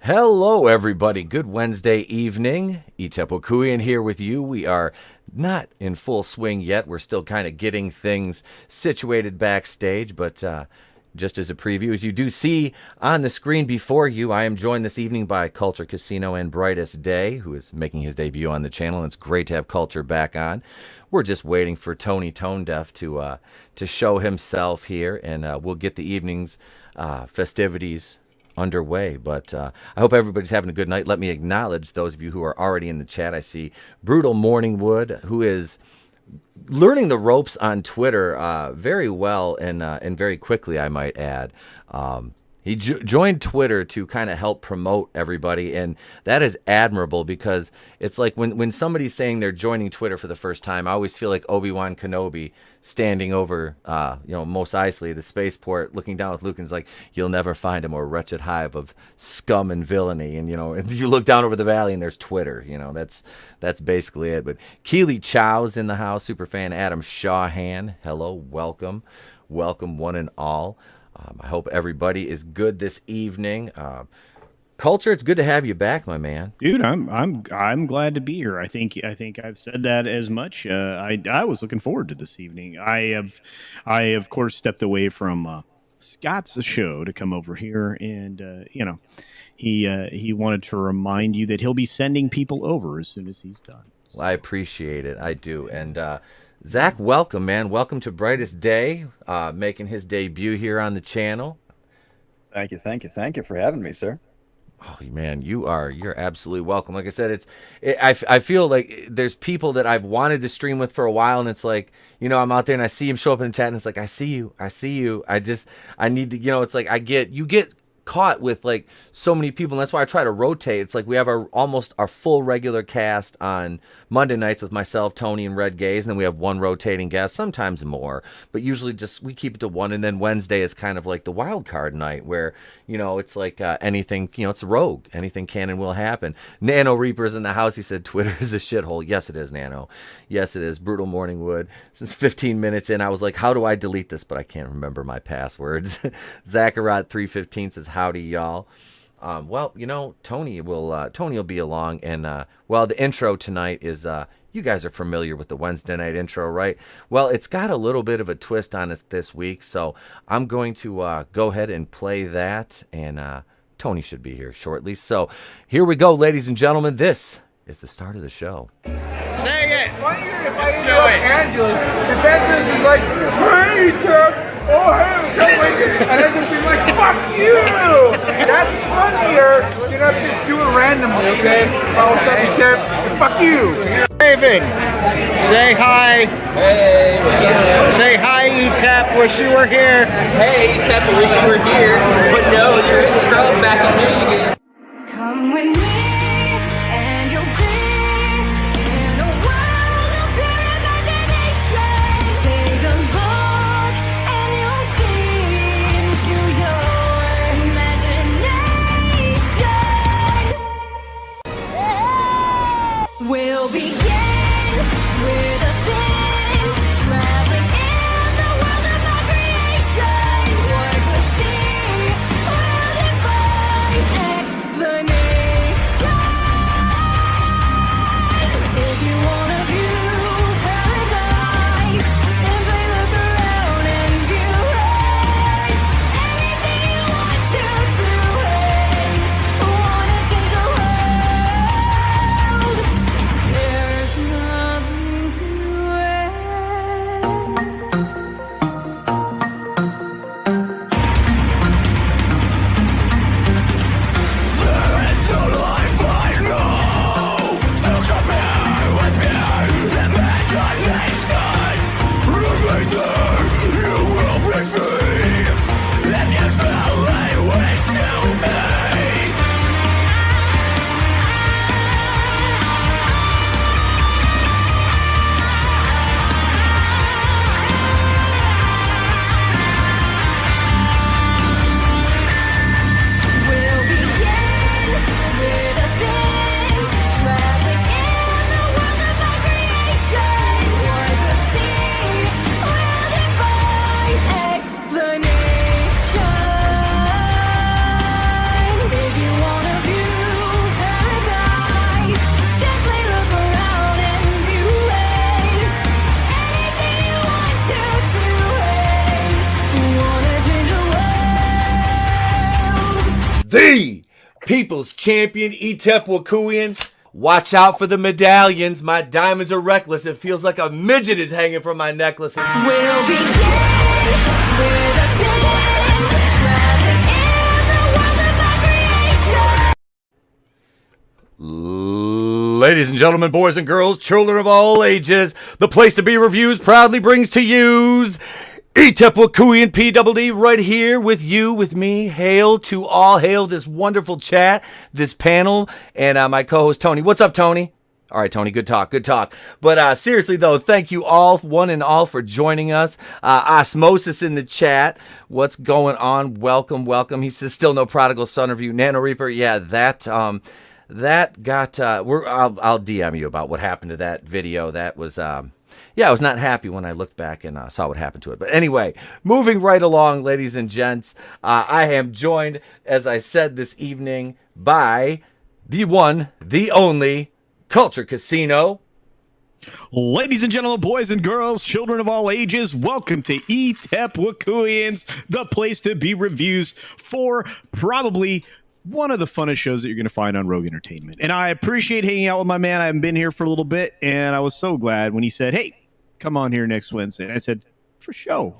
Hello, everybody. Good Wednesday evening. Itepokuian here with you. We are not in full swing yet. We're still kind of getting things situated backstage, but just as a preview, as you do see on the screen before you, I am joined this evening by Culture Casino and Brightest Day, who is making his debut on the channel, and it's great to have Culture back on. We're just waiting for Tony Tonedeaf to show himself here, and we'll get the evening's festivities underway. But I hope everybody's having a good night. Let me acknowledge those of you who are already in the chat. I see Brutal Morningwood, who is learning the ropes on Twitter very well and very quickly, I might add. He joined Twitter to kind of help promote everybody, and that is admirable because it's like when somebody's saying they're joining Twitter for the first time, I always feel like Obi-Wan Kenobi standing over, Mos Eisley, the spaceport, looking down with Luke, and is like, "You'll never find a more wretched hive of scum and villainy." And and you look down over the valley, and there's Twitter. That's basically it. But Keely Chow's in the house, superfan Adam Shawhan. Hello, welcome, one and all. I hope everybody is good this evening. Culture, it's good to have you back, my man. Dude, I'm glad to be here. I think I've said that as much. I was looking forward to this evening. I of course stepped away from Scott's show to come over here, and he wanted to remind you that he'll be sending people over as soon as he's done. So. Well, I appreciate it. I do, and. Zach, welcome, man. Welcome to Brightest Day, making his debut here on the channel. Thank you for having me, sir. Oh, man, you're absolutely welcome. Like I said, I feel like there's people that I've wanted to stream with for a while, and it's like, I'm out there and I see him show up in the chat, and it's like, I see you. I need to, it's like you get caught with like so many people, and that's why I try to rotate. It's like we have almost our full regular cast on Monday nights with myself, Tony, and Red Gaze, and then we have one rotating guest, sometimes more, but usually we keep it to one. And then Wednesday is kind of like the wild card night where it's like anything, it's rogue, anything can and will happen. Nano Reaper's in the house. He said Twitter is a shithole. Yes, it is, Nano. Yes, it is. Brutal Morningwood. Since 15 minutes in, I was like, how do I delete this? But I can't remember my passwords. Zacharot 315 says, howdy, y'all. Tony will be along, and the intro tonight is you guys are familiar with the Wednesday night intro, right? Well, it's got a little bit of a twist on it this week, so I'm going to go ahead and play that, and Tony should be here shortly. So here we go, ladies and gentlemen. This is the start of the show. Say it. It's funnier if I interrupt Angelus. If Angelus is like, "Hey, Tep, oh hey, can't wait," and I just be like, "Fuck you!" That's funnier than I'm just doing randomly, okay? All of a sudden, Tep, fuck you. Raven, say hi. Hey, what's up? Say hi, E-Tep. Wish you were here. Hey, Tep, I wish you were here. But no, you're a scrub back in Michigan. Come with me. We'll begin with a spin, traveling in the world of my creation. What we'll see will the People's Champion, Itepwakuian. Watch out for the medallions. My diamonds are reckless. It feels like a midget is hanging from my necklace. We'll begin with a spin, traveling in the world of our creation. Ladies and gentlemen, boys and girls, children of all ages, the place to be reviews proudly brings to yous Itepwakuian PDD right here with you, with me. Hail to all. Hail this wonderful chat, this panel, and my co-host Tony. What's up, Tony? All right, Tony, good talk, good talk. But seriously, though, thank you all, one and all, for joining us. Osmosis in the chat. What's going on? Welcome, welcome. He says, still no prodigal son review. Nano Reaper, yeah, that got, I'll DM you about what happened to that video. That was, yeah, I was not happy when I looked back and saw what happened to it. But anyway, moving right along, ladies and gents, I am joined, as I said this evening, by the one, the only, Culture Casino. Ladies and gentlemen, boys and girls, children of all ages, welcome to Itepwakuians, the place to be reviews for probably one of the funnest shows that you're going to find on Rogue Entertainment. And I appreciate hanging out with my man. I haven't been here for a little bit, and I was so glad when he said, hey, come on here next Wednesday. And I said, for show,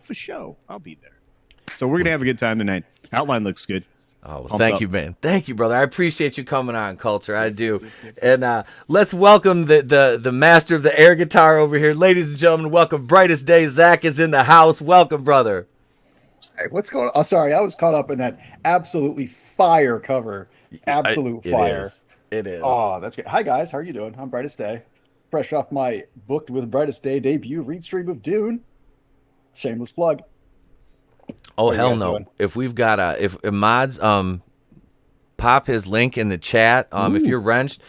I'll be there. So we're going to have a good time tonight. Outline looks good. Oh, well, thank you, man. Thank you, brother. I appreciate you coming on, Culture. I do. And let's welcome the master of the air guitar over here. Ladies and gentlemen, welcome Brightest Day. Zach is in the house. Welcome, brother. Hey, what's going on? Oh, sorry, I was caught up in that absolutely fire cover. Absolute fire. It is. Oh, that's good. Hi, guys. How are you doing? I'm Brightest Day. Fresh off my Booked with Brightest Day debut read stream of Dune. Shameless plug. Oh, How hell you guys no. doing? If we've got if mods pop his link in the chat, if you're wrenched,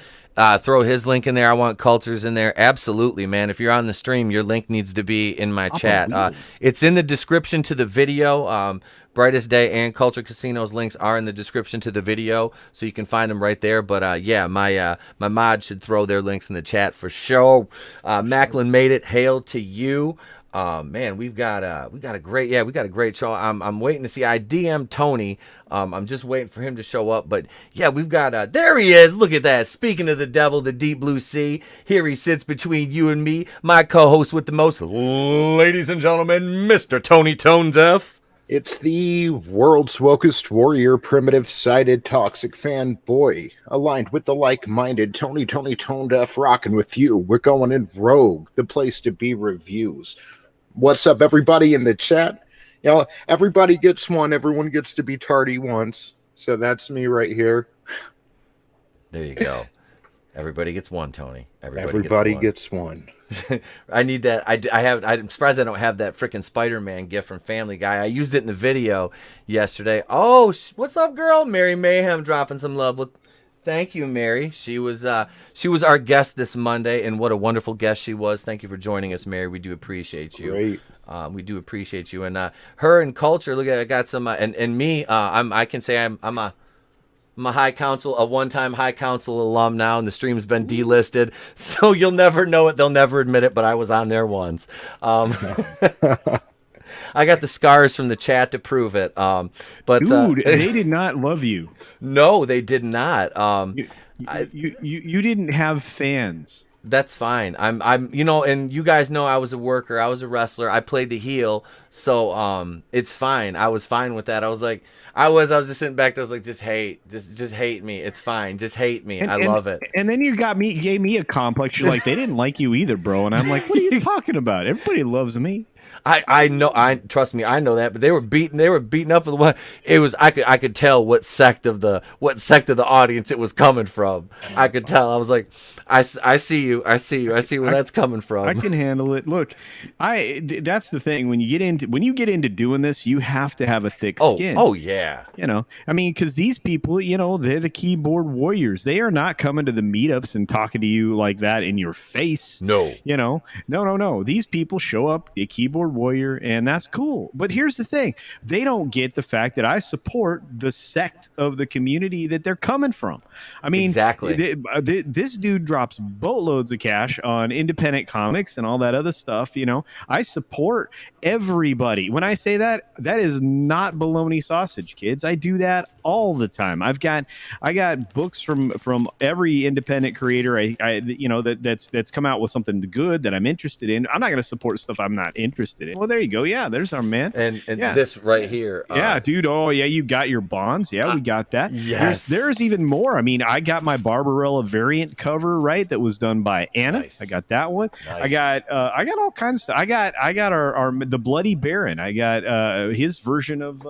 throw his link in there. I want Cultures in there. Absolutely, man. If you're on the stream, your link needs to be in my chat. It's in the description to the video. Brightest Day and Culture Casino's links are in the description to the video, so you can find them right there. But yeah, my mod should throw their links in the chat for sure. Macklin made it. Hail to you. Man, we got a great show. I'm waiting to see. I DM Tony. I'm just waiting for him to show up. But yeah, we've got there he is. Look at that. Speaking of the devil, the deep blue sea. Here he sits between you and me, my co-host with the most, ladies and gentlemen, Mr. Tony Tones F. It's the world's wokest warrior, primitive-sided, toxic fanboy, aligned with the like-minded Tony Toned F, rocking with you. We're going in Rogue, the place to be reviews. What's up, everybody in the chat? You know, everybody gets one. Everyone gets to be tardy once. So that's me right here. There you go. Everybody gets one, Tony. Everybody gets one. I need that. I'm surprised I don't have that freaking Spider-Man gift from Family Guy. I used it in the video yesterday. Oh, what's up, girl? Mary Mayhem dropping some love. Thank you, Mary. She was our guest this Monday, and what a wonderful guest she was. Thank you for joining us, Mary. We do appreciate you. Great. We do appreciate you. And her and Culture. Look at, I got some. And me. I can say I'm a one-time High Council alum now, and the stream's been delisted, so you'll never know it. They'll never admit it, but I was on there once. I got the scars from the chat to prove it. But Dude, they did not love you. No, they did not. You didn't have fans. That's fine. I'm and you guys know I was a worker. I was a wrestler. I played the heel, so it's fine. I was fine with that. I was like, I was just sitting back there. I was like, just hate me. It's fine. Just hate me. I love it. And then you gave me a complex. You're like, they didn't like you either, bro. And I'm like, what are you talking about? Everybody loves me. I know. Trust me. I know that. But they were beaten up with one. It was. I could tell what sect of the audience it was coming from. I could tell. I was like, I see you. I see where that's coming from. I can handle it. Look, that's the thing. When you get into doing this, you have to have a thick skin. Oh yeah. You know, I mean, because these people, they're the keyboard warriors. They are not coming to the meetups and talking to you like that in your face. No. No. These people show up. The keyboard keyboard warrior, and that's cool. But here's the thing: they don't get the fact that I support the sect of the community that they're coming from. I mean, Exactly. This dude drops boatloads of cash on independent comics and all that other stuff. I support everybody. When I say that, that is not baloney sausage, kids. I do that all the time. I got books from every independent creator that's come out with something good that I'm interested in. I'm not going to support stuff I'm not interested in. Well, there you go. Yeah, there's our man. And yeah. this right here. Yeah, dude. Oh, yeah, you got your bonds. Yeah, we got that. Yes. There's even more. I mean, I got my Barbarella variant cover, right? That was done by Anna. Nice. I got that one. Nice. I got all kinds of stuff. I got our the Bloody Baron. I got his version of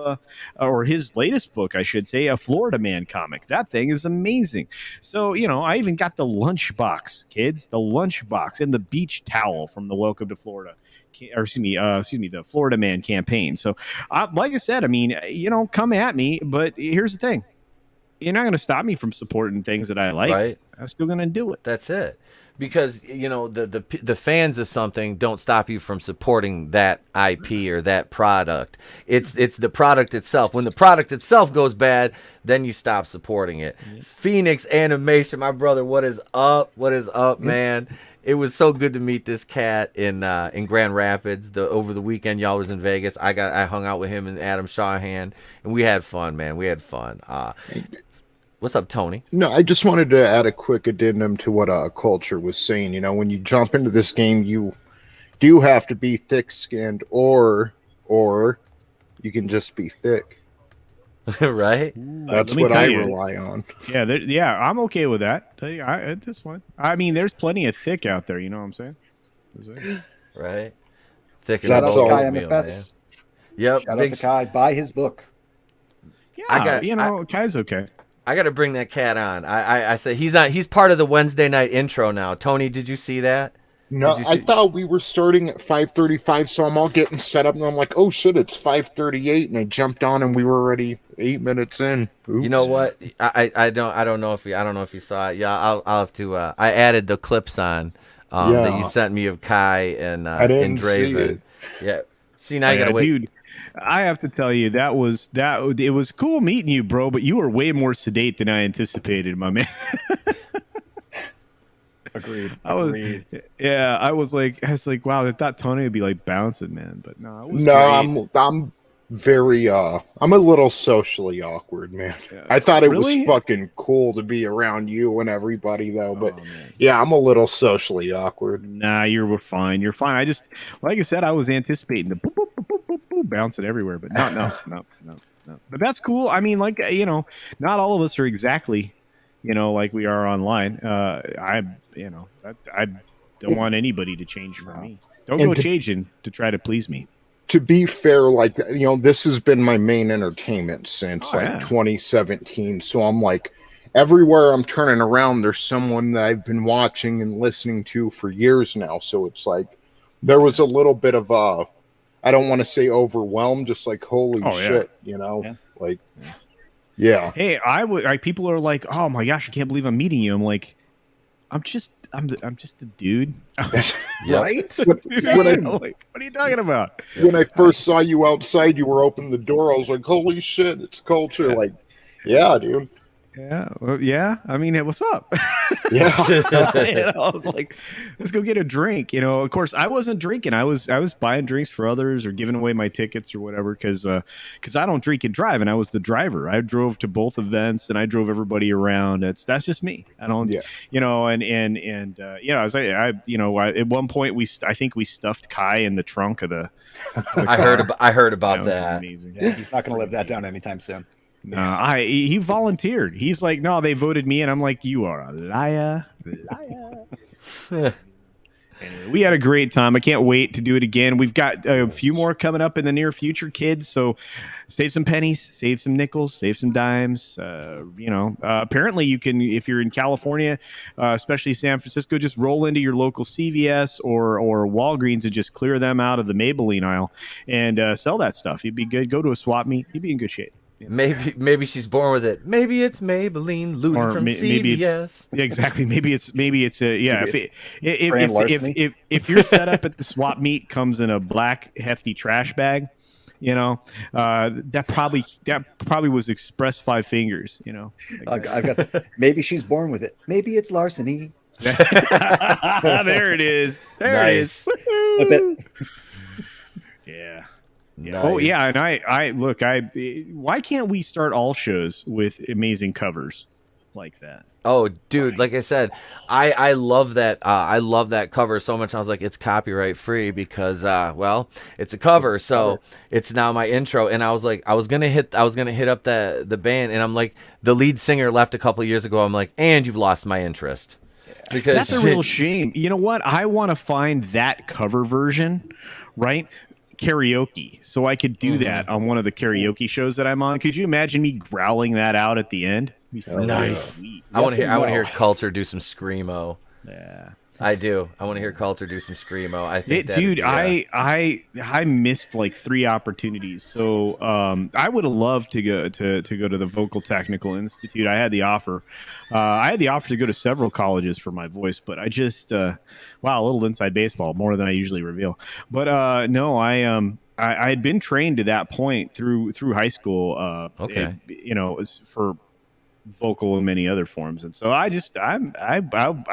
or his latest book, I should say, a Florida Man comic. That thing is amazing. So, I even got the lunchbox, kids, the lunchbox and the beach towel from the Welcome to Florida, or excuse me, the Florida Man campaign. So, like I said, I mean, come at me, but here's the thing: you're not going to stop me from supporting things that I like. Right. I'm still going to do it. That's it. Because the fans of something don't stop you from supporting that IP or that product. It's the product itself. When the product itself goes bad, then you stop supporting it. Phoenix Animation, my brother, what is up? What is up, man? It was so good to meet this cat in Grand Rapids. Over the weekend, y'all was in Vegas. I hung out with him and Adam Shawhan, and we had fun, man. We had fun. What's up, Tony? No, I just wanted to add a quick addendum to what Culture was saying. When you jump into this game, you do have to be thick-skinned, or you can just be thick. Right? That's what I rely on. Yeah, I'm okay with that. It's fine. I mean, there's plenty of thick out there. You know what I'm saying? Right? Thick as Shout out to oatmeal, Kai man. MFS. Yep. Shout out to Kai. Buy his book. Yeah, Kai's okay. I got to bring that cat on. I said he's part of the Wednesday night intro now. Tony, did you see that? No, I thought we were starting at 5:35, so I'm all getting set up, and I'm like, oh shit, it's 5:38, and I jumped on, and we were already 8 minutes in. Oops. You know what? I don't know if you saw it. Yeah, I'll have to. I added the clips on that you sent me of Kai and didn't Draven. see it. Yeah. See, now you gotta wait. Dude, I have to tell you, it was cool meeting you, bro, but you were way more sedate than I anticipated, my man. Agreed. I was like, wow, I thought Tony would be like bouncing, man, but no, it was No, great. I'm very I'm a little socially awkward, man. I thought it was fucking cool to be around you and everybody though, but yeah, I'm a little socially awkward. Nah, you're fine. You're fine. I just, like I said, I was anticipating the boop, boop, boop, boop, boop, boop, bouncing everywhere, but no. But that's cool. I mean, like, not all of us are exactly, like we are online. I don't want anybody to change for me. Don't go changing to try to please me. To be fair, like, this has been my main entertainment since 2017. So I'm like, everywhere I'm turning around, there's someone that I've been watching and listening to for years now. So it's like, there was a little bit of I don't want to say overwhelmed, just like, holy shit, like, yeah. Hey, people are like, oh my gosh, I can't believe I'm meeting you. I'm like, I'm just a dude. Right? What are you talking about? When I first saw you outside, you were opening the door. I was like, holy shit, it's Culture. Like, yeah, dude. Yeah. Well, yeah. I mean, what's up? Yeah. I was like, let's go get a drink. Of course, I wasn't drinking. I was buying drinks for others or giving away my tickets or whatever because I don't drink and drive, and I was the driver. I drove to both events and I drove everybody around. That's just me. I don't, I was like, at one point I think we stuffed Kai in the trunk of the I heard about that. Amazing. Yeah, he's not going to live that down anytime soon. No, he volunteered. He's like, no, they voted me, and I'm like, you are a liar. Anyway, we had a great time. I can't wait to do it again. We've got a few more coming up in the near future, kids. So save some pennies, save some nickels, save some dimes. Apparently you can, if you're in California, especially San Francisco, just roll into your local CVS or Walgreens and just clear them out of the Maybelline aisle and sell that stuff. You'd be good. Go to a swap meet. You'd be in good shape. Maybe she's born with it. Maybe it's Maybelline looted from maybe CVS. it's exactly. Maybe it's yeah. Grand larceny. If your setup at the swap meet comes in a black hefty trash bag, that probably was Express Five Fingers. I've got. Maybe she's born with it. Maybe it's larceny. There it is. There it is. Flip it. Yeah. Nice. Oh yeah, and I look. Why can't we start all shows with amazing covers like that? Oh, dude, like I said, I love that. I love that cover so much. I was like, it's copyright free because, well, it's a cover, so it's now my intro. And I was like, I was gonna hit up the band, and I'm like, the lead singer left a couple years ago. I'm like, and you've lost my interest. Because That's a real shame. You know what? I want to find that cover version, right? Karaoke, so I could do that on one of the karaoke shows that I'm on. Could you imagine me growling that out at the end? Nice. Sweet. I want to Yes hear. I and want to no. hear Culture do some screamo. Yeah. I do. I want to hear Culture do some screamo. I think, that'd Dude, be, I missed like 3 opportunities. So I would have loved to go to the Vocal Technical Institute. I had the offer. I had the offer to go to several colleges for my voice, but I just wow, a little inside baseball, more than I usually reveal. But no, I had been trained to that point through high school. Okay. For vocal and many other forms, and so I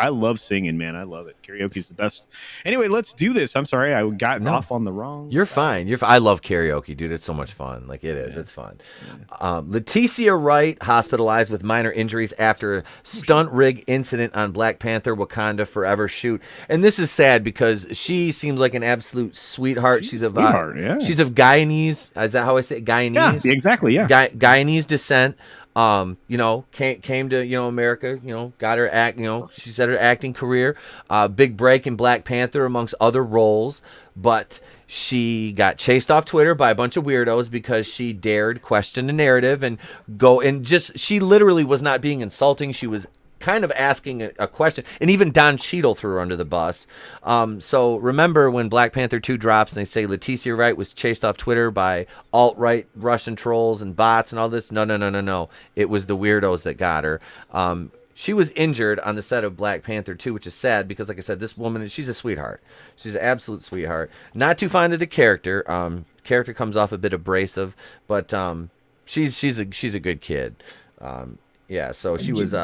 love singing, man. I love it. Karaoke's the best. Anyway, let's do this. I'm sorry I got off on the wrong. You're fine. I love karaoke, dude. It's so much fun. Like it is. It's fun. Leticia Wright hospitalized with minor injuries after a stunt rig incident on Black Panther: Wakanda Forever shoot. And this is sad because she seems like an absolute sweetheart. She's of sweetheart, yeah. She's of Guyanese. Is that how I say it? Guyanese? Yeah, exactly. Yeah. Guyanese descent. Came to, America, got her she said her acting career, big break in Black Panther amongst other roles, but she got chased off Twitter by a bunch of weirdos because she dared question the narrative and she literally was not being insulting. She was kind of asking a question, and even Don Cheadle threw her under the bus. So remember when Black Panther 2 drops and they say Leticia Wright was chased off Twitter by alt-right Russian trolls and bots and all this? No. It was the weirdos that got her. She was injured on the set of Black Panther 2, which is sad because, like I said, this woman, she's a sweetheart. She's an absolute sweetheart. Not too fond of the character. Character comes off a bit abrasive, but she's a good kid. So she was...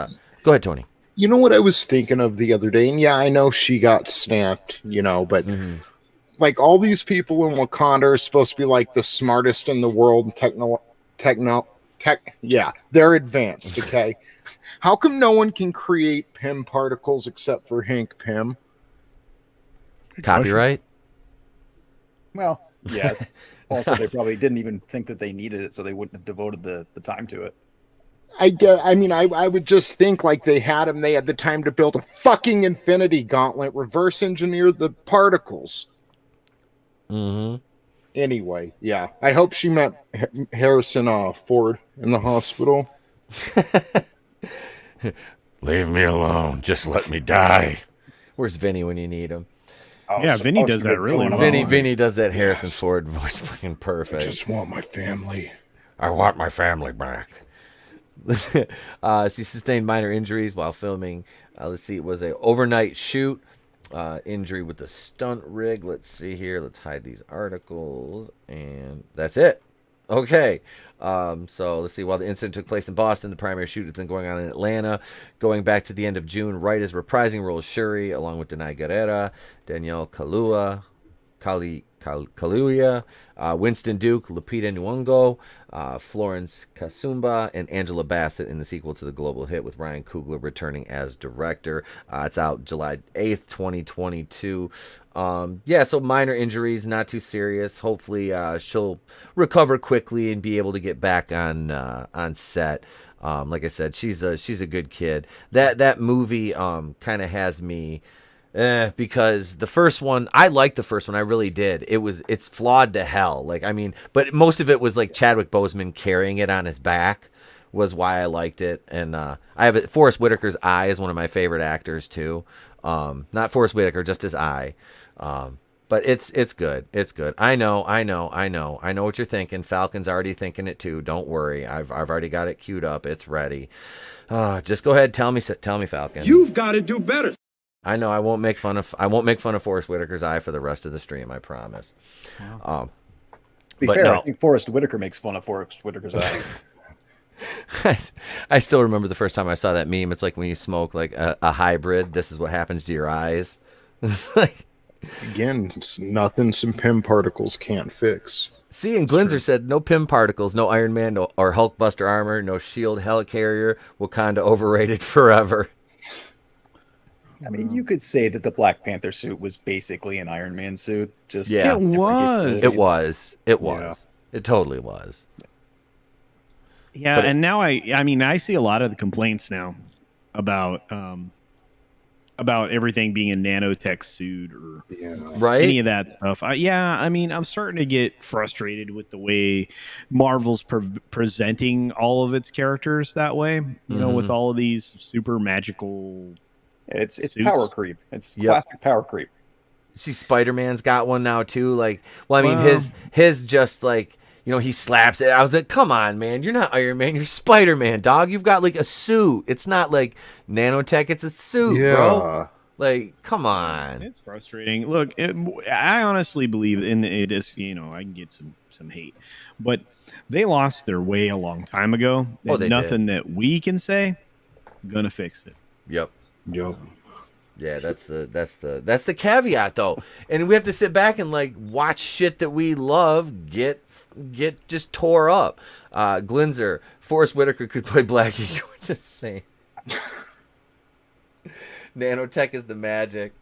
Go ahead, Tony. You know what I was thinking of the other day? And yeah, I know she got snapped, but like all these people in Wakanda are supposed to be like the smartest in the world. They're advanced, okay? How come no one can create Pym particles except for Hank Pym? Copyright? Well, yes. Also, they probably didn't even think that they needed it, so they wouldn't have devoted the time to it. I would just think like they had the time to build a fucking infinity gauntlet, reverse engineer the particles. Mm-hmm. Anyway, yeah. I hope she met Harrison Ford in the hospital. Leave me alone. Just let me die. Where's Vinny when you need him? Yeah, Vinny does that really well. Vinny does that Harrison Ford voice fucking perfect. I just want my family. I want my family back. She sustained minor injuries while filming. Let's see, it was an overnight shoot. Injury with the stunt rig. Let's see here. Let's hide these articles. And that's it. Okay. So let's see. While the incident took place in Boston, the primary shoot has been going on in Atlanta. Going back to the end of June, Wright is reprising role as Shuri, along with Denai Guerrera, Danielle Kaluuya, Winston Duke, Lupita Nyong'o, Florence Kasumba, and Angela Bassett in the sequel to the global hit, with Ryan Coogler returning as director. It's out July 8th, 2022. So minor injuries, not too serious. Hopefully she'll recover quickly and be able to get back on set. Like I said, she's a good kid. That movie kind of has me... because the first one, I liked the first one, I really did. It's flawed to hell. But most of it was like Chadwick Boseman carrying it on his back was why I liked it. And I have Forrest Whitaker's eye is one of my favorite actors too. Not Forrest Whitaker, just his eye. But it's good. It's good. I know what you're thinking. Falcon's already thinking it too. Don't worry. I've already got it queued up. It's ready. Just go ahead. Tell me, Falcon. You've got to do better. I know. I won't make fun of Forrest Whitaker's eye for the rest of the stream. I promise. To be but fair, no. I think Forrest Whitaker makes fun of Forrest Whitaker's eye. I still remember the first time I saw that meme. It's like when you smoke like a hybrid. This is what happens to your eyes. Like, Again, it's nothing some PIM particles can't fix. see, and Glinzer said no PIM particles, no Iron Man, no, or Hulkbuster armor, no shield helicarrier. Wakanda overrated forever. I mean, you could say that the Black Panther suit was basically an Iron Man suit. Just Yeah. It was. It was. It was. Yeah. It totally was. Yeah, But and now I mean, I see a lot of the complaints now about everything being a nanotech suit or Right? any of that stuff. I mean, I'm starting to get frustrated with the way Marvel's presenting all of its characters that way. You know, with all of these super magical. it's Suits. power creep. It's Yep. classic power creep. See, Spider-Man's got one now too. Like, well, I mean, Well- his just like, you know, he slaps it. I was like, come on, man, you're not Iron Man, you're Spider-Man, dog. You've got like a suit. It's not like nanotech. It's a suit, bro. Like, come on. It's frustrating. Look, I honestly believe in it is. You know, I can get some hate, but they lost their way a long time ago. Oh, And they nothing that we can say gonna fix it. Yep. Yep. Yeah, that's the caveat though, and we have to sit back and like watch shit that we love get just tore up. Glinzer, Forrest Whitaker could play Blackie. You're just saying. Nanotech is the magic.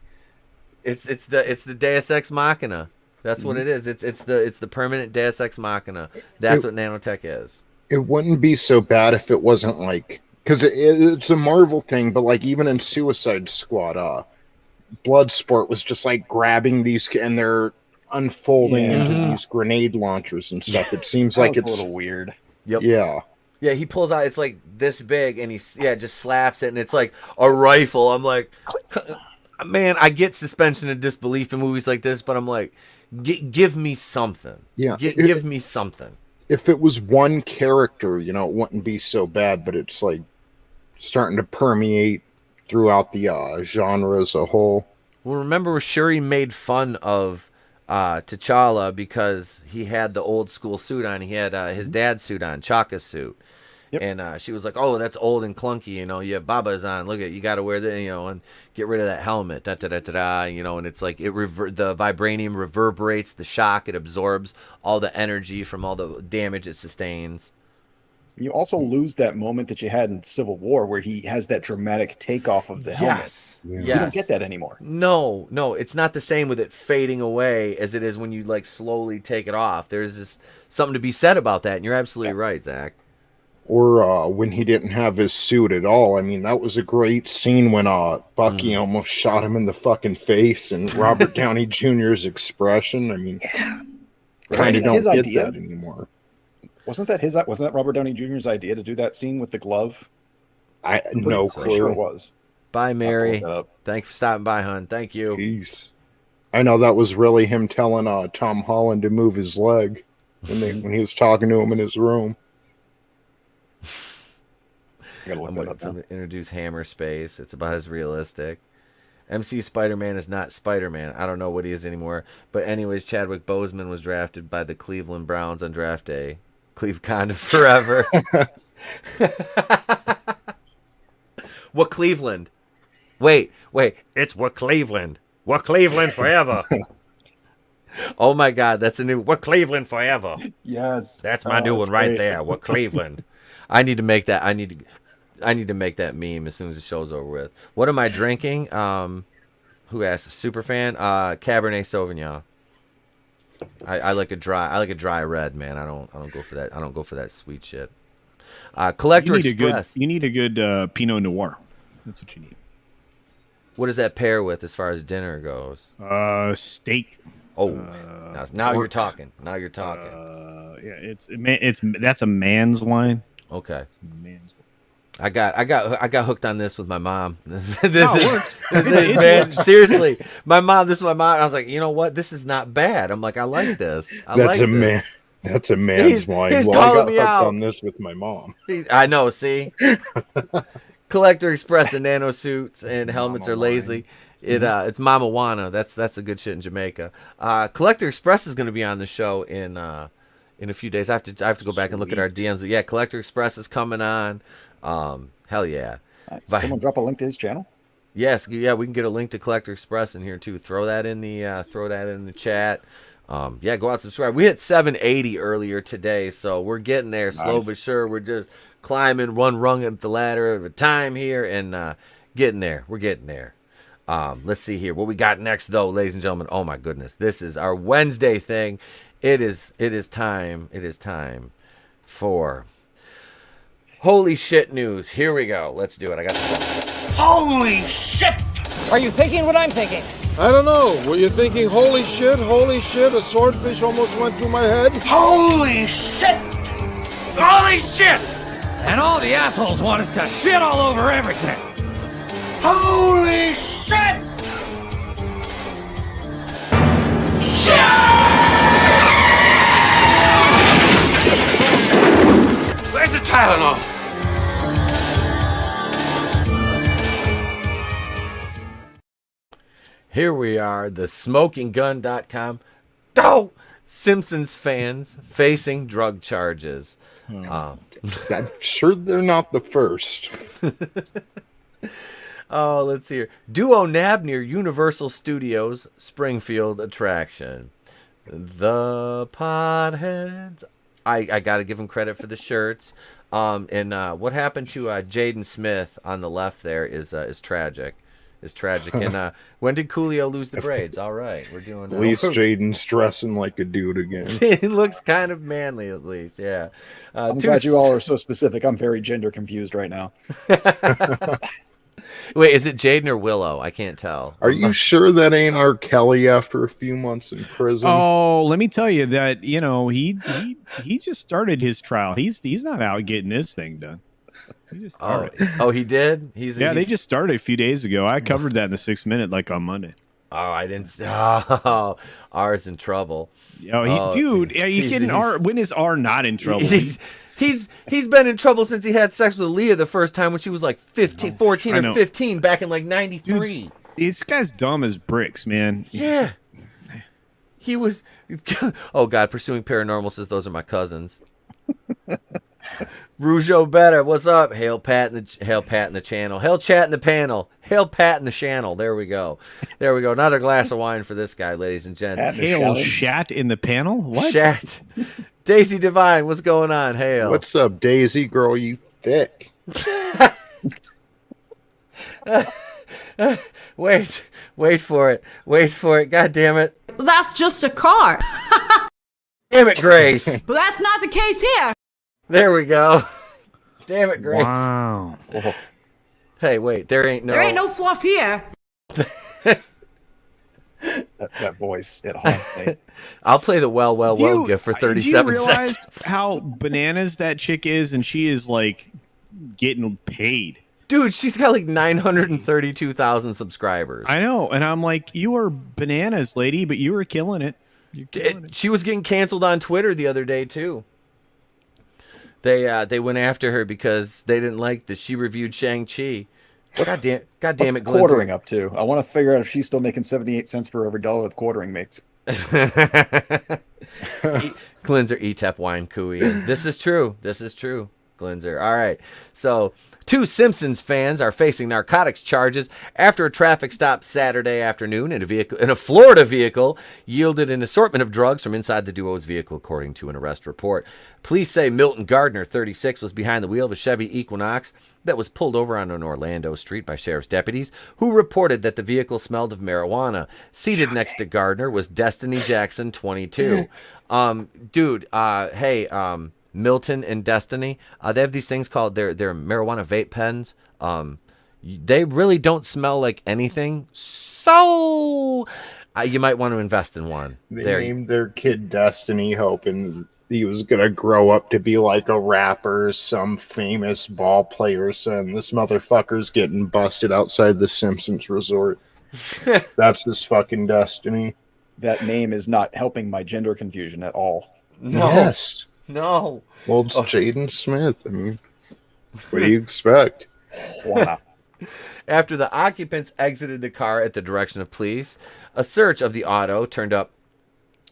It's the Deus Ex Machina. That's what it is. It's the permanent Deus Ex Machina. That's what nanotech is. It wouldn't be so bad if it wasn't like, because it's a Marvel thing, but like even in Suicide Squad, Bloodsport was just like grabbing these and they're unfolding into these grenade launchers and stuff. It seems like Sounds it's a little weird. Yep. Yeah. Yeah, he pulls out. It's like this big, and he just slaps it, and it's like a rifle. I'm like, man, I get suspension of disbelief in movies like this, but I'm like, give me something. Yeah. Give me something. If it was one character, you know, it wouldn't be so bad, but it's like starting to permeate throughout the genre as a whole. Well, remember, Shuri made fun of T'Challa because he had the old school suit on. He had his dad's suit on, Chaka's suit. Yep. And she was like, "Oh, that's old and clunky. You know, you have Baba's on. Look at you got to wear that. You know, and get rid of that helmet. Da da da da da. You know, and it's like the vibranium reverberates the shock. It absorbs all the energy from all the damage it sustains. You also lose that moment that you had in Civil War where he has that dramatic takeoff of the helmet. Yes, You yes. don't get that anymore. No, it's not the same with it fading away as it is when you like slowly take it off. There's just something to be said about that, and you're absolutely right, Zach. Or when he didn't have his suit at all. I mean, that was a great scene when Bucky almost shot him in the fucking face, and Robert Downey Jr.'s expression. I mean, kind of don't His get idea- that anymore. Wasn't that Robert Downey Jr.'s idea to do that scene with the glove? I no Pretty sure clue. it was. Bye, Mary. I'll pull it up. Thanks for stopping by, hon. Thank you. Peace. I know that was really him telling Tom Holland to move his leg when he was talking to him in his room. I gotta look I'm that waiting up for now. them to introduce Hammer Space. It's about as realistic. MC Spider-Man is not Spider-Man. I don't know what he is anymore. But anyways, Chadwick Boseman was drafted by the Cleveland Browns on draft day. Cleveconda forever. What Cleveland? Wait. It's what Cleveland. What Cleveland forever. Oh my God, that's a new. What Cleveland forever. Yes. That's my new one right there. What Cleveland? I need to make that. I need to make that meme as soon as the show's over with. What am I drinking? Who asked? Superfan. Cabernet Sauvignon. I like a dry red, man. I don't go for that. I don't go for that sweet shit. Collector Express. You need a good Pinot Noir. That's what you need. What does that pair with as far as dinner goes? Steak. Oh, now you're talking. Now you're talking. Yeah, that's a man's wine. Okay. Man's I got hooked on this with my mom. This works. is man. Seriously, my mom. This is my mom. I was like, you know what? This is not bad. I'm like, I like this. That's a man. That's a man's wine. He's Well, I calling got me hooked out. on this with my mom. I know. See, Collector Express and nano suits and helmets Mama are lazy. It's Mama Wana. That's a good shit in Jamaica. Collector Express is going to be on the show in a few days. I have to go back and look at our DMs. But yeah, Collector Express is coming on. Hell yeah. Someone drop a link to his channel. Yes, yeah, we can get a link to Collector Express in here too. Throw that in the chat. Yeah, go out and subscribe. We hit 780 earlier today, so we're getting there slow but sure. We're just climbing one rung up the ladder at a time here and getting there. We're getting there. Let's see here. What we got next though, ladies and gentlemen. Oh my goodness. This is our Wednesday thing. It is time for holy shit news. Here we go. Let's do it. I got the Holy shit! Are you thinking what I'm thinking? I don't know. Were you thinking, holy shit, a swordfish almost went through my head? Holy shit! Holy shit! And all the assholes want us to shit all over everything. Holy shit! Where's the Tylenol? Here we are, the smokinggun.com. Oh! Simpsons fans facing drug charges. I'm sure they're not the first. Oh, let's see here. Duo nab near Universal Studios Springfield attraction. The Potheads. I got to give him credit for the shirts. And what happened to Jaden Smith on the left there is tragic. It's tragic. And when did Coolio lose the braids? All right, we're doing. At least Jaden's dressing like a dude again. He looks kind of manly, at least. Yeah. I'm glad you all are so specific. I'm very gender confused right now. Wait, is it Jaden or Willow? I can't tell. Are you sure that ain't R. Kelly after a few months in prison? Oh, let me tell you that he just started his trial. He's not out getting this thing done. He just started. Oh, he did. They just started a few days ago. I covered that in the 6 Minute like on Monday. Oh, I didn't. Oh, R's in trouble. Dude, are you kidding? When is R not in trouble? He's been in trouble since he had sex with Leah the first time when she was like 15, 14 or 15 back in like 93. This guy's dumb as bricks, man. Yeah. He was. Oh God, pursuing paranormal says those are my cousins. Rougeau better. What's up? Hail Pat in the channel. Hail chat in the panel. Hail Pat in the channel. There we go. Another glass of wine for this guy, ladies and gents. Hail Shat in the panel. What? Shat. Daisy Divine, what's going on? Hail. What's up, Daisy girl? You thick. Wait for it. God damn it. That's just a car. Damn it, Grace. But that's not the case here. There we go. Damn it, Grace. Wow. Hey, wait, there ain't no fluff here. That voice, it haunts me. I'll play the well gift for 37 do you realize seconds. how bananas that chick is, and she is like getting paid. Dude, she's got like 932,000 subscribers. I know, and I'm like, you are bananas, lady, but you were killing it. She was getting canceled on Twitter the other day too. They went after her because they didn't like that she reviewed Shang-Chi. God damn it, Glenn. Quartering up to? I want to figure out if she's still making 78 cents for every dollar the quartering makes. Glinzer ETEP wine cooey. This is true, Glinzer. All right, so 2 Simpsons fans are facing narcotics charges after a traffic stop Saturday afternoon in a Florida vehicle yielded an assortment of drugs from inside the duo's vehicle, according to an arrest report. Police say Milton Gardner, 36, was behind the wheel of a Chevy Equinox that was pulled over on an Orlando street by sheriff's deputies, who reported that the vehicle smelled of marijuana. Seated next to Gardner was Destiny Jackson, 22. Milton and Destiny, they have these things called their marijuana vape pens. They really don't smell like anything, so you might want to invest in one. They named their kid Destiny, hoping he was gonna grow up to be like a rapper, some famous ball player. Son, this motherfucker's getting busted outside the Simpsons resort. That's his fucking destiny. That name is not helping my gender confusion at all. No. Yes. No. Well, it's Jaden Smith. I mean, what do you expect? Wow. After the occupants exited the car at the direction of police, a search of the auto turned up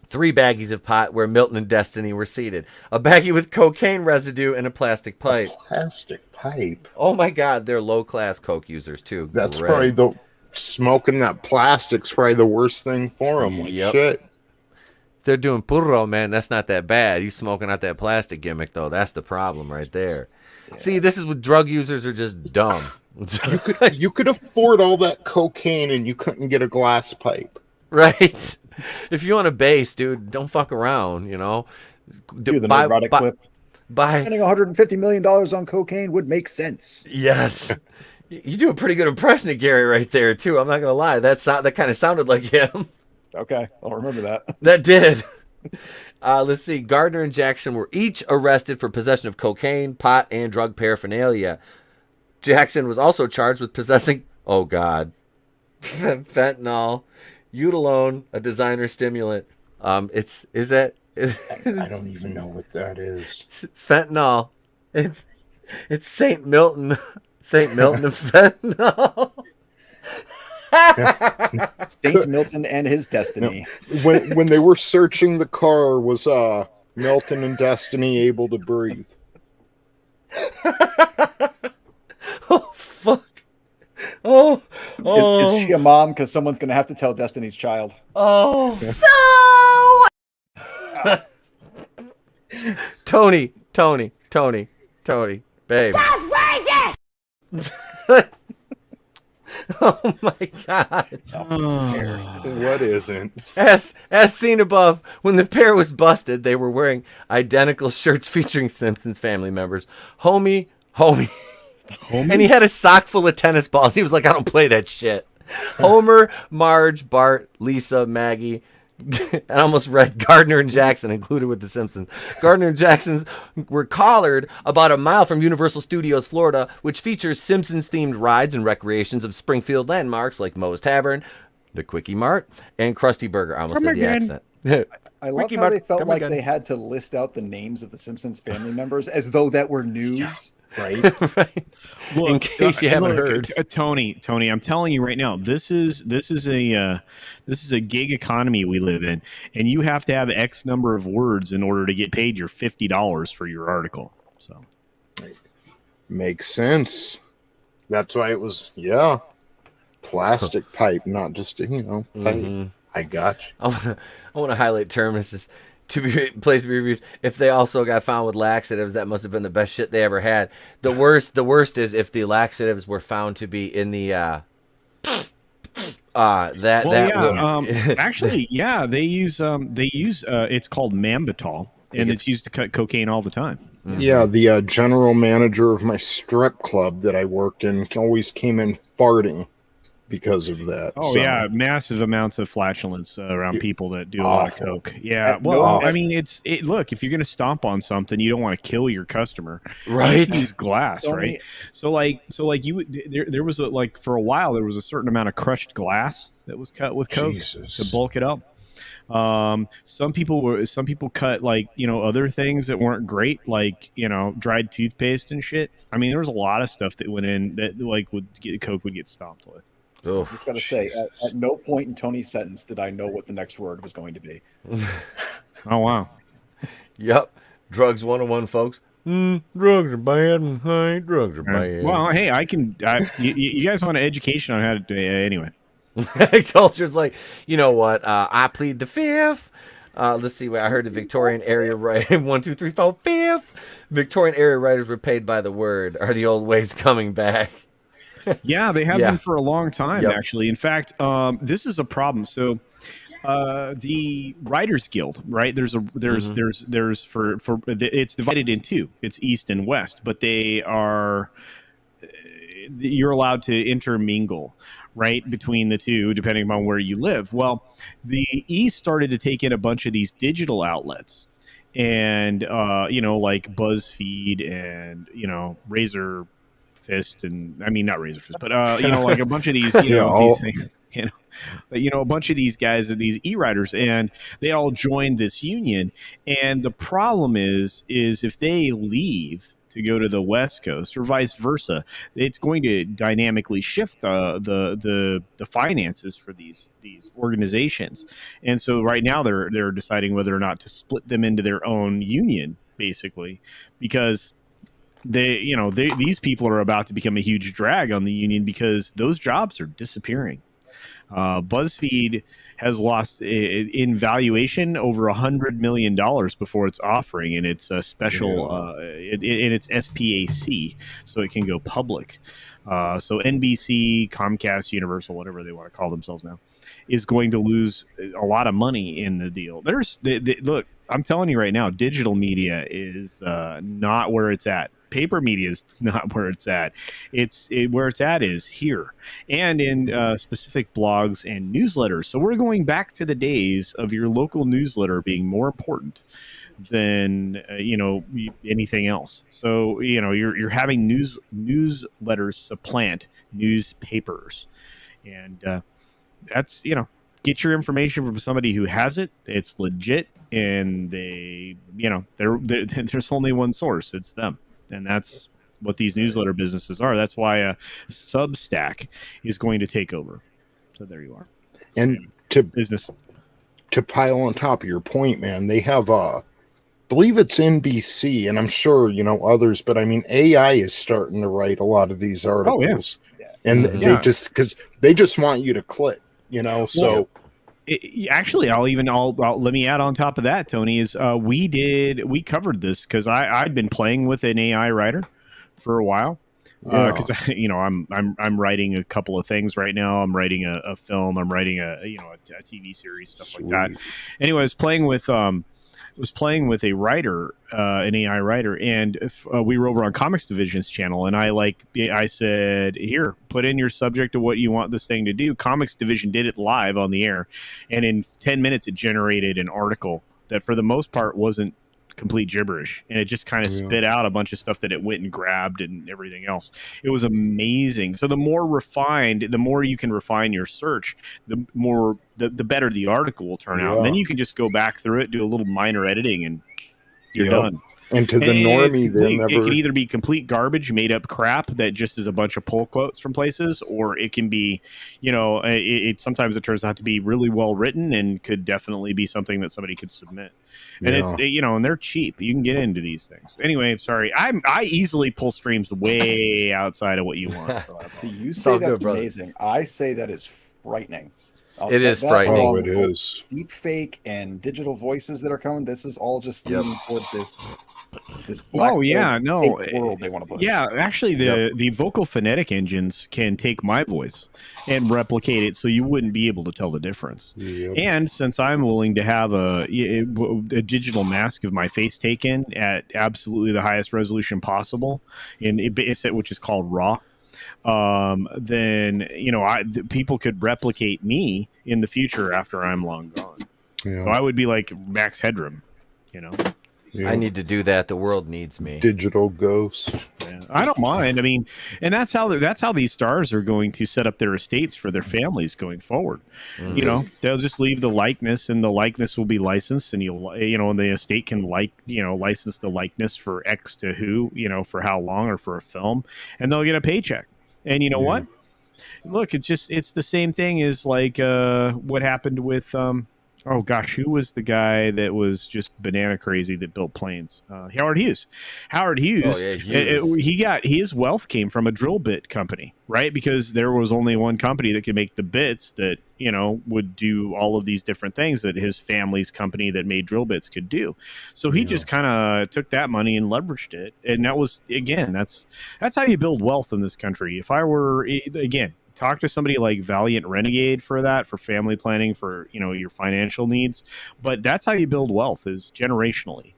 3 baggies of pot where Milton and Destiny were seated. A baggie with cocaine residue and a plastic pipe. Plastic pipe. Oh my God, they're low-class coke users too. That's Great. probably the smoking that plastic's probably the worst thing for them. Like, Yep. shit. They're doing puro, man. That's not that bad. He's smoking out that plastic gimmick, though. That's the problem right there. Yeah. See, this is what drug users are just dumb. You could afford all that cocaine and you couldn't get a glass pipe. Right? If you want a base, dude, don't fuck around, you know? Do the neurotic clip. By spending $150 million on cocaine would make sense. Yes. You do a pretty good impression of Gary right there, too. I'm not going to lie. That kind of sounded like him. Okay, I'll remember that. That did. Let's see. Gardner and Jackson were each arrested for possession of cocaine, pot, and drug paraphernalia. Jackson was also charged with possessing, oh God, fentanyl, Eutalone, a designer stimulant. I don't even know what that is. Fentanyl. It's St. Milton. St. Milton of fentanyl. St. Milton and his destiny. No. When they were searching the car, was Milton and Destiny able to breathe? Oh fuck! Oh. Is she a mom? Because someone's gonna have to tell Destiny's Child. Oh. So. Tony, babe. That's racist! Oh my God. What isn't? As seen above, when the pair was busted, they were wearing identical shirts featuring Simpsons family members. Homie. And he had a sock full of tennis balls. He was like, I don't play that shit. Homer, Marge, Bart, Lisa, Maggie. I almost read Gardner and Jackson included with the Simpsons. Gardner and Jacksons were collared about a mile from Universal Studios, Florida, which features Simpsons-themed rides and recreations of Springfield landmarks like Moe's Tavern, the Quickie Mart, and Krusty Burger. I almost did the accent. I love how they felt like they had to list out the names of the Simpsons family members as though that were news. Right. Right. Look, in case you haven't heard, Tony, I'm telling you right now, this is a gig economy we live in, and you have to have X number of words in order to get paid your $50 for your article. So, makes sense. That's why it was plastic pipe, not just pipe. Mm-hmm. I got you. I want to highlight terms to be place to be reviews. If they also got found with laxatives, that must have been the best shit they ever had. The worst is if the laxatives were found to be in the actually, they use it's called Mambitol, and it's used to cut cocaine all the time. Mm-hmm. Yeah, the general manager of my strip club that I worked in always came in farting because of that. Oh, so. Yeah, massive amounts of flatulence around people that do a lot of coke. Yeah, well, I mean, look, if you're going to stomp on something, you don't want to kill your customer. Right. You use glass, right? So there was for a while, there was a certain amount of crushed glass that was cut with coke to bulk it up. Some people cut other things that weren't great, dried toothpaste and shit. I mean, there was a lot of stuff that went in that coke would get stomped with. I just got to say, at no point in Tony's sentence did I know what the next word was going to be. Oh, wow. Yep. Drugs 101, folks. Drugs are bad. Drugs are bad. Well, hey, you guys want an education on how to do it anyway. Culture's like, you know what? I plead the fifth. Let's see. I heard the Victorian area writer. 1, 2, 3, 4, fifth. Victorian area writers were paid by the word. Are the old ways coming back? Yeah, they have been for a long time, actually. In fact, this is a problem. So, the Writers Guild, right? It's divided in two. It's East and West, but you're allowed to intermingle, right, between the two, depending upon where you live. Well, the East started to take in a bunch of these digital outlets. and like BuzzFeed and Razor Fist, and I mean not Razor Fist, but like a bunch of these these things, but a bunch of these guys are these e-writers, and they all joined this union. And the problem is if they leave to go to the West Coast or vice versa, it's going to dynamically shift the finances for these organizations. And so right now they're deciding whether or not to split them into their own union, basically, because these people are about to become a huge drag on the union because those jobs are disappearing. BuzzFeed has lost in valuation over $100 million before its offering, and it's a special in its SPAC, so it can go public. So NBC, Comcast, Universal, whatever they want to call themselves now, is going to lose a lot of money in the deal. Look, I'm telling you right now, digital media is not where it's at. Paper media is not where it's at. Where it's at is here, and in specific blogs and newsletters. So we're going back to the days of your local newsletter being more important than anything else. So you're having newsletters supplant newspapers, and that's get your information from somebody who has it. It's legit, and there's only one source. It's them. And that's what these newsletter businesses are. That's why Substack is going to take over. So there you are. And business to pile on top of your point, man, they have believe it's NBC, and I'm sure others, but I mean AI is starting to write a lot of these articles. And they just want you to click, so. Actually, I'll let me add on top of that, Tony, is we covered this because I'd been playing with an AI writer for a while, because I'm writing a couple of things right now. I'm writing a film. I'm writing a TV series, stuff like that. Anyway, I was playing with a writer, an AI writer, and we were over on Comics Division's channel, and I said, here, put in your subject of what you want this thing to do. Comics Division did it live on the air, and in 10 minutes it generated an article that for the most part wasn't complete gibberish, and it just kind of spit out a bunch of stuff that it went and grabbed and everything else. It was amazing. So the more you can refine your search, the better the article will turn out. And then you can just go back through it, do a little minor editing, and you're done. And to the normie, it can either be complete garbage, made up crap that just is a bunch of pull quotes from places, or it can be, sometimes it turns out to be really well written and could definitely be something that somebody could submit. And it's and they're cheap. You can get into these things. Anyway, sorry, I easily pull streams way outside of what you want. So you say that's amazing. I say that is frightening. It is frightening. Oh, it is. Deep fake and digital voices that are coming. This is all just leading towards this black world they want to put. Yeah, actually, the vocal phonetic engines can take my voice and replicate it, so you wouldn't be able to tell the difference. Yep. And since I'm willing to have a digital mask of my face taken at absolutely the highest resolution possible, which is called RAW. Then people could replicate me in the future after I'm long gone. Yeah. So I would be like Max Headroom, I need to do that. The world needs me. Digital ghost. Yeah, I don't mind. I mean, and that's how these stars are going to set up their estates for their families going forward. Mm-hmm. They'll just leave the likeness, and the likeness will be licensed, and and the estate can license the likeness for X to who, for how long, or for a film, and they'll get a paycheck. And you know what? Look, it's the same thing as like what happened with oh gosh, who was the guy that was just banana crazy that built planes? Howard Hughes. Howard Hughes. Oh, yeah, Hughes. His wealth came from a drill bit company, right? Because there was only one company that could make the bits that would do all of these different things that his family's company that made drill bits could do. So he just kind of took that money and leveraged it, and that was, again, that's how you build wealth in this country. If I were, again, talk to somebody like Valiant Renegade for that, for family planning, for your financial needs. But that's how you build wealth, is generationally.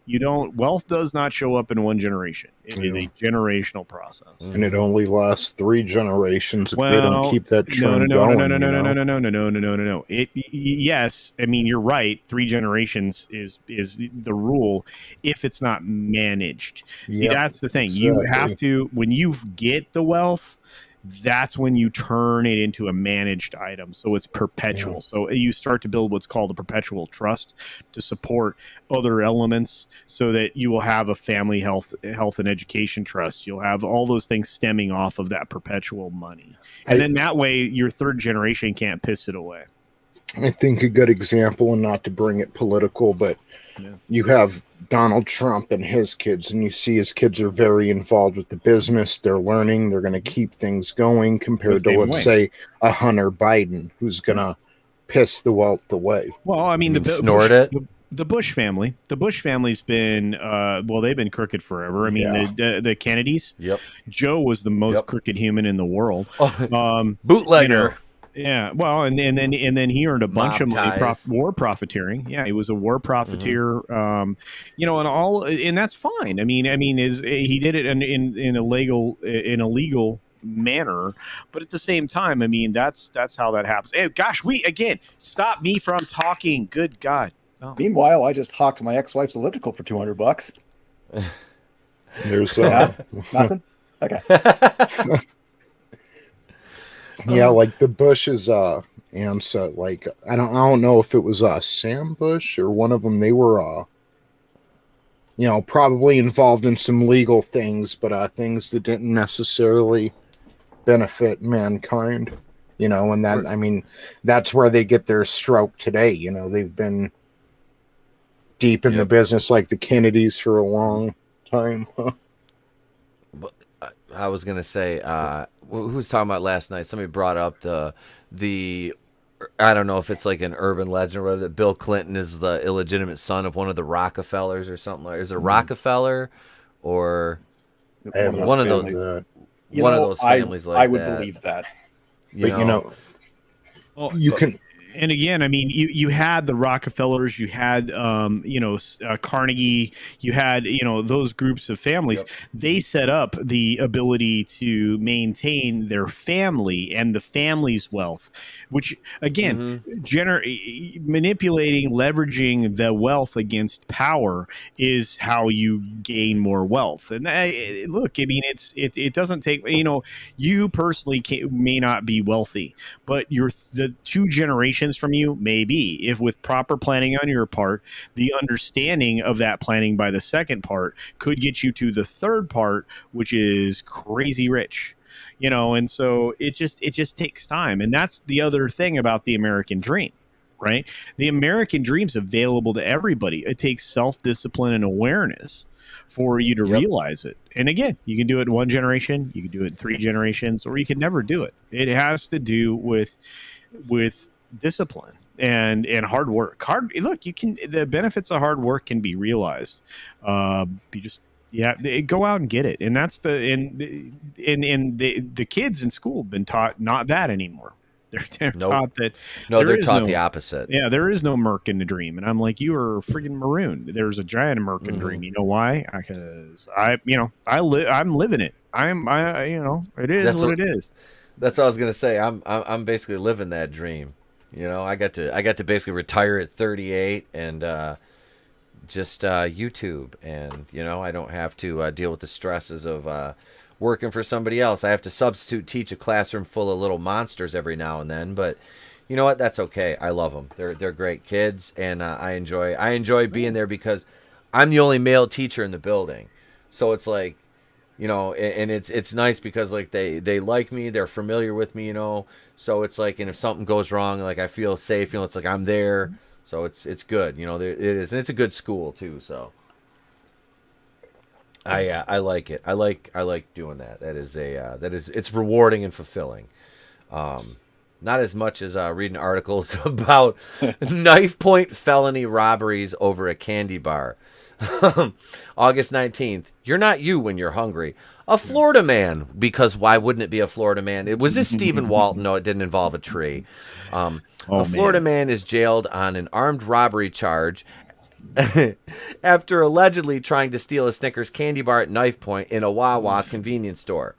Wealth does not show up in one generation. It is a generational process, and it only lasts 3 generations if they well, don't keep that trend no, going. no. Yes, I mean, you're right. 3 generations is the rule if it's not managed. See, Yep, that's the thing. You have to, when you get the wealth, that's when you turn it into a managed item, so it's perpetual. Yeah. So you start to build what's called a perpetual trust to support other elements, so that you will have a family health and education trust. You'll have all those things stemming off of that perpetual money, and then that way your third generation can't piss it away. I think a good example, and not to bring it political, but you have Donald Trump and his kids, and you see his kids are very involved with the business. They're learning. They're going to keep things going, compared to, let's say, a Hunter Biden, who's going to piss the wealth away. Well, I mean, the Bush family. The Bush family's been they've been crooked forever. I mean, the Kennedys. Yep. Joe was the most crooked human in the world. Bootlegger. Yeah, well, and then he earned a bunch of money, war profiteering. Yeah, he was a war profiteer. And that's fine. I mean, he did it in a legal manner, but at the same time, I mean, that's how that happens. Hey, gosh, stop me from talking. Good God. Oh. Meanwhile, I just hawked my ex-wife's elliptical for $200. There's nothing. Okay. Yeah, like the Bush's answer, like I don't know if it was Sam Bush or one of them. They were probably involved in some legal things, but things that didn't necessarily benefit mankind. And that, I mean, that's where they get their stroke today. They've been deep in the business, like the Kennedys, for a long time. I was gonna say, who was talking about last night? Somebody brought up the I don't know if it's like an urban legend or whatever, that Bill Clinton is the illegitimate son of one of the Rockefellers or something like. Is it Rockefeller or one of those? One of those families like that. I would believe that. You can. And again, I mean, you had the Rockefellers, you had Carnegie, you had those groups of families. Yep. They set up the ability to maintain their family and the family's wealth, which again, manipulating, leveraging the wealth against power is how you gain more wealth. And look, I mean, it doesn't take you personally may not be wealthy, but the 2 generations from you may be, if with proper planning on your part, the understanding of that planning by the second part could get you to the third part, which is crazy rich. And so it just takes time. And that's the other thing about the American dream, right? The American dream's available to everybody. It takes self-discipline and awareness for you to realize it. And again, you can do it in 1 generation, you can do it in 3 generations, or you can never do it. It has to do with discipline and hard work. The benefits of hard work can be realized. Go out and get it. And that's the kids in school have been taught not that anymore. They're taught that. They're taught the opposite. Yeah, there is no Merc in the dream, and I'm like, you are freaking marooned. There's a giant Merc in the dream. You know why? Because I'm living it. It is what it is. That's what I was gonna say. I'm basically living that dream. I got to basically retire at 38 and just YouTube, and I don't have to deal with the stresses of working for somebody else. I have to substitute teach a classroom full of little monsters every now and then, but you know what? That's okay. I love them. They're great kids, and I enjoy being there because I'm the only male teacher in the building. So it's like, and it's nice because like they like me, they're familiar with me, So it's like, and if something goes wrong, like I feel safe, it's like I'm there. So it's good, it is, and it's a good school too. So I like it. I like doing that. It's rewarding and fulfilling. Not as much as reading articles about knife point felony robberies over a candy bar. August 19th. You're not you when you're hungry. A Florida man, because why wouldn't it be a Florida man? Was this Stephen Walton? No, it didn't involve a tree. A Florida man is jailed on an armed robbery charge after allegedly trying to steal a Snickers candy bar at knife point in a Wawa convenience store.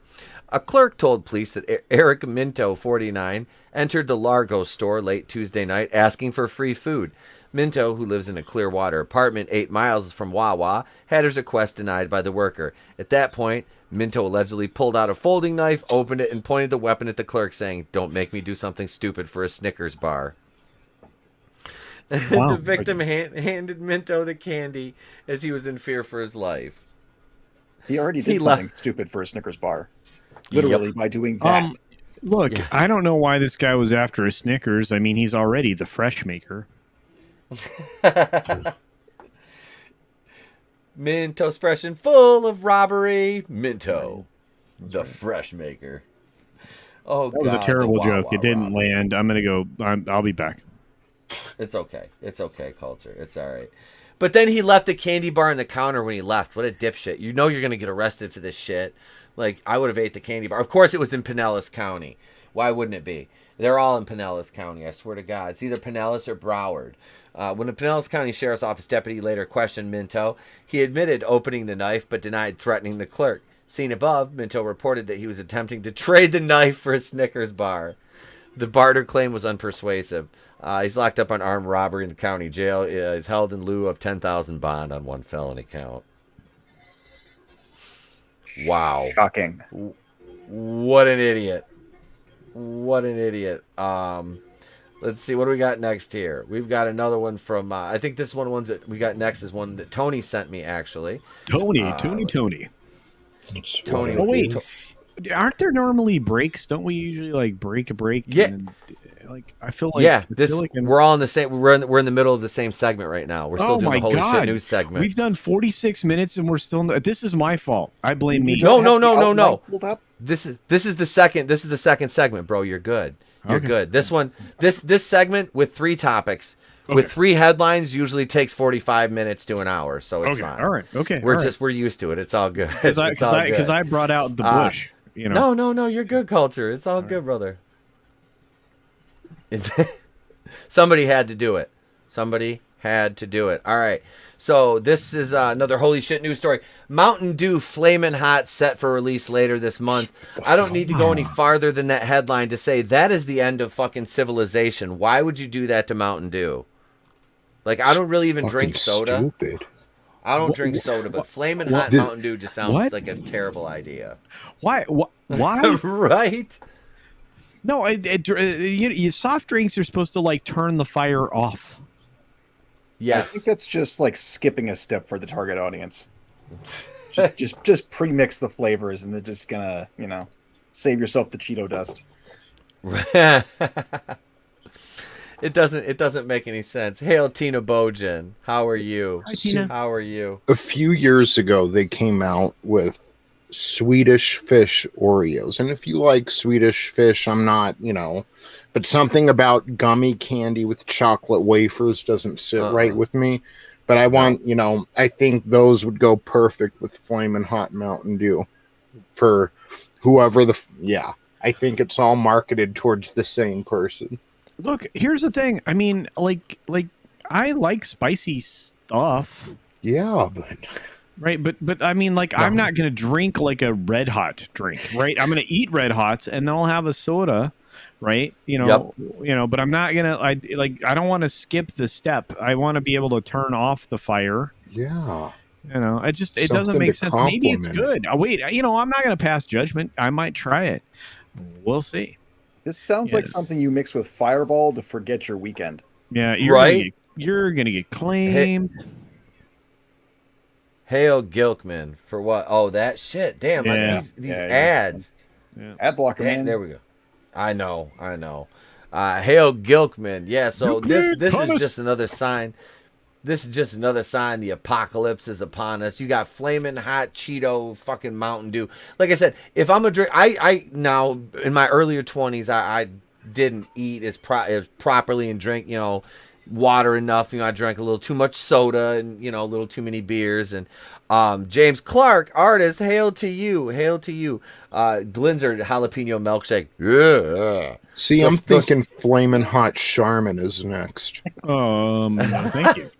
A clerk told police that Eric Minto, 49, entered the Largo store late Tuesday night asking for free food. Minto, who lives in a Clearwater apartment 8 miles from Wawa, had his request denied by the worker. At that point, Minto allegedly pulled out a folding knife, opened it, and pointed the weapon at the clerk, saying, "Don't make me do something stupid for a Snickers bar." Wow. The victim handed Minto the candy as he was in fear for his life. He already did something stupid for a Snickers bar. Literally by doing that. Look, I don't know why this guy was after a Snickers. I mean, he's already the fresh maker. Minto's fresh and full of robbery. Minto, the fresh maker. Oh, that was a terrible joke. It didn't land. I'm gonna go. I'll be back. It's okay. It's okay, Culture. It's all right. But then he left the candy bar on the counter when he left. What a dipshit. You know you're going to get arrested for this shit. Like, I would have ate the candy bar. Of course it was in Pinellas County. Why wouldn't it be? They're all in Pinellas County, I swear to God. It's either Pinellas or Broward. When the Pinellas County Sheriff's Office deputy later questioned Minto, he admitted opening the knife but denied threatening the clerk. Seen above, Minto reported that he was attempting to trade the knife for a Snickers bar. The barter claim was unpersuasive. He's locked up on armed robbery in the county jail. He's held in lieu of $10,000 bond on one felony count. Wow. Shocking. What an idiot. What an idiot. Let's see. What do we got next here? We've got another one from, I think this ones that we got next is one that Tony sent me, actually. Tony. Oh, wait. Aren't there normally breaks? Don't we usually like break a break? Yeah. And then, like I feel like we're all in the same. We're in the middle of the same segment right now. We're still doing the holy shit news segment. We've done 46 minutes and we're still. This is my fault. I blame me. No. This is the second. This is the second segment, bro. You're good. You're good. This one. This segment with 3 topics. Okay. With 3 headlines usually takes 45 minutes to an hour, so it's fine. All right. Okay. We're used to it. It's all good. Because I brought out the bush. You know. No, you're good, Culture. It's all good, brother. Somebody had to do it. All right. So this is another holy shit news story. Mountain Dew Flamin' Hot set for release later this month. I don't need to go any farther than that headline to say that is the end of fucking civilization. Why would you do that to Mountain Dew? Like, I don't really even drink soda. Stupid. I don't drink soda, but Flamin' Hot Mountain Dew just sounds like a terrible idea. Why? Right? No, soft drinks are supposed to like turn the fire off. Yes. I think that's just like skipping a step for the target audience. just pre-mix the flavors and they're just gonna, save yourself the Cheeto dust. It doesn't make any sense. Hail Tina Bojan. How are you? Hi, Tina. How are you? A few years ago, they came out with Swedish Fish Oreos. And if you like Swedish Fish, I'm not, but something about gummy candy with chocolate wafers doesn't sit right with me. But I want, I think those would go perfect with Flamin' Hot Mountain Dew for whoever I think it's all marketed towards the same person. Look, here's the thing. I mean, like I like spicy stuff. Yeah, but right, but I mean, like, I'm not gonna drink like a Red Hot drink, right? I'm gonna eat Red Hots and then I'll have a soda, right? But I'm not gonna. I don't want to skip the step. I want to be able to turn off the fire. Yeah. It doesn't make sense. Maybe it's good. Wait, I'm not gonna pass judgment. I might try it. We'll see. This sounds like something you mix with Fireball to forget your weekend. Yeah, you're gonna get claimed. Hail Gilkman for what? Oh, that shit. Damn, these ads. Yeah. Ad blocker, man. There we go. I know. Hail Gilkman. Yeah, so this is just another sign. This is just another sign the apocalypse is upon us. You got Flamin' Hot Cheeto fucking Mountain Dew. Like I said, if I'm a drink, I now in my earlier 20s, I didn't eat as properly and drink, water enough. I drank a little too much soda and a little too many beers. And James Clark, artist, hail to you, hail to you. Glinzer jalapeno milkshake. Yeah. See, I'm thinking flaming hot Charmin is next. No, thank you.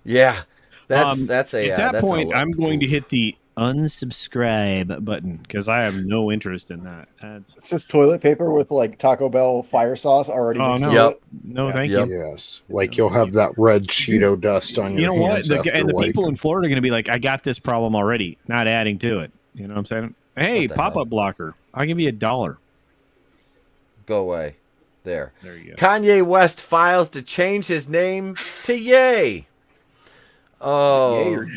Yeah, that's at that point. I'm going to hit the unsubscribe button because I have no interest in that. It's just toilet paper with like Taco Bell fire sauce already mixed into it. No, thank you. Yes, like you'll have that red Cheeto dust on your You know what? hands. And the people in Florida are going to be like, I got this problem already, not adding to it. You know what I'm saying? Hey, pop-up blocker. I'll give you $1. Go away. There you go. Kanye West files to change his name to Ye. Oh. Yay or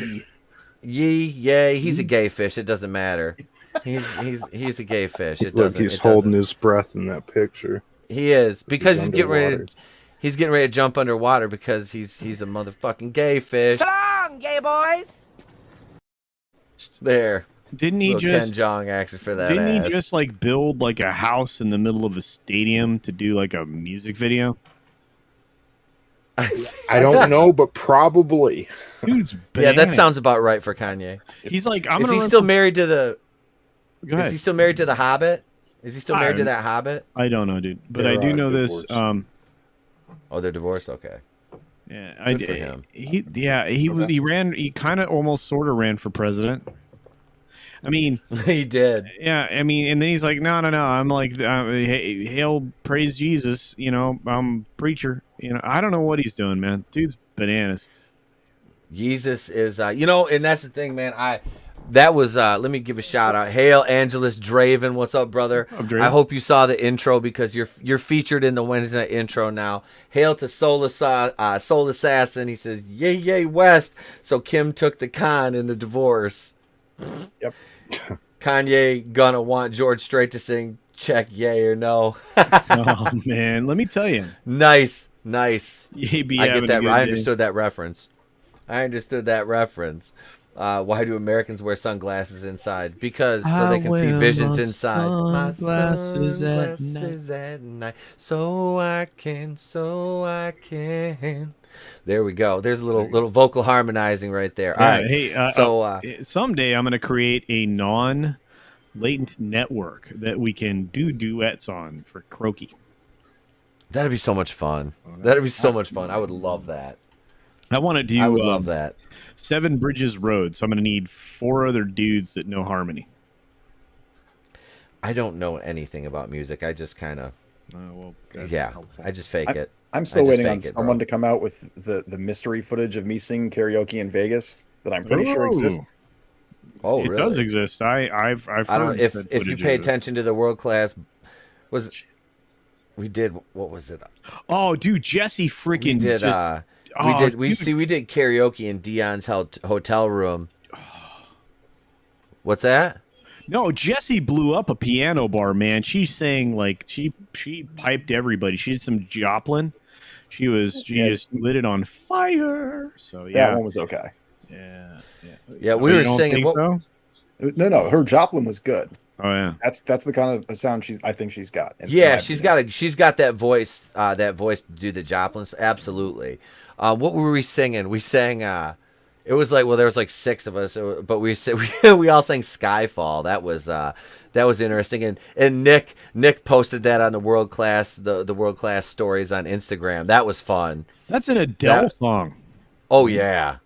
ye? Yay. He's a gay fish. It doesn't matter. He's a gay fish. It Look, doesn't. he's holding his breath in that picture. He is because he's getting underwater. ready. He's getting ready to jump underwater because he's a motherfucking gay fish. So long, gay boys. There. Didn't he Little just Ken Jong action for that? Didn't ass. he just like build like a house in the middle of a stadium to do like a music video? I don't know, but probably. Dude's Yeah, that bananas. sounds about right for Kanye. He's like, I'm Is gonna he run still for- married to the? Go ahead. Is he still married to the Hobbit? Is he still married to that Hobbit? I don't know, dude, but They're, I do know divorced. this. Oh, they're divorced. Okay. Yeah, Good for him. He ran. He kind of almost sort of ran for president. I mean, He did. yeah. I mean, and then he's like, no. I'm like, hey, hail, praise Jesus. I'm preacher. I don't know what he's doing, man. Dude's bananas. Jesus is, and that's the thing, man. That was, let me give a shout out. Hail, Angelus Draven. What's up, brother? What's up, Draven? I hope you saw the intro because you're featured in the Wednesday night intro now. Hail to Soul Assassin. He says, yay, yay, West. So Kim took the con in the divorce. Yep. Kanye gonna want George Strait to sing check yay or no. Oh man, let me tell you. Nice. You be I having get a that. good I day. understood that reference. Why do Americans wear sunglasses inside? Because so they can see visions inside. My sunglasses at sunglasses at night. So I can. There we go. There's a little vocal harmonizing right there. All right. Hey, someday I'm going to create a non-latent network that we can do duets on for Croaky. That'd be so much fun. That'd be so much fun. I would love that. I want to do. I would love that. 7 Bridges Road. So I'm going to need 4 other dudes that know harmony. I don't know anything about music. I just kind of. I just fake it. I'm still waiting on someone to come out with the mystery footage of me singing karaoke in Vegas that I'm pretty sure exists. Oh, it really? does exist. I've I don't. heard If said you footage pay of it. attention to the world class, we did. What was it? Oh, dude, Jesse freaking We did. just, We did karaoke in Dion's hotel room. What's that? No, Jessie blew up a piano bar, man. She sang like she piped everybody. She did some Joplin. She just lit it on fire. So yeah, That one was okay. Yeah. We were singing. So? No, her Joplin was good. Oh yeah, that's the kind of sound I think she's got. Yeah, she's got that voice to do the Joplins. Absolutely. What were we singing? We sang. It was like, well, there was like 6 of us, but we all sang Skyfall. That was interesting. And Nick posted that on the world class stories on Instagram. That was fun. That's an Adele song. Oh yeah.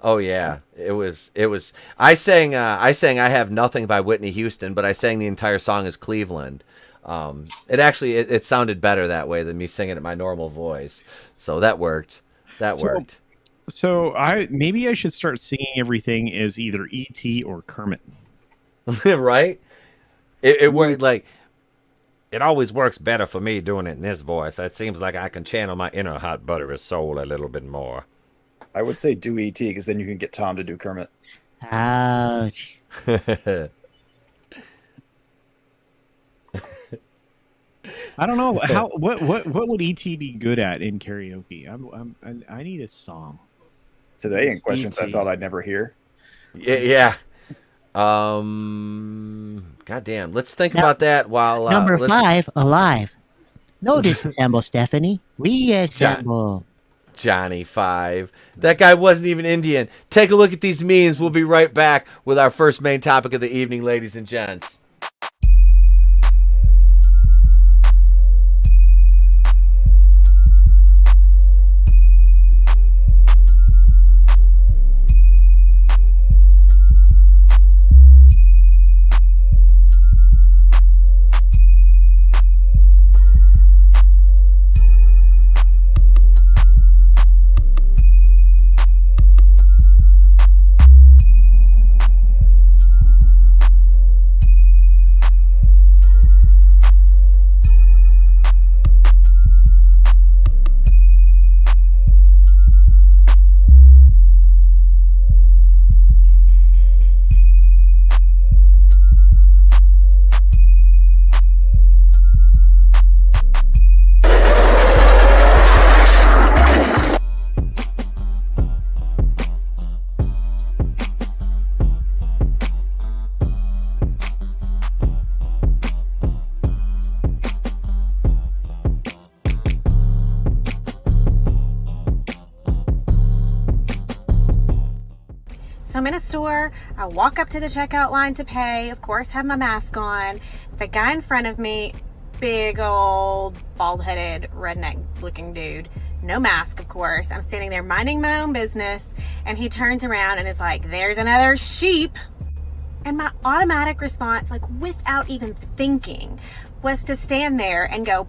It was. I sang I Have Nothing by Whitney Houston, but I sang the entire song as Cleveland. It sounded better that way than me singing it my normal voice. So that worked. Worked. So maybe I should start singing everything as either E.T. or Kermit. Right? It worked like. It always works better for me doing it in this voice. It seems like I can channel my inner hot buttery soul a little bit more. I would say do ET because then you can get Tom to do Kermit. Ouch. I don't know what would ET be good at in karaoke. I need a song. Today in questions I thought I'd never hear. Yeah. Goddamn. Let's think about that while Number 5, Alive. No disassemble, Stephanie. Reassemble. Johnny 5. That guy wasn't even Indian. Take a look at these memes. We'll be right back with our first main topic of the evening, ladies and gents. So I'm in a store, I walk up to the checkout line to pay, of course, have my mask on. The guy in front of me, big old bald-headed redneck looking dude, no mask, of course. I'm standing there minding my own business, and he turns around and is like, "There's another sheep." And my automatic response, like without even thinking, was to stand there and go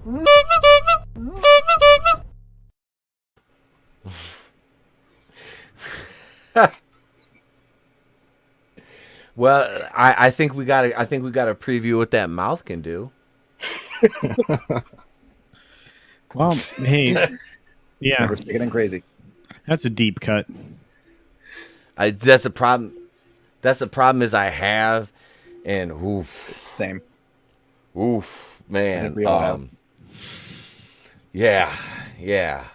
Well, I think we got to preview what that mouth can do. Well, hey, yeah, We're getting crazy. That's a deep cut. That's a problem. That's the problem is I have, and oof, Same. Oof, man. I think we all have. Yeah.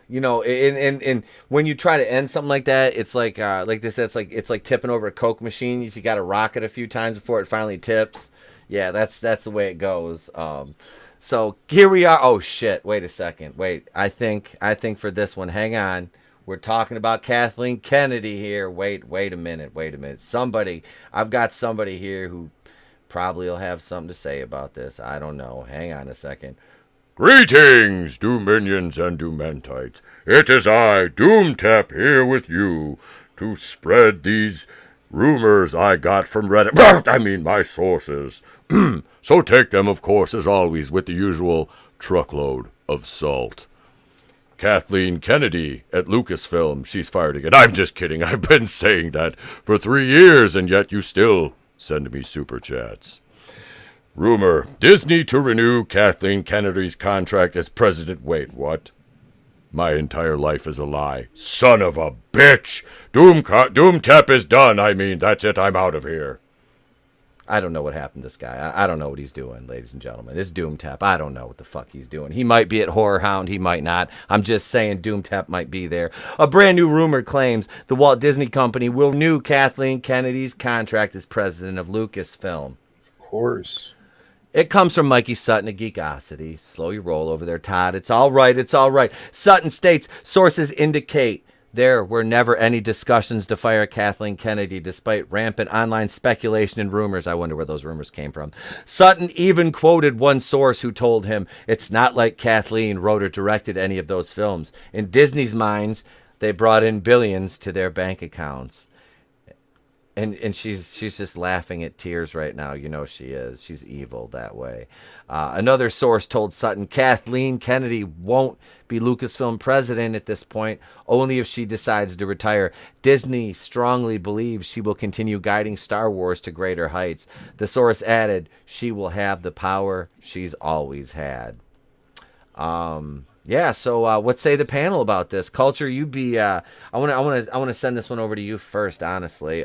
You know, and when you try to end something like that, it's like they said, it's like tipping over a Coke machine. You got to rock it a few times before it finally tips. Yeah, that's the way it goes. So here we are. Oh shit! Wait a second. Wait, I think for this one, hang on. We're talking about Kathleen Kennedy here. Wait a minute. I've got somebody here who probably will have something to say about this. I don't know. Hang on a second. Greetings, Dominions and Doomentites. It is I, Doomtap, here with you to spread these rumors I got from Reddit. I mean, my sources. So take them, of course, as always, with the usual truckload of salt. Kathleen Kennedy at Lucasfilm, she's fired again. I'm just kidding. I've been saying that for 3 years, and yet you still send me super chats. Rumor, Disney to renew Kathleen Kennedy's contract as president. Wait, what? My entire life is a lie. Son of a bitch! Doomtap is done. I mean, that's it. I'm out of here. I don't know what happened to this guy. I don't know what he's doing, ladies and gentlemen. It's Doomtap. I don't know what the fuck he's doing. He might be at Horror Hound. He might not. I'm just saying Doomtap might be there. A brand new rumor claims the Walt Disney Company will renew Kathleen Kennedy's contract as president of Lucasfilm. Of course. It comes from Mikey Sutton at Geekosity. Slow your roll over there, Todd. It's all right. Sutton states, sources indicate there were never any discussions to fire Kathleen Kennedy despite rampant online speculation and rumors. I wonder where those rumors came from. Sutton even quoted one source who told him it's not like Kathleen wrote or directed any of those films. In Disney's minds, they brought in billions to their bank accounts. And she's just laughing at tears right now. You know she is. She's evil that way. Another source told Sutton Kathleen Kennedy won't be Lucasfilm president at this point, only if she decides to retire. Disney strongly believes she will continue guiding Star Wars to greater heights. The source added, she will have the power she's always had. Yeah, so what say the panel about this? Culture, you be I want to send this one over to you first, honestly.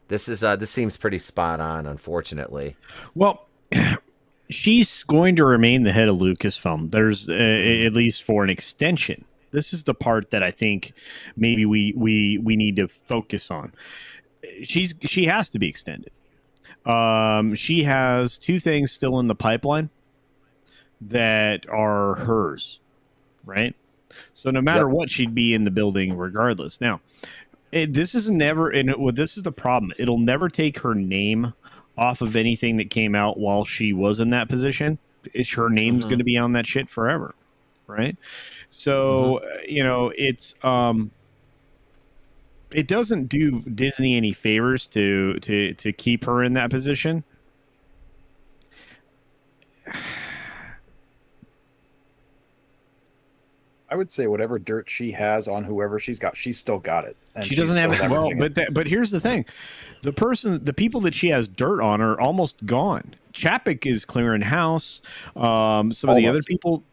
This seems pretty spot on, unfortunately. Well, she's going to remain the head of Lucasfilm. There's at least for an extension. This is the part that I think maybe we need to focus on. She has to be extended. She has two things still in the pipeline that are hers, right? So no matter what, she'd be in the building regardless. Now, this is never, this is the problem. It'll never take her name off of anything that came out while she was in that position. Her name's going to be on that shit forever, right? So it's it doesn't do Disney any favors to keep her in that position. I would say whatever dirt she has on whoever she's still got it. And She doesn't have it. Well, but here's the thing: the people that she has dirt on are almost gone. Chapek is clearing house. Some of the other people,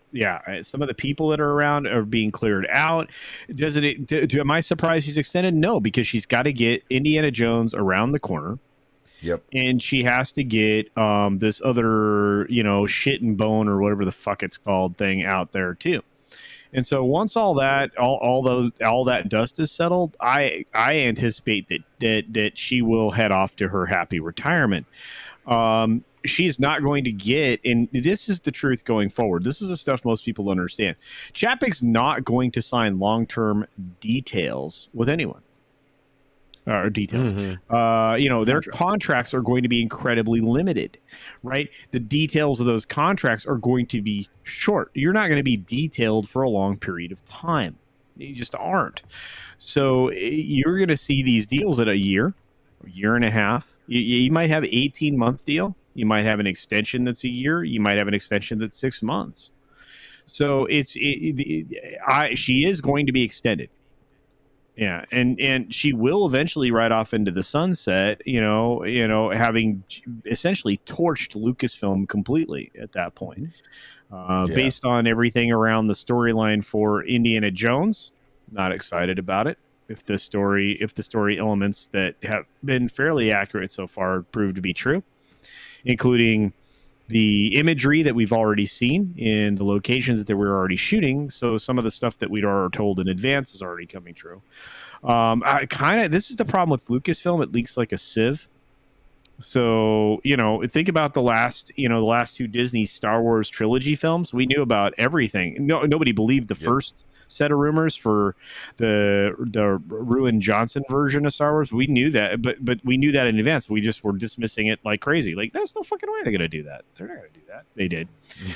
some of the people that are around are being cleared out. Am I surprised she's extended? No, because she's got to get Indiana Jones around the corner. Yep. And she has to get this other, shit and bone or whatever the fuck it's called thing out there too. And so once all that dust is settled, I anticipate that she will head off to her happy retirement. She's not going to get, and this is the truth going forward. This is the stuff most people understand. Chapek's not going to sign long-term details with anyone. Or details. Their contracts are going to be incredibly limited, right? The details of those contracts are going to be short. You're not going to be detailed for a long period of time. You just aren't. So you're going to see these deals at a year and a half. You might have an 18-month deal. You might have an extension that's a year. You might have an extension that's 6 months. So she is going to be extended. Yeah, and she will eventually ride off into the sunset, having essentially torched Lucasfilm completely at that point. Based on everything around the storyline for Indiana Jones, not excited about it. If the story elements that have been fairly accurate so far prove to be true, including the imagery that we've already seen in the locations that we're already shooting. So some of the stuff that we'd already told in advance is already coming true. This is the problem with Lucasfilm. It leaks like a sieve. So, think about the last two Disney Star Wars trilogy films. We knew about everything. Nobody believed the first set of rumors for the Ruin Johnson version of Star Wars. We knew that, but we knew that in advance. We just were dismissing it like crazy. Like, there's no fucking way they're going to do that. They're not going to do that. They did.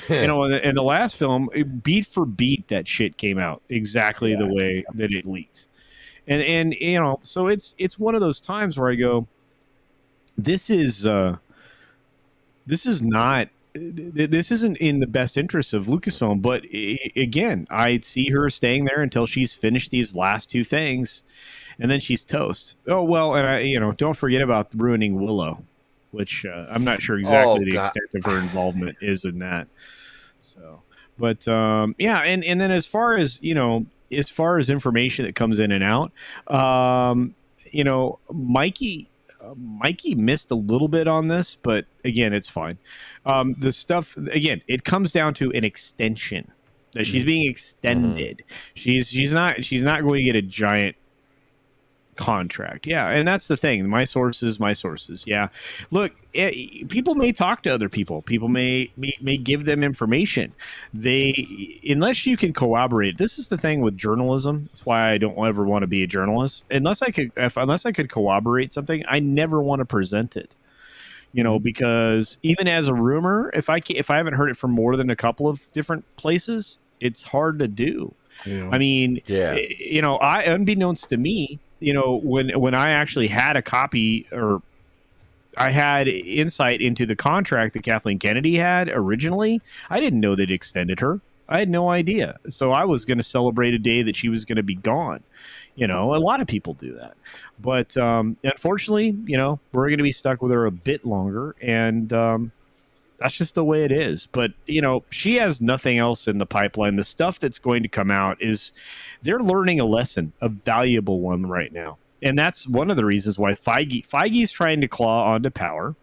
In the last film, beat for beat, that shit came out exactly the way that it leaked. And so it's one of those times where I go, this isn't in the best interest of Lucasfilm. But again, I see her staying there until she's finished these last two things, and then she's toast. Oh well, and don't forget about ruining Willow, which I'm not sure exactly the extent of her involvement is in that. So, but and then as far as information that comes in and out, Mikey missed a little bit on this, but again, it's fine. The stuff, again, it comes down to an extension. That she's being extended. She's not going to get a giant contract. Yeah, and that's the thing. My sources. Yeah, look, people may talk to other people. People may give them information. Unless you can corroborate. This is the thing with journalism. That's why I don't ever want to be a journalist. Unless I could corroborate something, I never want to present it. Because even as a rumor, if I haven't heard it from more than a couple of different places, it's hard to do. Yeah. I mean, unbeknownst to me, when I actually had a copy, or I had insight into the contract that Kathleen Kennedy had originally, I didn't know they'd extended her. I had no idea. So I was going to celebrate a day that she was going to be gone. A lot of people do that. But unfortunately, we're going to be stuck with her a bit longer. And that's just the way it is. But, she has nothing else in the pipeline. The stuff that's going to come out is they're learning a lesson, a valuable one right now. And that's one of the reasons why Feige's trying to claw onto power.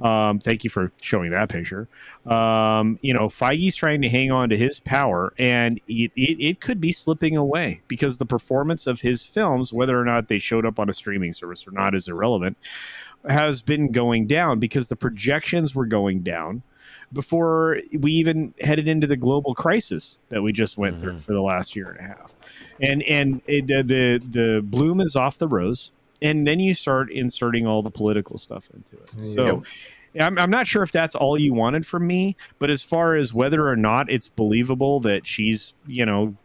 Thank you for showing that picture. Feige's trying to hang on to his power, and it could be slipping away because the performance of his films, whether or not they showed up on a streaming service or not, is irrelevant, has been going down because the projections were going down. before we even headed into the global crisis that we just went through for the last year and a half. The bloom is off the rose, and then you start inserting all the political stuff into it. So I'm not sure if that's all you wanted from me, but as far as whether or not it's believable that she's,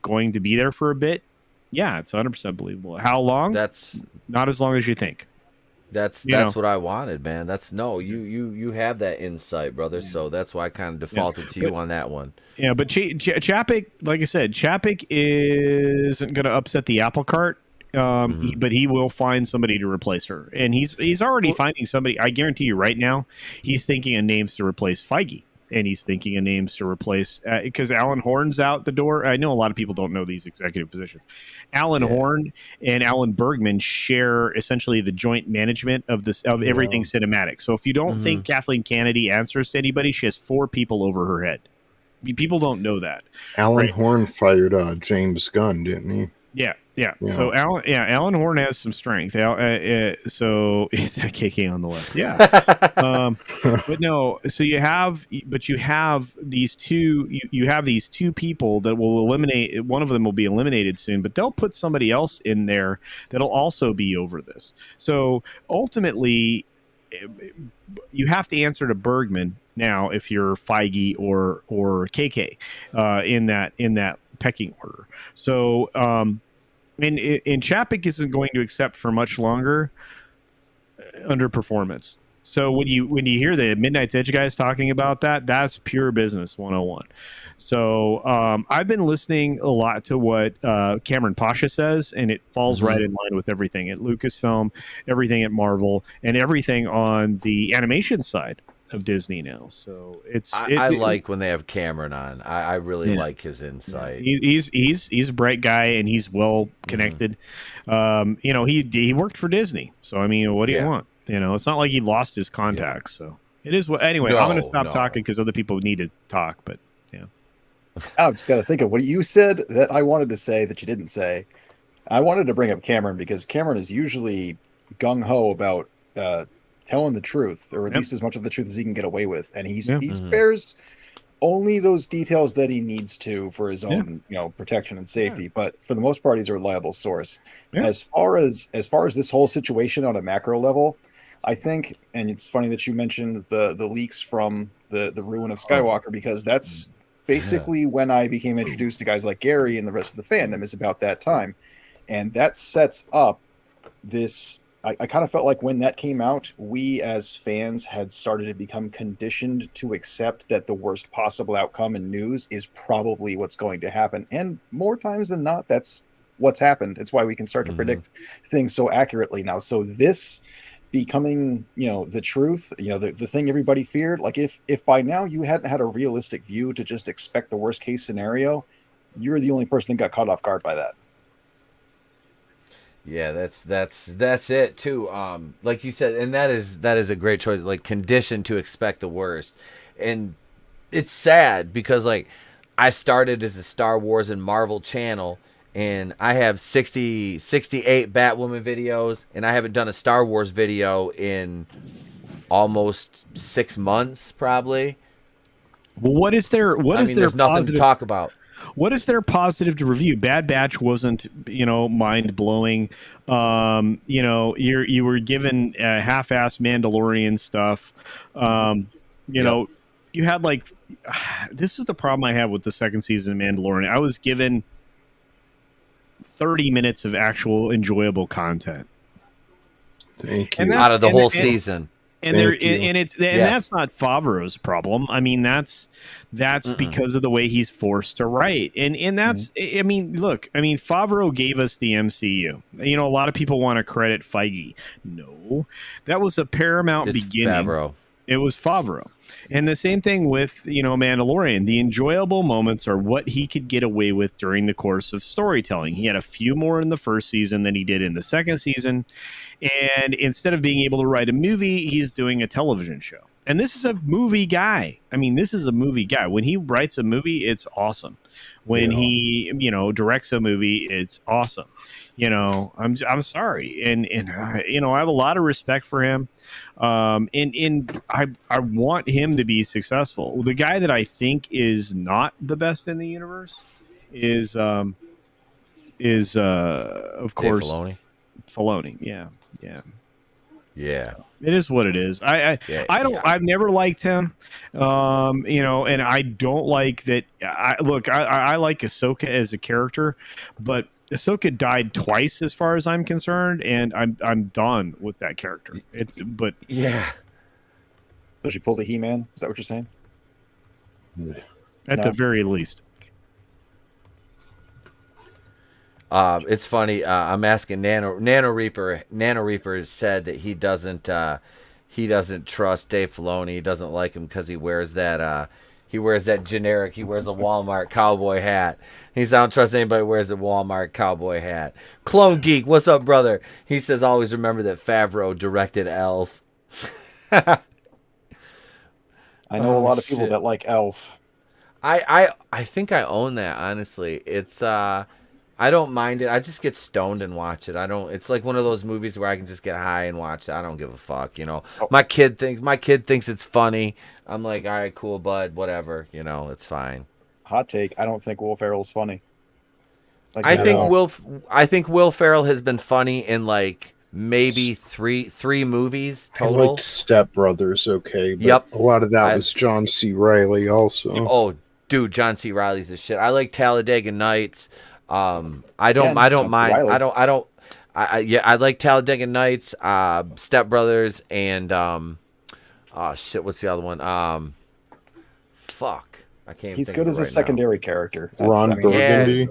going to be there for a bit, yeah, it's 100% believable. How long? That's not as long as you think. That's what I wanted, man. You have that insight, brother. So that's why I kind of defaulted to you on that one. Yeah, but Chapek, like I said, Chapek isn't going to upset the apple cart. But he will find somebody to replace her, and he's already finding somebody. I guarantee you, right now, he's thinking of names to replace Feige, and he's thinking of names to replace because Alan Horn's out the door. I know a lot of people don't know these executive positions. Alan Horn and Alan Bergman share essentially the joint management of everything cinematic. So if you don't think Kathleen Kennedy answers to anybody, she has 4 people over her head. People don't know that. Alan Horn fired James Gunn, didn't he? Yeah. So Alan Horn has some strength. So it's a KK on the left. Yeah. But no. So you have these two. You have these 2 people that will eliminate. One of them will be eliminated soon, but they'll put somebody else in there that'll also be over this. So ultimately, you have to answer to Bergman now if you're Feige or KK in that pecking order. So. And Chapek isn't going to accept for much longer underperformance. So when you hear the Midnight's Edge guys talking about that, that's pure business 101. So I've been listening a lot to what Cameron Pasha says, and it falls right in line with everything at Lucasfilm, everything at Marvel, and everything on the animation side of Disney now. So I like when they have Cameron on. I really like his insight. He's a bright guy, and he's well connected. He worked for Disney, so I mean, what do you want? It's not like he lost his contacts. So it is what. Anyway, I'm going to stop talking because other people need to talk. But I just got to think of what you said that I wanted to say that you didn't say. I wanted to bring up Cameron because Cameron is usually gung ho about telling the truth, or at least as much of the truth as he can get away with, and he spares only those details that he needs to for his own protection and safety. But for the most part, he's a reliable source. As far as this whole situation on a macro level, I think, and it's funny that you mentioned the leaks from the ruin of Skywalker, because that's basically when I became introduced to guys like Gary and the rest of the fandom, is about that time, and that sets up this. I kind of felt like when that came out, we as fans had started to become conditioned to accept that the worst possible outcome in news is probably what's going to happen. And more times than not, that's what's happened. It's why we can start to predict things so accurately now. So this becoming, the truth, the thing everybody feared, like if by now you hadn't had a realistic view to just expect the worst case scenario, you're the only person that got caught off guard by that. Yeah, that's it too. Like you said, and that is a great choice. Like, conditioned to expect the worst, and it's sad because like I started as a Star Wars and Marvel channel, and I have 68 Batwoman videos, and I haven't done a Star Wars video in almost 6 months, probably. Well, what is there? There's nothing to talk about. What is there positive to review? Bad Batch wasn't, mind blowing. You were given half-assed Mandalorian stuff. You had this is the problem I have with the second season of Mandalorian. I was given 30 minutes of actual enjoyable content. Thank you. Out of the whole season. And that's not Favreau's problem. I mean, that's because of the way he's forced to write. And that's, Favreau gave us the MCU. A lot of people want to credit Feige. No, that was a Paramount beginning. Favreau. It was Favreau. And the same thing with, Mandalorian. The enjoyable moments are what he could get away with during the course of storytelling. He had a few more in the first season than he did in the second season. And instead of being able to write a movie, he's doing a television show. And this is a movie guy. I mean, this is a movie guy. When he writes a movie, it's awesome. When he, directs a movie, it's awesome. I'm sorry, and I have a lot of respect for him, and I want him to be successful. The guy that I think is not the best in the universe is of course Filoni. Yeah. It is what it is. I've never liked him, and I don't like that. I like Ahsoka as a character, but Ahsoka died twice, as far as I'm concerned, and I'm done with that character. Yeah. So she pulled a He-Man? Is that what you're saying? At the very least. It's funny. I'm asking Nano Reaper. Nano Reaper said that he doesn't trust Dave Filoni. He doesn't like him because he wears that generic. He wears a Walmart cowboy hat. He says, I don't trust anybody who wears a Walmart cowboy hat. Clone Geek, what's up, brother? He says, always remember that Favreau directed Elf. I know a lot of people that like Elf. I think I own that, honestly. It's I don't mind it. I just get stoned and watch it. It's like one of those movies where I can just get high and watch it. I don't give a fuck, My kid thinks it's funny. I'm like, all right, cool, bud, whatever, it's fine. Hot take, I don't think Will Ferrell's funny. I think Will Ferrell has been funny in like maybe three movies total. I liked Step Brothers, okay, but yep. A lot of that was John C. Reilly also. Oh, dude, John C. Reilly's a shit. I like Talladega Nights. I don't mind. I like Talladega Nights, Step Brothers, and what's the other one? Fuck, I can't. He's think good of as it a right secondary character. Ron Burgundy.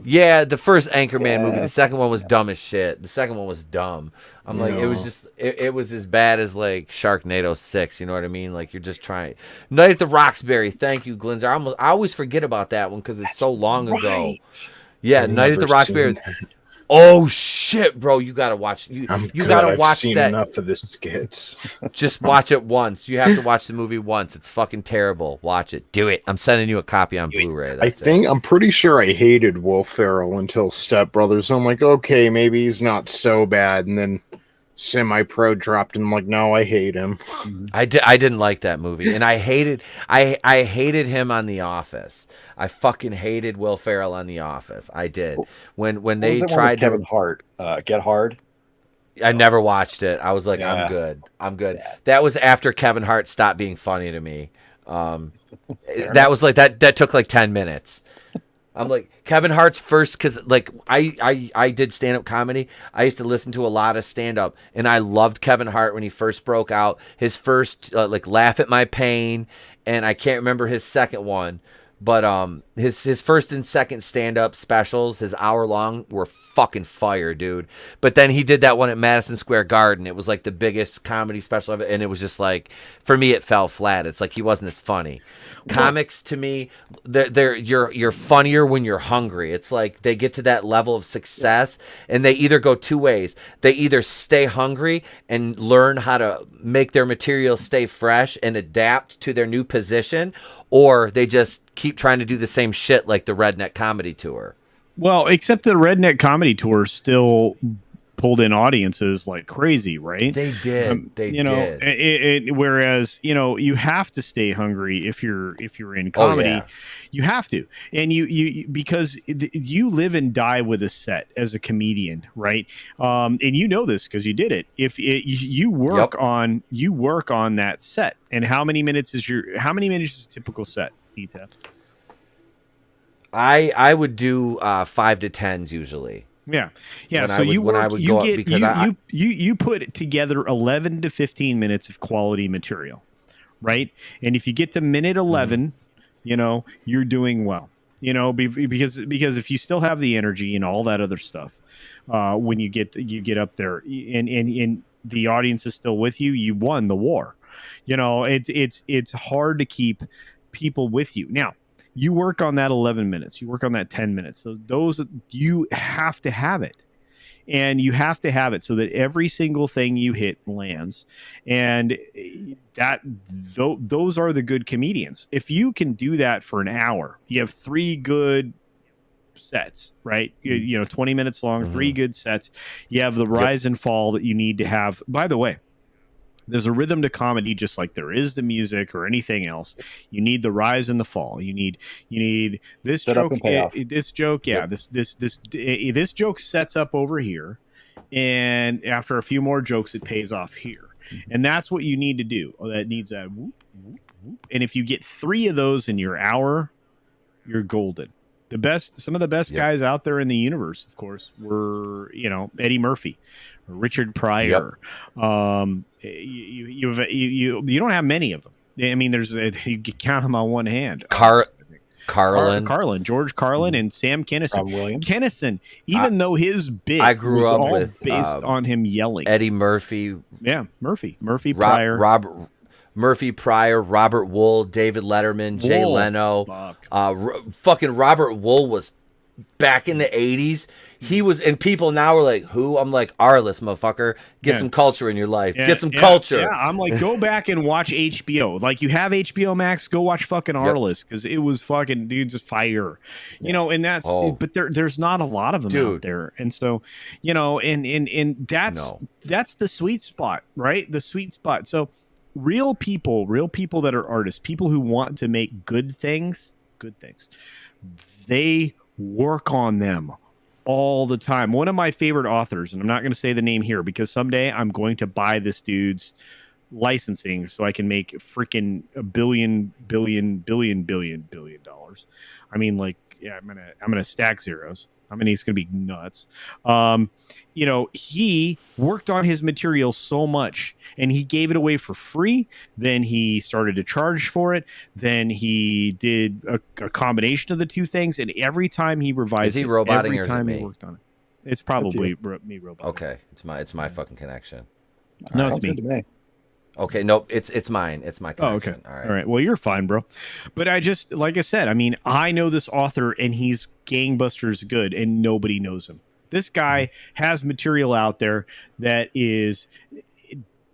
Yeah, the first Anchorman movie. The second one was dumb as shit. The second one was dumb. I'm like, it was just, it was as bad as like Sharknado 6. You know what I mean? Like you're just trying. Night at the Roxbury. Thank you, Glinzer. I always forget about that one because it's so long ago. Yeah, Night at the Roxbury. Oh shit, bro! You gotta watch. You gotta watch seen that. Enough of the skits. Just watch it once. You have to watch the movie once. It's fucking terrible. Watch it. Do it. I'm sending you a copy on Blu-ray. I'm pretty sure I hated Will Ferrell until Step Brothers. I'm like, okay, maybe he's not so bad, and then Semi-Pro dropped, and I'm like, no, I hate him. I didn't like that movie, and I hated him on The Office. I fucking hated Will Ferrell on The Office. I did. When they tried Kevin Hart, Get Hard. I never watched it. I was like, I'm good. Yeah. That was after Kevin Hart stopped being funny to me. That was like that took like 10 minutes. I'm like, Kevin Hart's first, because like I did stand-up comedy. I used to listen to a lot of stand-up, and I loved Kevin Hart when he first broke out. His first like Laugh at My Pain, and I can't remember his second one. But his first and second stand-up specials, his hour-long, were fucking fire, dude. But then he did that one at Madison Square Garden. It was like the biggest comedy special of it, and it was just like, for me, it fell flat. It's like he wasn't as funny. Comics, to me, you're funnier when you're hungry. It's like they get to that level of success, and they either go two ways. They either stay hungry and learn how to make their material stay fresh and adapt to their new position, or they just keep trying to do the same shit like the Redneck Comedy Tour. Well, except the Redneck Comedy Tour still pulled in audiences like crazy, right? They did. They did. Whereas, you have to stay hungry if you're in comedy. Oh, yeah. You have to, and you because you live and die with a set as a comedian, right? And you know this because you did it. You work on that set, and how many minutes is a typical set, Ethan? I would do 5 to 10s usually. Yeah. You put together 11 to 15 minutes of quality material, right? And if you get to minute 11, you're doing well. Because if you still have the energy and all that other stuff, when you get up there and the audience is still with you, you won the war. It's hard to keep people with you. Now, you work on that 11 minutes. You work on that 10 minutes. So those, you have to have it. and you have to have it so that every single thing you hit lands, and those are the good comedians. If you can do that for an hour, you have 3 good sets, right? You know, 20 minutes long, 3 good sets. You have the rise and fall that you need to have. By the way, there's a rhythm to comedy, just like there is to music or anything else. You need the rise and the fall. You need this Set up joke. and payoff. This joke, yeah. This joke sets up over here, and after a few more jokes, it pays off here. And that's what you need to do. That needs that whoop, whoop, whoop. And if you get 3 of those in your hour, you're golden. Some of the best guys out there in the universe, of course, were, you know, Eddie Murphy, Richard Pryor. You don't have many of them. I mean, you can count them on one hand. Carlin, George Carlin, and Sam Kinison. Williams. Kinison, even though his bit I grew was up all with based on him yelling. Eddie Murphy. Yeah, Murphy Pryor. Murphy Pryor, Robert Wool, David Letterman, Jay Leno. Fucking Robert Wool was back in the 80s. He was, and people now are like, who? I'm like, Arliss, motherfucker. Get some culture in your life. Get some culture. Yeah, I'm like, go back and watch HBO. Like, you have HBO Max, go watch fucking Arliss, because it was fucking, dude's fire. You know, and that's, but there's not a lot of them out there. And so, you know, and that's the sweet spot, right? The sweet spot. So, real people that are artists, people who want to make good things, they work on them all the time. One of my favorite authors, and I'm not going to say the name here because someday I'm going to buy this dude's licensing so I can make freaking $1 billion. I mean, like, yeah, I'm gonna stack zeros. I mean, he's going to be nuts. You know, he worked on his material so much, and he gave it away for free. Then he started to charge for it. Then he did a combination of the two things. And every time he revised it, every time he worked on it, it's probably me roboting. Okay, it's my fucking connection. No, it's me. Good to me. Okay, nope, it's mine. It's my connection. Oh, okay. All right. Well, you're fine, bro. But I just, like I said, I mean, I know this author, and he's gangbusters good, and nobody knows him. This guy has material out there that is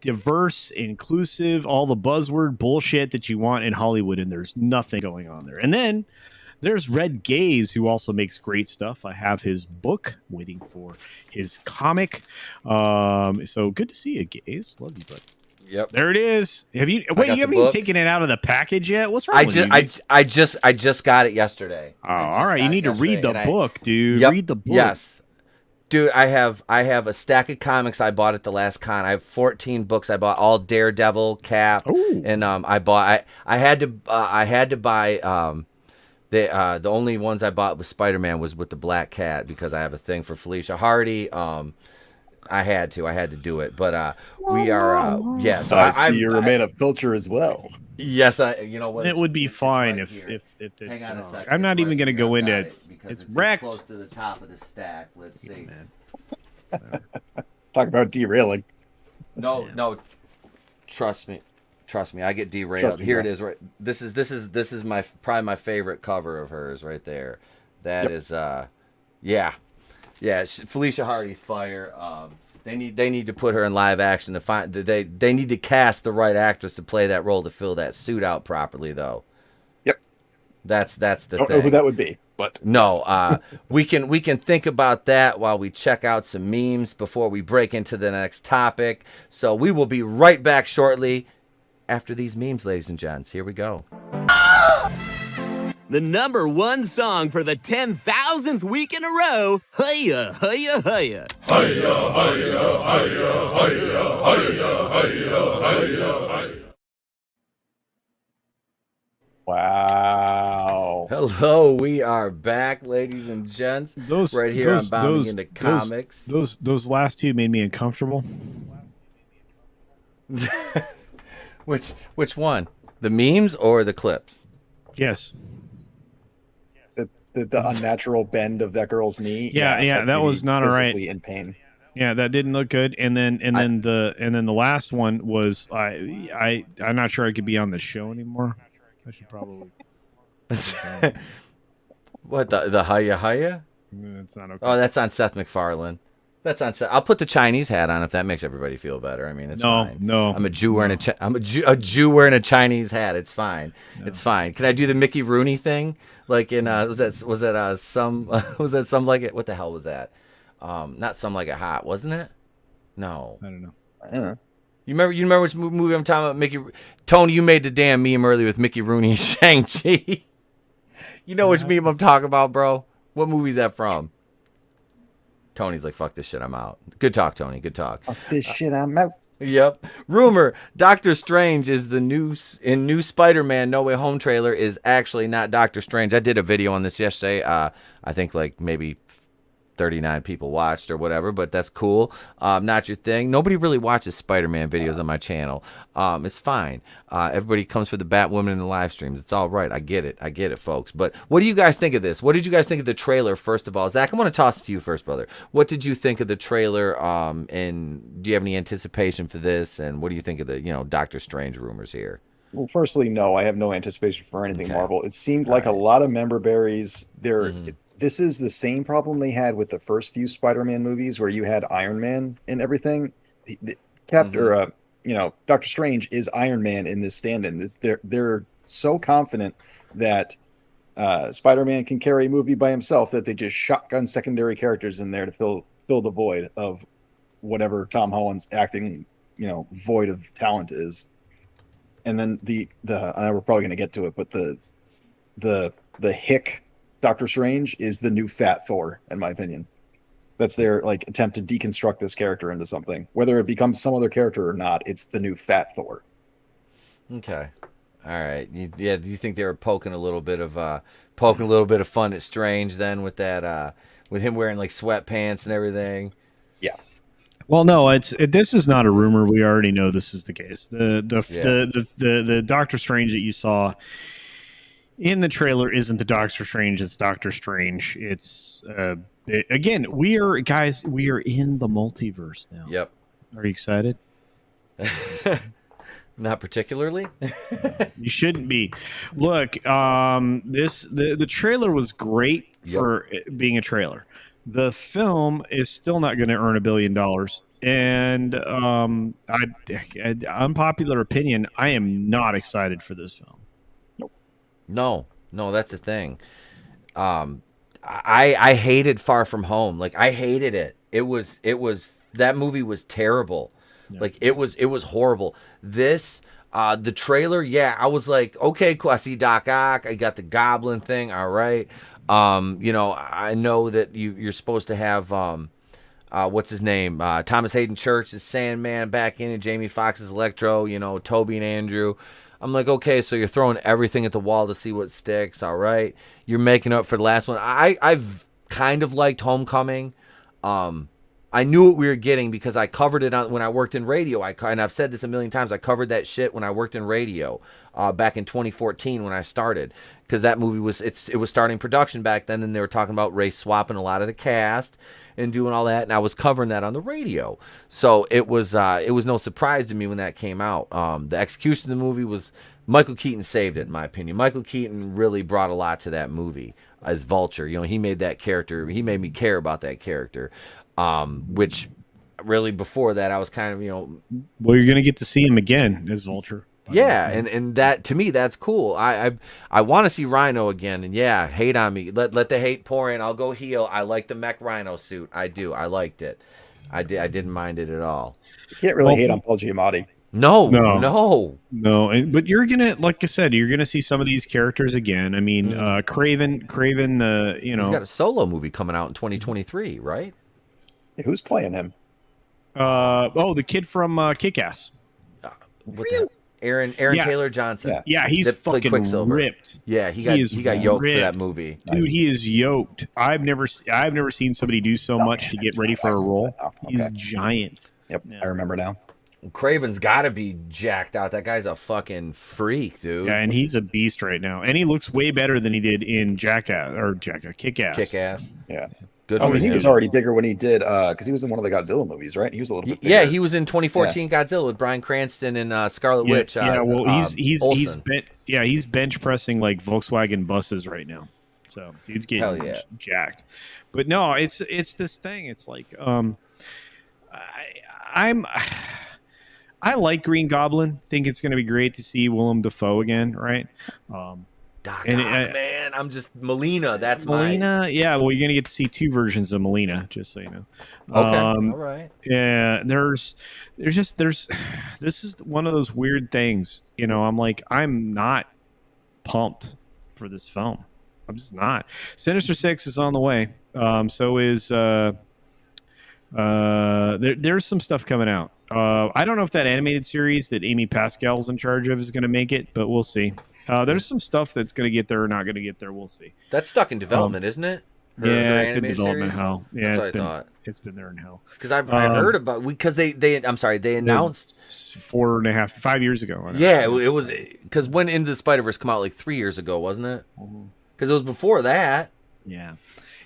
diverse, inclusive, all the buzzword bullshit that you want in Hollywood, and there's nothing going on there. And then there's Red Gaze, who also makes great stuff. I have his book, waiting for his comic. So good to see you, Gaze. Love you, bud. Yep. There it is. You haven't even taken it out of the package yet? What's wrong with you? I just got it yesterday. Oh, all right. You need to read the book, dude. Yep. Read the book. Yes. Dude, I have a stack of comics I bought at the last con. I have 14 books I bought, all Daredevil, Cap, and I had to buy the only ones I bought with Spider-Man was with the Black Cat because I have a thing for Felicia Hardy. I had to do it, but we are yes. I see you're a man of culture as well. Yes, you know what? It would be fine if hang on a second. I'm not even going to go into it. It's wrecked. Close to the top of the stack. Let's see. Talk about derailing. No. Trust me. I get derailed. Here it is. Right. This is probably my favorite cover of hers right there. That is yeah. Felicia Hardy's fire. They need to put her in live action to find they need to cast the right actress to play that role to fill that suit out properly though. Yep. That's the thing. Don't know who that would be, but no. We can think about that while we check out some memes before we break into the next topic. So we will be right back shortly after these memes, ladies and gents. Here we go. The number one song for the 10,000th week in a row. Hiya, hiya, hiya. Hiya, hiya, hiya, hiya, hiya, hiya, hiya, hiya. Wow. Hello, we are back, ladies and gents. Right here on Bounding into Comics. Those last two made me uncomfortable. Which one? The memes or the clips? Yes. The unnatural bend of that girl's knee. Yeah, that was not all right. In pain. Yeah, that didn't look good. And then the last one was I'm not sure I could be on the show anymore. I should probably. What the hiya hiya? That's not okay. Oh, that's on Seth MacFarlane. That's on. I'll put the Chinese hat on if that makes everybody feel better. I mean, it's fine. No, I'm a Jew wearing a Jew wearing a Chinese hat. It's fine. It's fine. Can I do the Mickey Rooney thing? Like in was that some was that some like it? What the hell was that? Not Some Like It Hot, wasn't it? No, I don't know. You remember which movie I'm talking about? Mickey. Tony, you made the damn meme earlier with Mickey Rooney and Shang-Chi. You know which meme I'm talking about, bro? What movie is that from? Tony's like, fuck this shit, I'm out. Good talk, Tony. Good talk. Fuck this shit, I'm out. Yep. Rumor: Doctor Strange is the new Spider-Man No Way Home trailer is actually not Doctor Strange. I did a video on this yesterday. I think like maybe 39 people watched or whatever, but that's cool. Not your thing. Nobody really watches Spider-Man videos on my channel. It's fine. Everybody comes for the Batwoman in the live streams. It's all right. I get it, folks. But what do you guys think of this? What did you guys think of the trailer, first of all? Zach, I want to toss it to you first, brother. What did you think of the trailer? And do you have any anticipation for this? And what do you think of the, Doctor Strange rumors here? Well, firstly, no, I have no anticipation for anything Marvel. It seemed like a lot of member berries. This is the same problem they had with the first few Spider-Man movies, where you had Iron Man and everything. Doctor Strange is Iron Man in this stand-in. They're so confident that Spider-Man can carry a movie by himself that they just shotgun secondary characters in there to fill the void of whatever Tom Holland's acting, void of talent is. And then I know we're probably going to get to it, but the hick Doctor Strange is the new Fat Thor, in my opinion. That's their attempt to deconstruct this character into something. Whether it becomes some other character or not, it's the new Fat Thor. Okay, all right. Do you think they were poking a little bit of fun at Strange then with that with him wearing like sweatpants and everything? Yeah. Well, no, this is not a rumor. We already know this is the case. The Doctor Strange that you saw in the trailer isn't the Doctor Strange. It's Doctor Strange. It's again, we are in the multiverse now. Yep. Are you excited? Not particularly. You shouldn't be. Look, the trailer was great for being a trailer. The film is still not going to earn $1 billion. And unpopular opinion, I am not excited for this film. No, that's the thing. I hated Far From Home. Like, I hated it. It was that movie was terrible. Yeah. Like, it was horrible. This the trailer, I was like, okay, cool. I see Doc Ock. I got the Goblin thing. All right. I know that you're supposed to have what's his name? Thomas Hayden Church is Sandman back in it. Jamie Foxx is Electro. Toby and Andrew. I'm like, okay, so you're throwing everything at the wall to see what sticks. All right. You're making up for the last one. I've kind of liked Homecoming. I knew what we were getting because I covered it when I worked in radio. And I've said this a million times. I covered that shit when I worked in radio back in 2014 when I started, because that movie was starting production back then, and they were talking about race swapping a lot of the cast and doing all that, and I was covering that on the radio. So it was no surprise to me when that came out. The execution of the movie was Michael Keaton saved it, in my opinion. Michael Keaton really brought a lot to that movie as Vulture. He made that character. He made me care about that character. Which really before that I was kind of, well, you're going to get to see him again as Vulture. Yeah. And that, to me, that's cool. I want to see Rhino again, and hate on me. Let the hate pour in. I'll go heel. I like the mech Rhino suit. I do. I liked it. I didn't mind it at all. You can't really hate on Paul Giamatti. No. But you're gonna, like I said, you're gonna see some of these characters again. I mean, Craven, he's got a solo movie coming out in 2023, right? Who's playing him? The kid from Kick-Ass. Aaron Taylor Johnson. Yeah, he's fucking ripped. Yeah, he got yoked for that movie. Dude, he is yoked. I've never seen somebody do so much to get ready for a role. He's giant. Yep, I remember now. Craven's got to be jacked out. That guy's a fucking freak, dude. Yeah, and he's a beast right now. And he looks way better than he did in Kick-Ass. Kick-Ass. Yeah. Good. He was already bigger when he did, because he was in one of the Godzilla movies, right? He was a little bit bigger. Yeah, he was in 2014 Godzilla with Bryan Cranston and Scarlet Witch. He's bench pressing like Volkswagen buses right now. So dude's Hell getting yeah. jacked. But no, it's this thing. It's like I like Green Goblin. Think it's going to be great to see Willem Dafoe again, right? Doc and Ock, man, I'm just Melina. That's Melina. Yeah, well, you're going to get to see 2 versions of Melina, just so you know. Okay, all right. Yeah, this is one of those weird things. You know, I'm not pumped for this film. I'm just not. Sinister Six is on the way. So is there's some stuff coming out. I don't know if that animated series that Amy Pascal's in charge of is going to make it, but we'll see. There's some stuff that's going to get there or not going to get there. We'll see. That's stuck in development, isn't it? Her it's in development hell. Yeah, that's what I thought. It's been there in hell. Because I heard about because they announced 5 years ago. Yeah, it was because when Into the Spider-Verse come out like 3 years ago, wasn't it? Because it was before that. Yeah,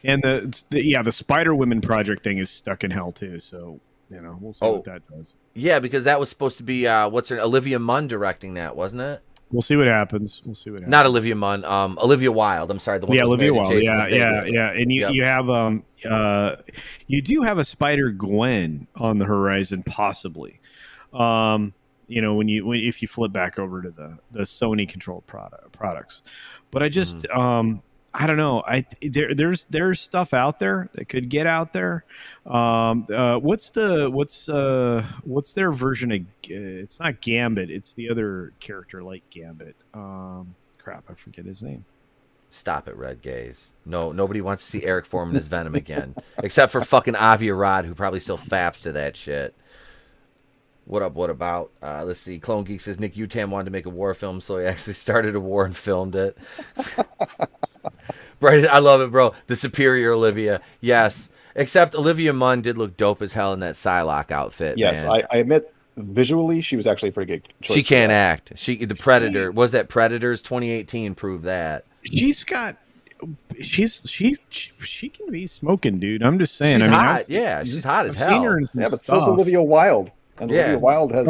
and the Spider Women project thing is stuck in hell too. So we'll see what that does. Yeah, because that was supposed to be Olivia Munn directing that, wasn't it? We'll see what happens. Not Olivia Munn, Olivia Wilde. I'm sorry, the one. Yeah, Olivia Wilde. Yeah. And you have you do have a Spider Gwen on the horizon, possibly. When if you flip back over to the Sony controlled products, but I just I don't know. There's stuff out there that could get out there. What's their version of? It's not Gambit. It's the other character like Gambit. Crap, I forget his name. Stop it, Red Gaze. No, nobody wants to see Eric Foreman as Venom again, except for fucking Avi Arad, who probably still faps to that shit. What up? What about? Let's see. Clone Geek says Nick Utam wanted to make a war film, so he actually started a war and filmed it. Right, I love it, bro. The superior Olivia, yes. Except Olivia Munn did look dope as hell in that Psylocke outfit. Yes, man. I admit, visually she was actually a pretty good choice. She can't act. The Predator was that Predators 2018 proved that. She can be smoking, dude. I'm just saying. She's hot. She's hot as I've hell. seen her in some but stuff. so's Olivia Wilde. And Olivia Wilde has.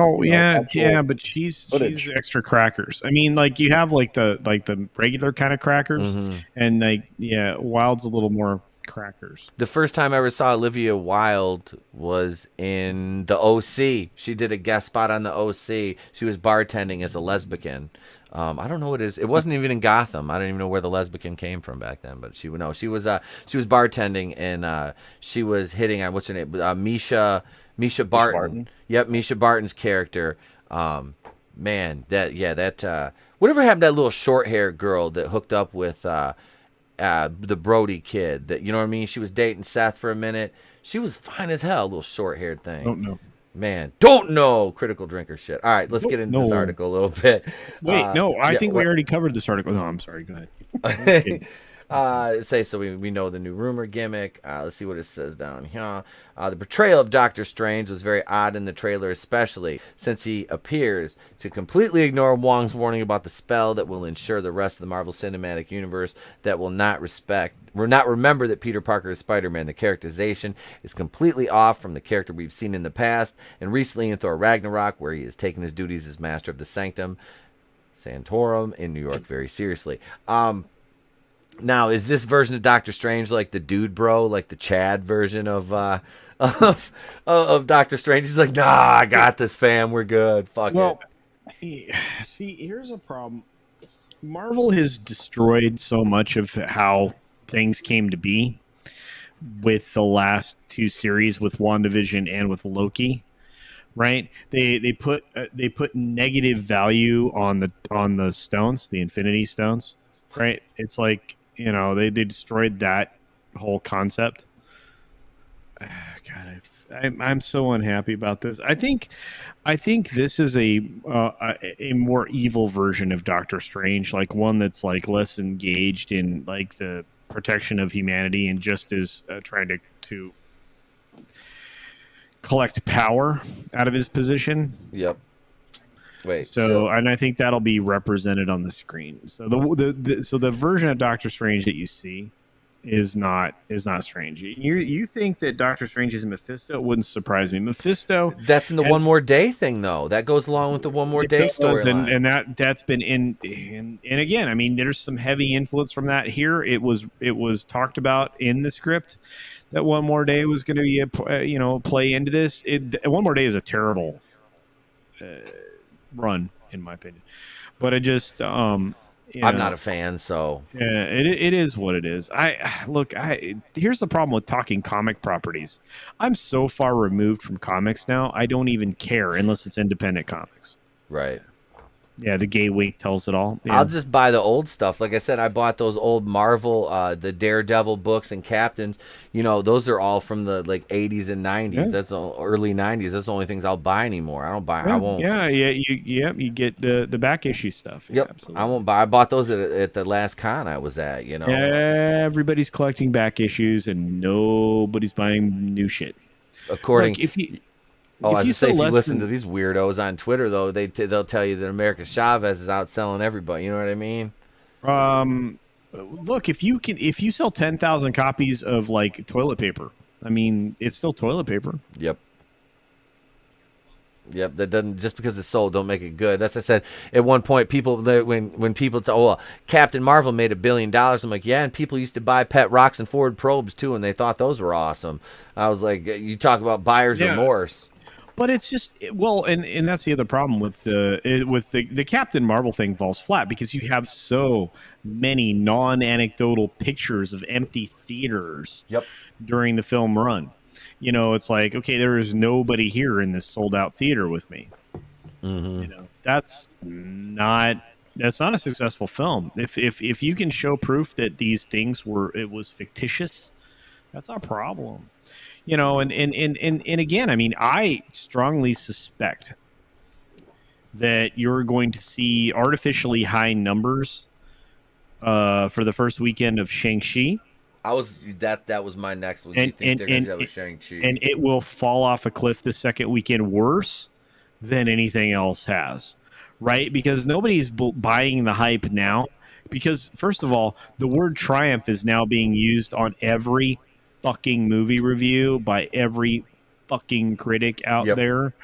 But she's extra crackers. I mean, like you have like the regular kind of crackers, and Wilde's a little more crackers. The first time I ever saw Olivia Wilde was in the OC. She did a guest spot on the OC. She was bartending as a lesbian. I don't know what it is. It wasn't even in Gotham. I don't even know where the lesbian came from back then. But she was bartending and she was hitting on what's her name? Misha Barton. Yep, Misha Barton's character. Man, whatever happened to that little short-haired girl that hooked up with the Brody kid? That, you know what I mean? She was dating Seth for a minute. She was fine as hell, little short-haired thing. Don't know. Man, don't know. Critical drinker shit. All right, let's get into this article a little bit. Wait, I think we already covered this article. No, I'm sorry. Go ahead. We know the new rumor gimmick. Let's see what it says down here. The portrayal of Doctor Strange was very odd in the trailer, especially since he appears to completely ignore Wong's warning about the spell that will ensure the rest of the Marvel Cinematic Universe that will not remember that Peter Parker is Spider-Man. The characterization is completely off from the character we've seen in the past and recently in Thor Ragnarok, where he has taken his duties as Master of the Sanctum Sanctorum in New York very seriously. Now, is this version of Doctor Strange like the dude bro, like the Chad version of Doctor Strange? He's like, nah, I got this, fam. We're good. Fuck it. See, here's a problem. Marvel has destroyed so much of how things came to be with the last 2 series, with WandaVision and with Loki. Right? They put negative value on the stones, the Infinity Stones. Right? It's like, they destroyed that whole concept. God, I'm so unhappy about this. I think this is a more evil version of Doctor Strange, like one that's like less engaged in like the protection of humanity and just is trying to collect power out of his position. Yep. Wait. And I think that'll be represented on the screen. So the version of Doctor Strange that you see is not strange. You think that Doctor Strange is Mephisto? It wouldn't surprise me. Mephisto. That's in the One More Day thing, though. That goes along with the One More Day storyline. And that's been in and again, I mean, there's some heavy influence from that here. It was talked about in the script that One More Day was going to be play into this. One More Day is a terrible run, in my opinion. But I just I'm not a fan, so yeah, it is what it is. Here's the problem with talking comic properties. I'm so far removed from comics now, I don't even care unless it's independent comics. Right. Yeah, the gay wink tells it all. Yeah. I'll just buy the old stuff. Like I said, I bought those old Marvel, the Daredevil books and Captains. Those are all from the 80s and 90s. Yeah. That's the early 90s. That's the only things I'll buy anymore. I don't buy. Yeah, I won't. You get the back issue stuff. Yep. Absolutely. I won't buy. I bought those at the last con I was at. Everybody's collecting back issues and nobody's buying new shit. According. Look, if you listen to these weirdos on Twitter, though, they'll tell you that America Chavez is outselling everybody. You know what I mean? Look, if you sell 10,000 copies of toilet paper, I mean, it's still toilet paper. Yep. That doesn't, just because it's sold, don't make it good. That's what I said at one point. People, when people say, Captain Marvel made $1 billion, I'm like, yeah, and people used to buy pet rocks and Ford probes too, and they thought those were awesome. I was like, you talk about buyer's remorse. But it's just and that's the other problem with the Captain Marvel thing falls flat because you have so many non-anecdotal pictures of empty theaters. Yep. During the film run, it's like, okay, there is nobody here in this sold-out theater with me. Mm-hmm. That's not a successful film. If you can show proof that these things it was fictitious, that's our problem. And again, I mean, I strongly suspect that you're going to see artificially high numbers for the first weekend of Shang-Chi. That was my next one. Do you think they're going to do that with Shang-Chi? And it will fall off a cliff the second weekend worse than anything else has, right? Because nobody's buying the hype now. Because, first of all, the word triumph is now being used on every fucking movie review by every fucking critic out there.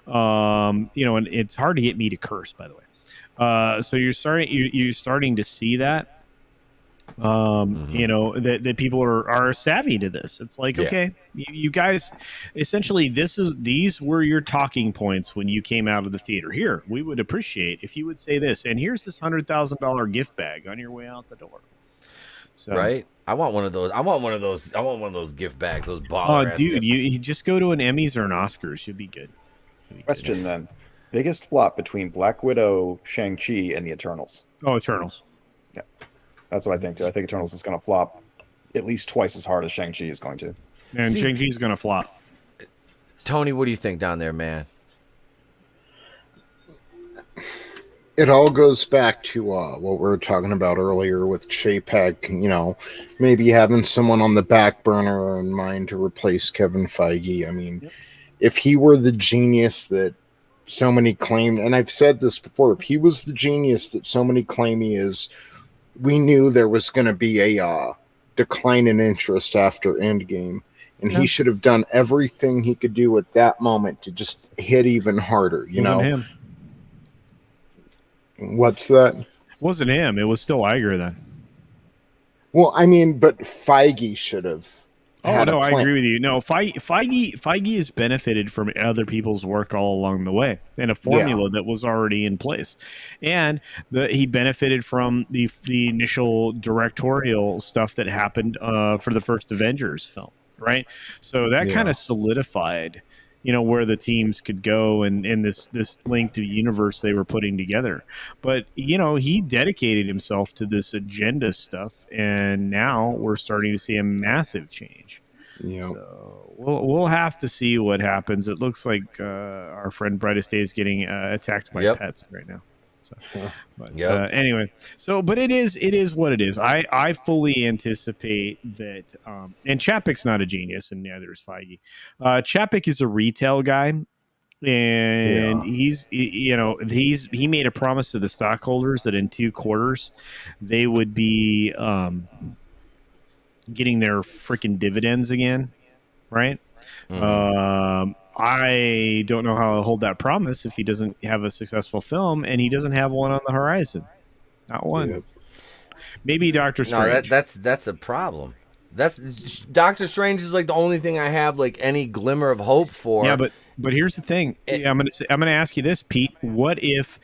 And it's hard to get me to curse, by the way. So you're starting to see that. That people are savvy to this. It's like, okay, you guys, essentially these were your talking points when you came out of the theater. Here, we would appreciate if you would say this, and here's this $100,000 gift bag on your way out the door. So, right? I want one of those. I want one of those gift bags. Those baller. Oh, dude, you just go to an Emmys or an Oscars. You'll be good. Question then: biggest flop between Black Widow, Shang-Chi, and the Eternals? Oh, Eternals. Yeah, that's what I think too. I think Eternals is going to flop at least twice as hard as Shang-Chi is going to. And Shang-Chi is going to flop. Tony, what do you think down there, man? It all goes back to what we were talking about earlier with Chapek, maybe having someone on the back burner in mind to replace Kevin Feige. I mean, if he were the genius that so many claim, and I've said this before, if he was the genius that so many claim he is, we knew there was going to be a decline in interest after Endgame. And he should have done everything he could do at that moment to just hit even harder, Him. What's that? It wasn't him. It was still Iger then. Well, I mean, but Feige should have. Oh no, I agree with you. No, Feige has benefited from other people's work all along the way, and a formula that was already in place, and he benefited from the initial directorial stuff that happened for the first Avengers film, right? So that kind of solidified, where the teams could go and this linked universe they were putting together. But, he dedicated himself to this agenda stuff, and now we're starting to see a massive change. So we'll have to see what happens. It looks like our friend Brightest is getting attacked by pets right now. So, anyway, but it is what it is. I fully anticipate that, and Chapek's not a genius, and neither is Feige. Chapek is a retail guy, and he made a promise to the stockholders that in 2 quarters they would be getting their freaking dividends again, right? I don't know how I'll hold that promise if he doesn't have a successful film, and he doesn't have one on the horizon. Not one. Yep. Maybe Doctor Strange. No, that's a problem. That's Doctor Strange is like the only thing I have like any glimmer of hope for. Yeah, but here's the thing. I'm gonna ask you this, Pete. What if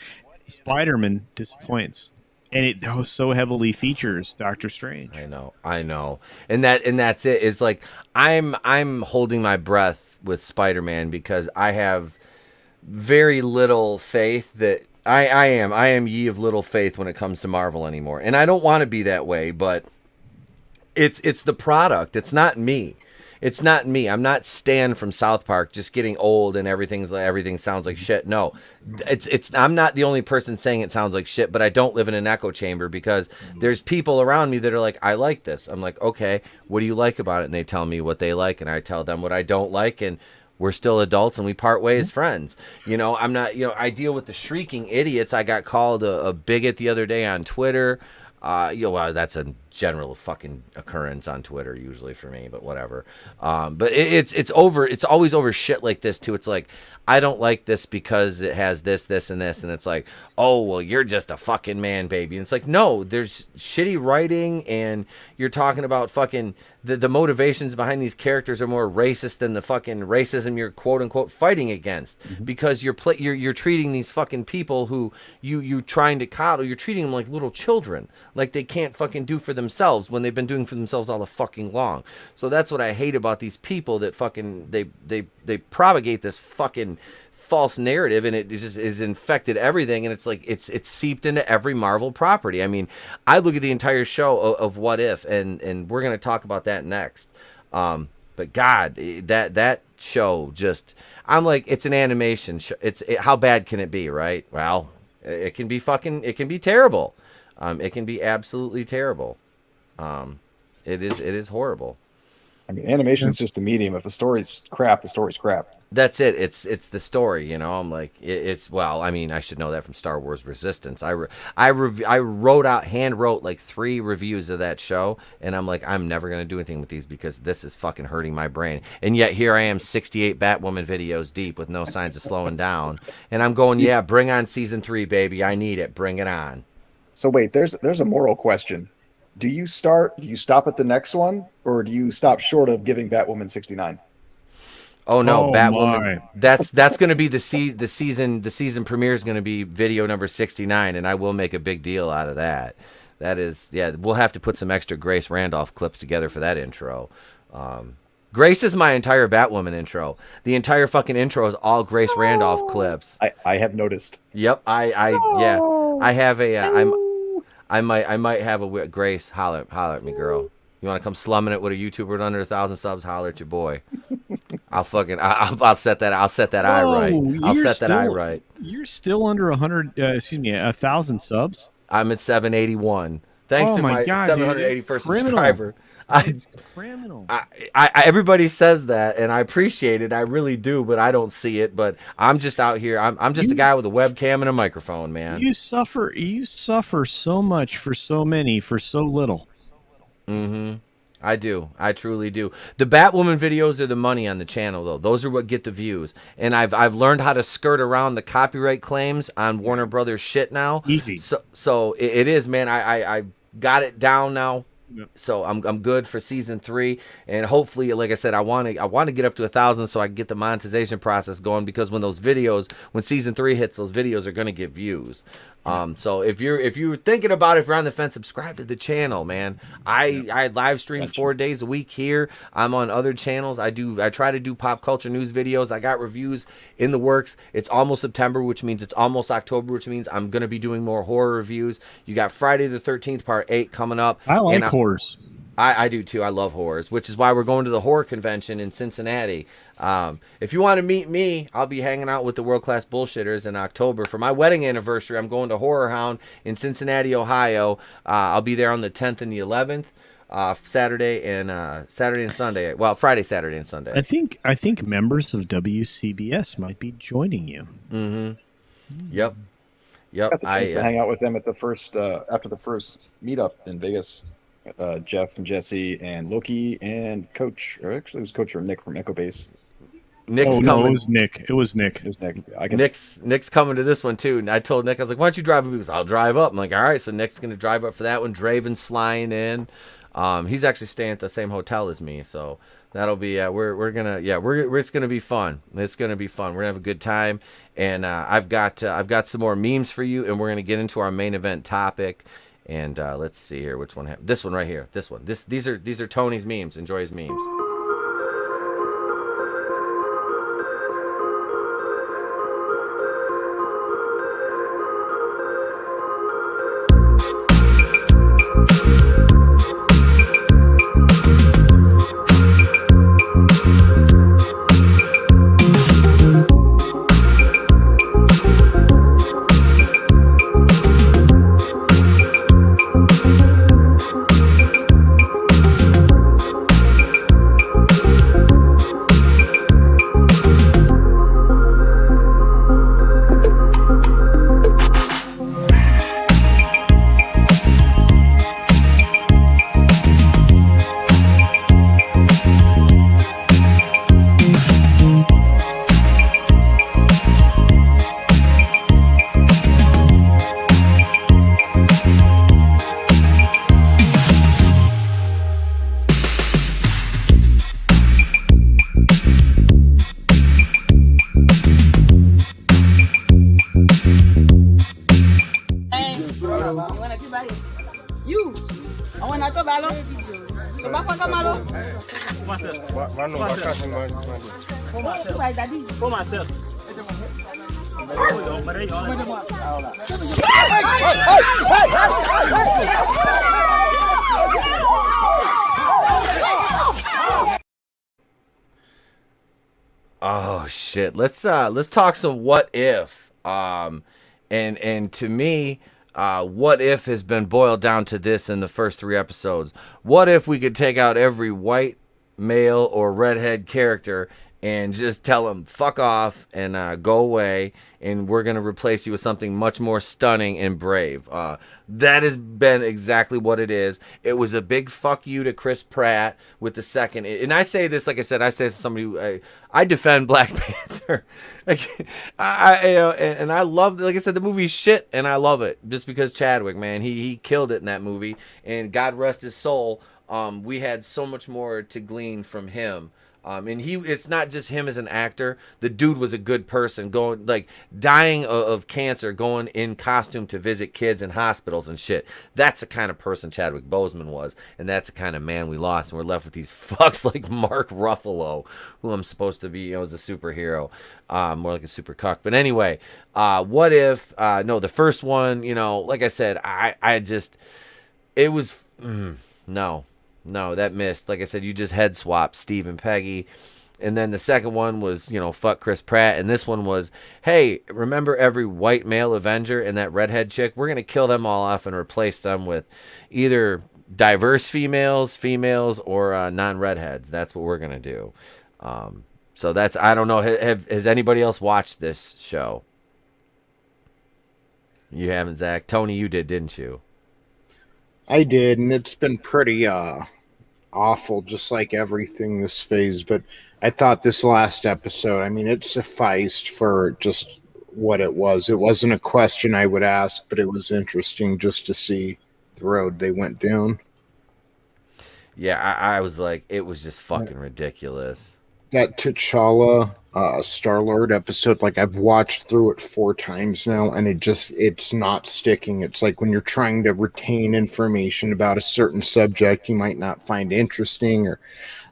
Spider-Man disappoints, and it so heavily features Doctor Strange? I know, and that's it. It's like I'm holding my breath with Spider-Man because I have very little faith that I am ye of little faith when it comes to Marvel anymore, and I don't want to be that way, but it's the product. It's not me. It's not me. I'm not Stan from South Park just getting old and everything sounds like shit. No, I'm not the only person saying it sounds like shit, but I don't live in an echo chamber because there's people around me that are like, I like this. I'm like, okay, what do you like about it? And they tell me what they like, and I tell them what I don't like, and we're still adults and we part ways friends. I'm not, I deal with the shrieking idiots. I got called a bigot the other day on Twitter. Well, that's a general fucking occurrence on Twitter usually for me, but whatever. But it's always over shit like this too. It's like, I don't like this because it has this, and this, and it's like, oh, well, you're just a fucking man, baby. And it's like, no, there's shitty writing, and you're talking about fucking the motivations behind these characters are more racist than the fucking racism you're quote unquote fighting against, because you're treating these fucking people who you trying to coddle, you're treating them like little children, like they can't fucking do for themselves when they've been doing for themselves all the fucking long. So that's what I hate about these people that fucking they propagate this fucking false narrative, and it just is infected everything, and it's like it's seeped into every Marvel property. I mean, I look at the entire show of What If, and we're gonna talk about that next. But God, that show just, I'm like, it's an animation show. How bad can it be, right? Well, it can be terrible. It can be absolutely terrible. It is horrible. I mean, animation's just a medium. If the story's crap, the story's crap. That's it. It's the story, I'm like, well, I mean, I should know that from Star Wars Resistance. I hand wrote like 3 reviews of that show, and I'm like, I'm never going to do anything with these because this is fucking hurting my brain. And yet here I am 68 Batwoman videos deep with no signs of slowing down. And I'm going, yeah, bring on season 3, baby. I need it. Bring it on. So wait, there's a moral question. Do you stop at the next one, or do you stop short of giving Batwoman 69? Oh no, Oh, Batwoman. my. That's going to be the season premiere is going to be video number 69, and I will make a big deal out of that. That is, yeah, we'll have to put some extra Grace Randolph clips together for that intro. Grace is my entire Batwoman intro. The entire fucking intro is all Grace Randolph clips. I have noticed. Yep, yeah, I have I might have a Grace, holler at me, girl. You want to come slumming it with a YouTuber with under 1,000 subs? Holler at your boy. I'll set that eye right. I'll set that eye right. You're still under 1,000 subs. I'm at 781. Thanks to my God, 781st subscriber. It's criminal. Everybody says that, and I appreciate it. I really do, but I don't see it. But I'm just out here. I'm just a guy with a webcam and a microphone, man. You suffer so much for so many for so little. Mm-hmm. I do. I truly do. The Batwoman videos are the money on the channel, though. Those are what get the views. And I've learned how to skirt around the copyright claims on Warner Brothers shit now. Easy. So it is, man. I got it down now. Yep. So I'm good for season 3, and hopefully, like I said, I want to get up to 1,000 so I can get the monetization process going, because when season 3 hits, those videos are going to get views. So if you're thinking about it, if you're on the fence, subscribe to the channel, man. I live stream 4 days a week here. I'm on other channels. I try to do pop culture news videos. I got reviews in the works. It's almost September, which means it's almost October, which means I'm going to be doing more horror reviews. You got Friday the 13th part 8 coming up. I like horrors. I do too. I love horrors, which is why we're going to the horror convention in Cincinnati. If you want to meet me, I'll be hanging out with the World Class Bullshitters in October. For my wedding anniversary, I'm going to Horror Hound in Cincinnati, Ohio. I'll be there on the 10th and the 11th, Saturday and Sunday. Well, Friday, Saturday, and Sunday. I think members of WCBS might be joining you. Mm-hmm. Yep. Got the chance to hang out with them at the first after the first meetup in Vegas. Jeff and Jesse and Loki and Coach, or actually it was Coach or Nick from Echo Base. Nick's no, coming. it was Nick. It was Nick. It was Nick. Nick's coming to this one too. And I told Nick, I was like, "Why don't you drive?" He goes, "I'll drive up." I'm like, "All right." So Nick's gonna drive up for that one. Draven's flying in. He's actually staying at the same hotel as me, so that'll be it's gonna be fun. It's gonna be fun. We're gonna have a good time, and I've got some more memes for you, and we're gonna get into our main event topic. And let's see here, which one? This one right here. This one. These are Tony's memes. Enjoy his memes. Oh shit. Let's talk some what if. And to me, what if has been boiled down to this in the first 3 episodes. What if we could take out every white male or redhead character and just tell them fuck off and go away, and we're going to replace you with something much more stunning and brave. That has been exactly what it is. It was a big fuck you to Chris Pratt with the second. And I say this, like I said, I say this to somebody who, I defend Black Panther. And I love, like I said, the movie's shit, and I love it just because Chadwick, man, he killed it in that movie, and God rest his soul. We had so much more to glean from him. And it's not just him as an actor. The dude was a good person, dying of cancer, going in costume to visit kids in hospitals and shit. That's the kind of person Chadwick Boseman was, and that's the kind of man we lost. And we're left with these fucks like Mark Ruffalo, who I'm supposed to be, as a superhero, more like a super cuck. But anyway, what if? No, the first one, like I said, it was no. No, that missed. Like I said, you just head swapped Steve and Peggy. And then the second one was, fuck Chris Pratt. And this one was, hey, remember every white male Avenger and that redhead chick? We're going to kill them all off and replace them with either diverse females, or non-redheads. That's what we're going to do. So that's, I don't know. Has anybody else watched this show? You haven't, Zach. Tony, you did, didn't you? I did, and it's been pretty awful, just like everything this phase. But I thought this last episode, it sufficed for just what it was. It wasn't a question I would ask, but it was interesting just to see the road they went down. Yeah, I was like, it was just fucking ridiculous. That T'Challa Star-Lord episode, I've watched through it 4 times now, and it's not sticking. It's like when you're trying to retain information about a certain subject you might not find interesting, or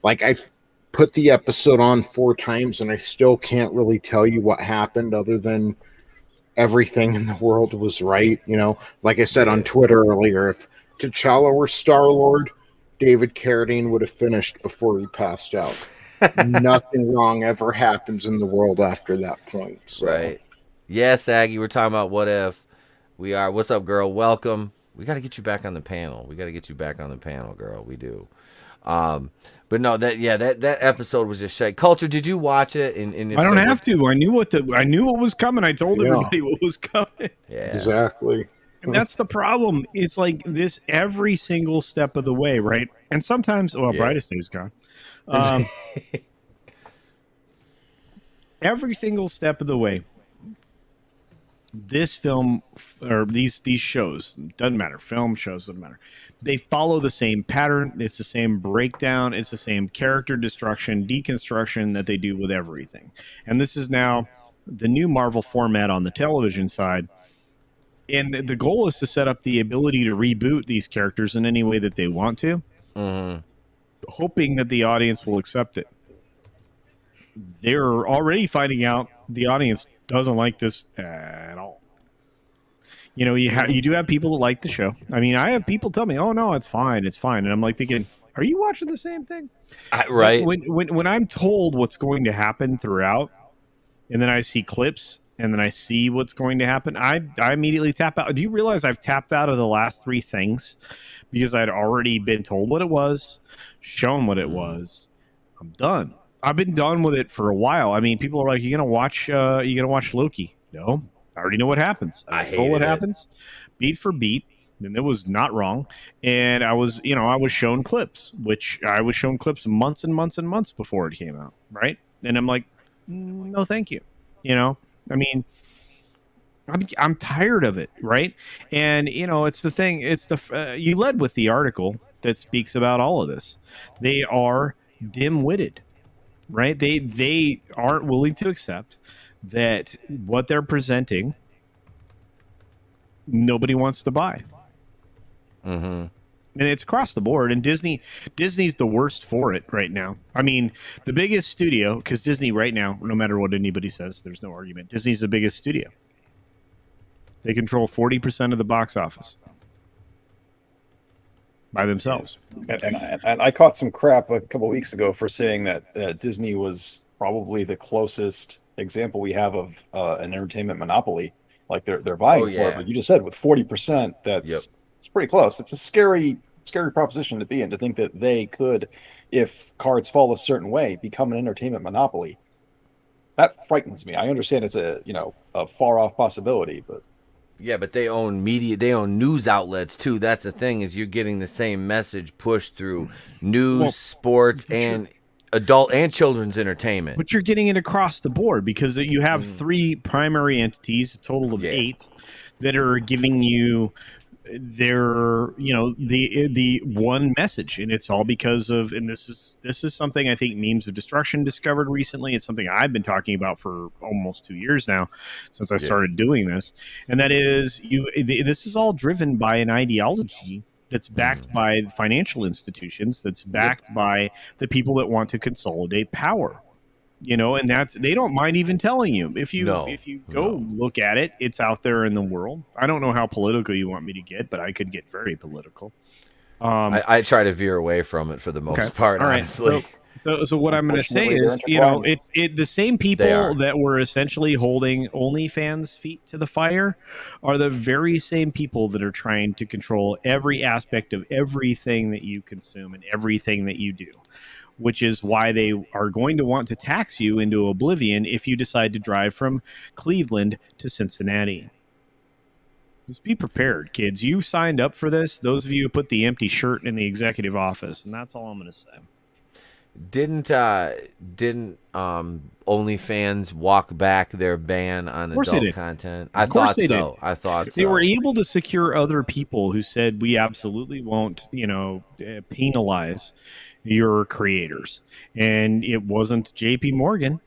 I've put the episode on 4 times and I still can't really tell you what happened other than everything in the world was right. Like I said on Twitter earlier, if T'Challa were Star-Lord, David Carradine would have finished before he passed out. Nothing wrong ever happens in the world after that point. So. Right. Yes, Aggie, we're talking about what if. We are. What's up, girl? Welcome. We got to get you back on the panel. Girl. We do. But no, that episode was just shit. Culture, did you watch it? I don't have to. I knew what was coming. I told everybody what was coming. Yeah. Exactly. And that's the problem. It's like this every single step of the way, right? And sometimes, well, Brightest is gone. Every single step of the way, this film or these shows, doesn't matter, film shows, doesn't matter, they follow the same pattern. It's the same breakdown. It's the same character destruction, deconstruction that they do with everything. And this is now the new Marvel format on the television side. And the goal is to set up the ability to reboot these characters in any way that they want to, hoping that the audience will accept it. They're already finding out the audience doesn't like this at all. You know, you do have people that like the show. I mean, I have people tell me, "Oh no, it's fine, it's fine," and I'm like thinking, "Are you watching the same thing?" Right. When I'm told what's going to happen throughout, and then I see clips, and then I see what's going to happen, I immediately tap out. Do you realize I've tapped out of the last 3 things because I'd already been told what it was, shown what it was. I'm done. I've been done with it for a while. I mean, people are like, "You gonna watch Loki?" No, I already know what happens. I was told what happens, beat for beat, and it was not wrong. And I was shown clips, which I was shown clips months and months and months before it came out, right? And I'm like, no, thank you. You know, I mean, I'm tired of it, right? And it's the thing. It's you led with the article that speaks about all of this. They are dim-witted. Right? They aren't willing to accept that what they're presenting, nobody wants to buy. And it's across the board. And Disney's the worst for it right now. I mean, the biggest studio, because Disney right now, no matter what anybody says, there's no argument. Disney's the biggest studio. They control 40% of the box office by themselves. And I caught some crap a couple weeks ago for saying that Disney was probably the closest example we have of an entertainment monopoly. Like they're vying for it, but you just said with 40%, it's pretty close. It's a scary proposition to be in, to think that they could, if cards fall a certain way, become an entertainment monopoly. That frightens me. I understand it's a far off possibility, but yeah, but they own media. They own news outlets too. That's the thing, is you're getting the same message pushed through news, sports, and adult and children's entertainment. But you're getting it across the board because you have 3 primary entities, a total of 8, that are giving you their the one message, and it's all because of, and this is something I think Memes of Destruction discovered recently. It's something I've been talking about for almost 2 years now, since I started doing this, and that is this is all driven by an ideology that's backed by financial institutions, that's backed by the people that want to consolidate power. And they don't mind even telling you. If you go look at it, it's out there in the world. I don't know how political you want me to get, but I could get very political. I try to veer away from it for the most part, all right. honestly. So what I'm going to say is, the same people that were essentially holding OnlyFans' feet to the fire are the very same people that are trying to control every aspect of everything that you consume and everything that you do, which is why they are going to want to tax you into oblivion if you decide to drive from Cleveland to Cincinnati. Just be prepared, kids. You signed up for this. Those of you who put the empty shirt in the executive office, and that's all I'm going to say. Didn't OnlyFans walk back their ban on adult content? I thought so. I thought so. They were able to secure other people who said, we absolutely won't, penalize your creators. And it wasn't JP Morgan,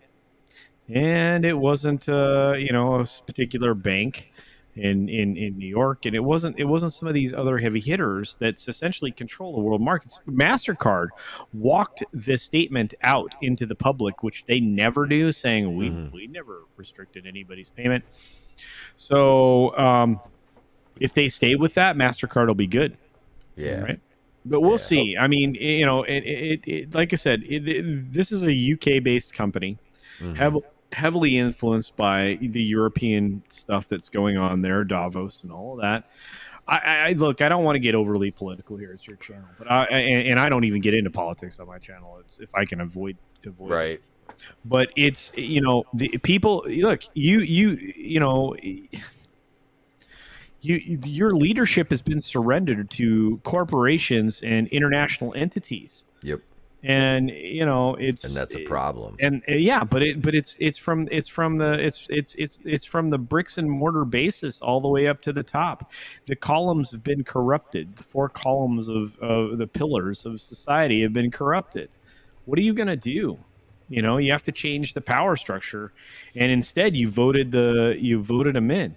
and it wasn't a particular bank in New York, and it wasn't some of these other heavy hitters that essentially control the world markets. MasterCard walked this statement out into the public, which they never do, saying we never restricted anybody's payment. So if they stay with that, MasterCard will be good. Yeah. Right. But we'll see. I mean, it like I said, this is a UK-based company, heavily influenced by the European stuff that's going on there, Davos and all of that. I look, I don't want to get overly political here. It's your channel, but I don't even get into politics on my channel. It's if I can avoid right. It. But it's the people. Look, you your leadership has been surrendered to corporations and international entities. Yep. And it's and that's a problem. And it's from the bricks and mortar basis all the way up to the top. The columns have been corrupted. The four columns of the pillars of society have been corrupted. What are you going to do? You have to change the power structure, and instead you voted them in.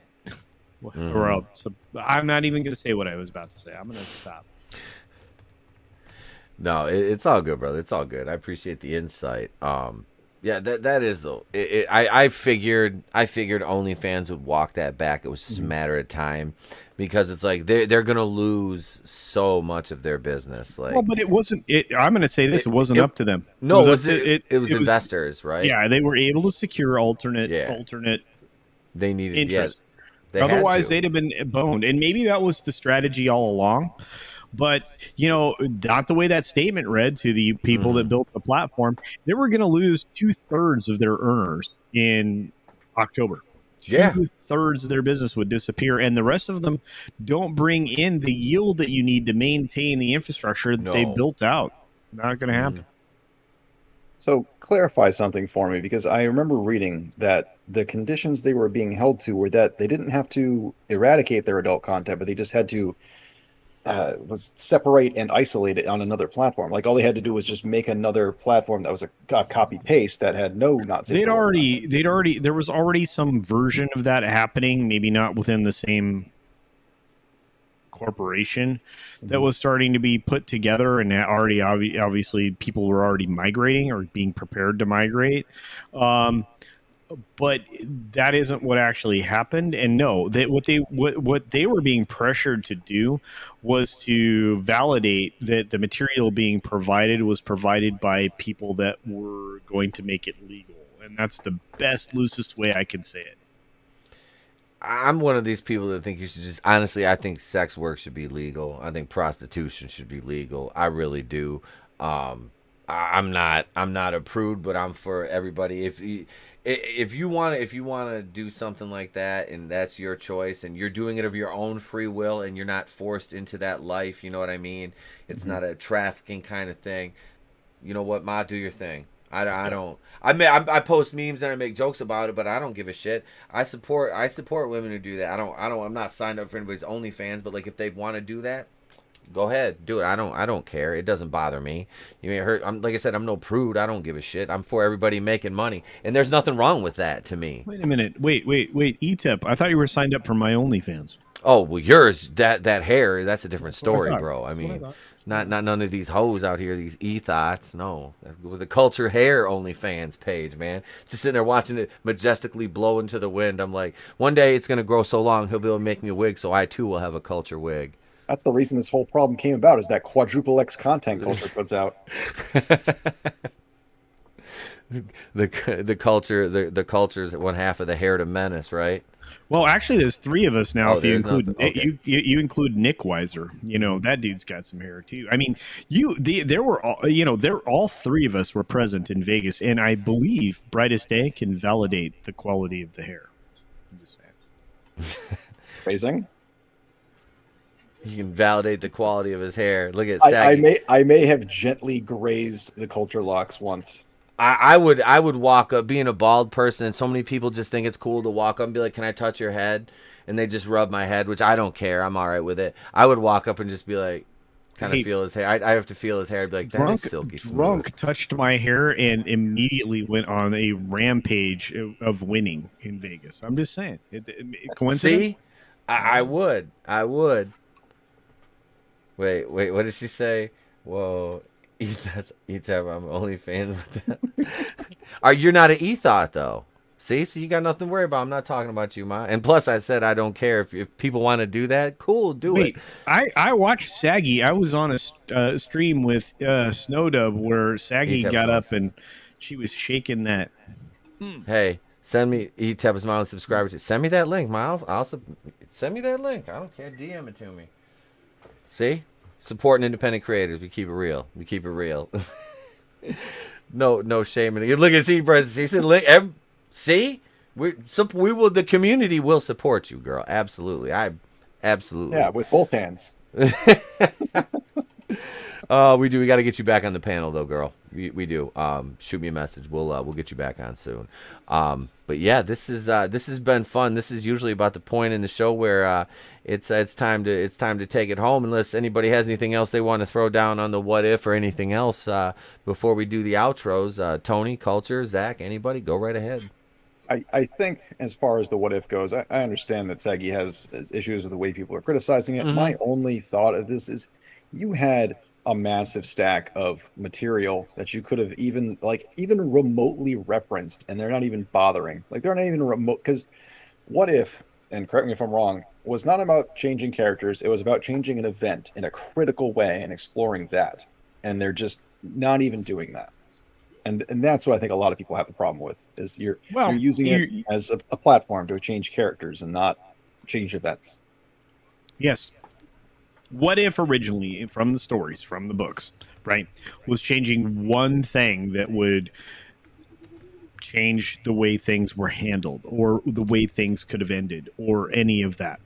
Or else, I'm not even going to say what I was about to say. I'm going to stop. No, it's all good, brother. It's all good. I appreciate the insight. Yeah, that is though. I figured OnlyFans would walk that back. It was just a matter of time, because it's like they're gonna lose so much of their business. Like, well, but it wasn't. I'm going to say this: it wasn't up to them. No, it was investors, right? Yeah, they were able to secure alternate. They needed interest. They Otherwise, they'd have been boned, and maybe that was the strategy all along. But, not the way that statement read to the people that built the platform. They were going to lose 2/3 of their earners in October. 2/3 of their business would disappear, and the rest of them don't bring in the yield that you need to maintain the infrastructure that they built out. Not going to happen. So clarify something for me, because I remember reading that the conditions they were being held to were that they didn't have to eradicate their adult content, but they just had to was separate and isolate it on another platform. Like, all they had to do was just make another platform that was a copy paste that had no not safe. There was already some version of that happening, maybe not within the same corporation, that was starting to be put together, and already obviously people were already migrating or being prepared to migrate. But that isn't what actually happened. And no, what they were being pressured to do was to validate that the material being provided was provided by people that were going to make it legal. And that's the best, loosest way I can say it. I'm one of these people that think you should just, honestly, I think sex work should be legal. I think prostitution should be legal. I really do. I'm not a prude, but I'm for everybody. If you want to do something like that, and that's your choice, and you're doing it of your own free will, and you're not forced into that life, you know what I mean? It's not a trafficking kind of thing. You know what, Ma, do your thing. I don't. I post memes and I make jokes about it, but I don't give a shit. I support women who do that. I'm not signed up for anybody's OnlyFans, but like, if they want to do that, go ahead, do it. I don't care. It doesn't bother me. You ain't hurt. Like I said, I'm no prude. I don't give a shit. I'm for everybody making money, and there's nothing wrong with that to me. Wait a minute. Wait. ETIP. I thought you were signed up for my OnlyFans. Oh well, yours that hair. That's a different story, bro. I mean, not none of these hoes out here. These ethots. No, with the culture hair OnlyFans page, man. Just sitting there watching it majestically blow into the wind. I'm like, one day it's gonna grow so long he'll be able to make me a wig, so I too will have a culture wig. That's the reason this whole problem came about, is that quadruple X content culture puts out. the culture is one half of the hair to menace, right? Well, actually, there's three of us now. Oh, if you include you include Nick Weiser, that dude's got some hair too. I mean, there were all three of us were present in Vegas, and I believe Brightest Day can validate the quality of the hair. I'm just saying. Phrasing. He can validate the quality of his hair. Look at Saggy. I may have gently grazed the culture locks once. I would walk up, being a bald person, and so many people just think it's cool to walk up and be like, "Can I touch your head?" And they just rub my head, which I don't care. I'm all right with it. I would walk up and just be like, kind of feel his hair. I have to feel his hair. I'd be like, that is silky smooth. Drunk touched my hair and immediately went on a rampage of winning in Vegas. I'm just saying. Coincidence? See? I would. Wait, what did she say? Whoa, ETHOT, I'm only fans with that. You're not an ETHOT, though. See? So you got nothing to worry about. I'm not talking about you, Ma. And plus, I said I don't care. If people want to do that, cool, do it. I watched Saggy. I was on a stream with Snowdub where Saggy got up and she was shaking that. Hey, send me ETHOT is my only subscriber. Send me that link, Ma. Send me that link. I don't care. DM it to me. See? Supporting independent creators. We keep it real. No shame in it. Look at see, see? We will. The community will support you, girl. Absolutely. Absolutely. Yeah, with both hands. We do. We got to get you back on the panel, though, girl. We do. Shoot me a message. We'll get you back on soon. But yeah, this has been fun. This is usually about the point in the show where it's time to take it home. Unless anybody has anything else they want to throw down on the what if or anything else before we do the outros. Tony, Culture, Zach, anybody, go right ahead. I think as far as the what if goes, I understand that Sagi has issues with the way people are criticizing it. Mhm. My only thought of this is you had a massive stack of material that you could have even remotely referenced, and they're not even bothering. Like, they're not even remote, because what if, and correct me if I'm wrong, was not about changing characters, it was about changing an event in a critical way and exploring that. And they're just not even doing that. And that's what I think a lot of people have a problem with, is you're using it as a platform to change characters and not change events. Yes. What if originally, from the stories, from the books, right, was changing one thing that would change the way things were handled or the way things could have ended or any of that?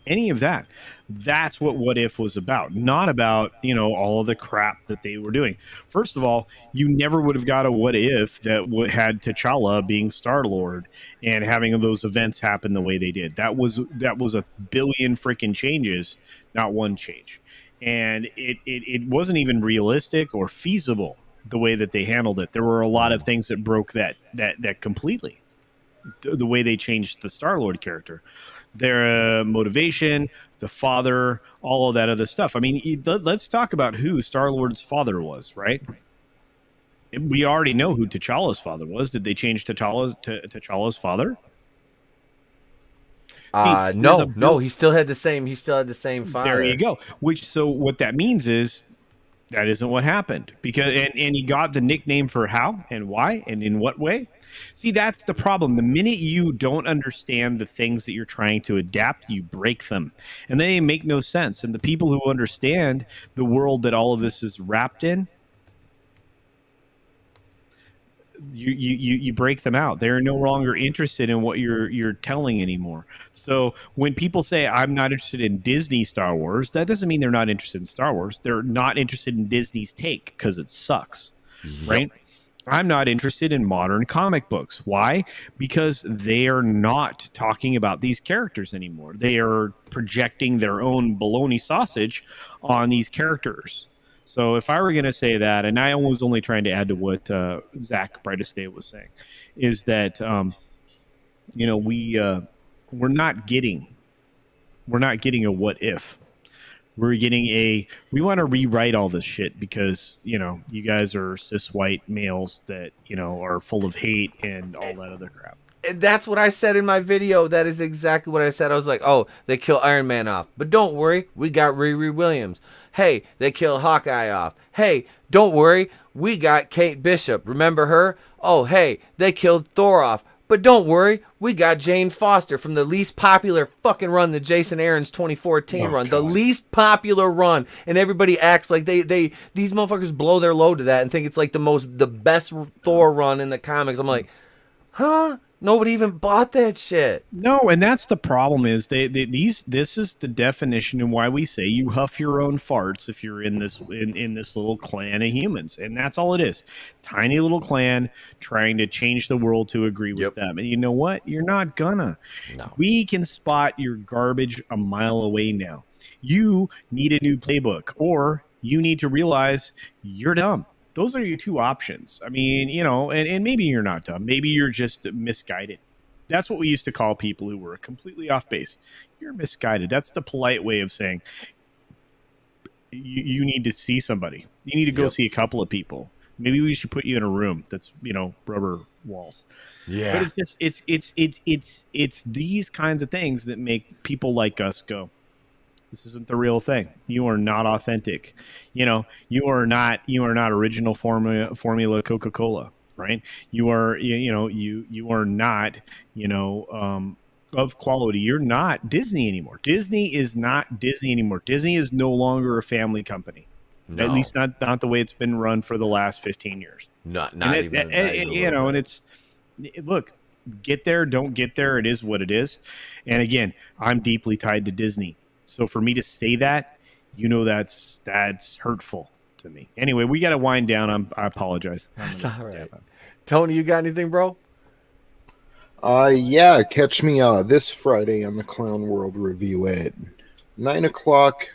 Any of that. That's what if was about. Not about, all of the crap that they were doing. First of all, you never would have got a what if that had T'Challa being Star-Lord and having those events happen the way they did. That was a billion freaking changes, not one change. And it wasn't even realistic or feasible the way that they handled it. There were a lot of things that broke that completely. The way they changed the Star-Lord character. Their motivation, the father, all of that other stuff. I mean, let's talk about who Star-Lord's father was, right? We already know who T'Challa's father was. Did they change T'Challa's father? No, he still had the same fire. There you go. So what that means is that isn't what happened, because and he got the nickname for how and why and in what way. See, that's the problem. The minute you don't understand the things that you're trying to adapt, you break them, and they make no sense. And the people who understand the world that all of this is wrapped in, you break them out. They're no longer interested in what you're telling anymore. So when people say I'm not interested in Disney Star Wars, that doesn't mean they're not interested in Star Wars. They're not interested in Disney's take because it sucks, right? I'm not interested in modern comic books. Why? Because they are not talking about these characters anymore. They are projecting their own bologna sausage on these characters. So if I were going to say that, and I was only trying to add to what Zach Brightest Day was saying, is that we're not getting a what if. We're getting we want to rewrite all this shit because you guys are cis white males that are full of hate and all that other crap. And that's what I said in my video. That is exactly what I said. I was like, oh, they kill Iron Man off. But don't worry, we got Riri Williams. Hey, they kill Hawkeye off. Hey, don't worry, we got Kate Bishop. Remember her? Oh, hey, they killed Thor off. But don't worry, we got Jane Foster from the least popular fucking run, the Jason Aaron's 2014 run. God. The least popular run. And everybody acts like these motherfuckers blow their load to that and think it's like the best Thor run in the comics. I'm like, huh? Nobody even bought that shit. No, and that's the problem is this is the definition and why we say you huff your own farts if you're in this little clan of humans. And that's all it is. Tiny little clan trying to change the world to agree with them. And you know what? You're not gonna. No. We can spot your garbage a mile away now. You need a new playbook, or you need to realize you're dumb. Those are your two options. I mean, and maybe you're not dumb. Maybe you're just misguided. That's what we used to call people who were completely off base. You're misguided. That's the polite way of saying you need to see somebody. You need to go see a couple of people. Maybe we should put you in a room that's, rubber walls. Yeah. But it's these kinds of things that make people like us go, this isn't the real thing. You are not authentic. You are not original formula Coca-Cola, right? You are not, of quality. You're not Disney anymore. Disney is not Disney anymore. Disney is no longer a family company. No. At least not the way it's been run for the last 15 years. Not even. And it's look, get there, don't get there. It is what it is. And again, I'm deeply tied to Disney. So for me to say that, that's hurtful to me. Anyway, we got to wind down. I apologize. That's all right. Tony, you got anything, bro? Yeah, catch me this Friday on the Clown World Review at 9 o'clock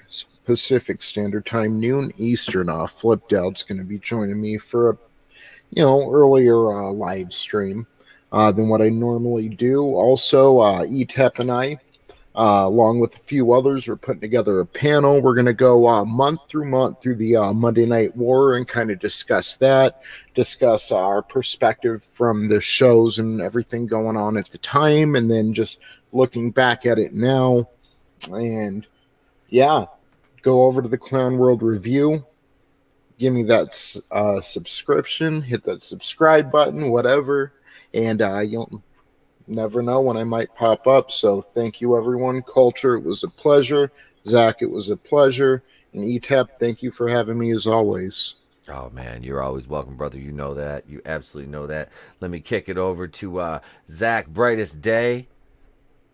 Pacific Standard Time, noon Eastern. Flipped Out's going to be joining me for a earlier live stream than what I normally do. Also, ETEP and I, along with a few others, are putting together a panel. We're going to go month through the Monday Night War and kind of discuss our perspective from the shows and everything going on at the time, and then just looking back at it now. And yeah, go over to the Clown World Review. Give me that subscription. Hit that subscribe button, whatever. And you'll never know when I might pop up. So thank you, everyone. Culture, it was a pleasure. Zach, it was a pleasure. And ETEP, thank you for having me as always. Oh, man, you're always welcome, brother. You know that. You absolutely know that. Let me kick it over to Zach, Brightest Day.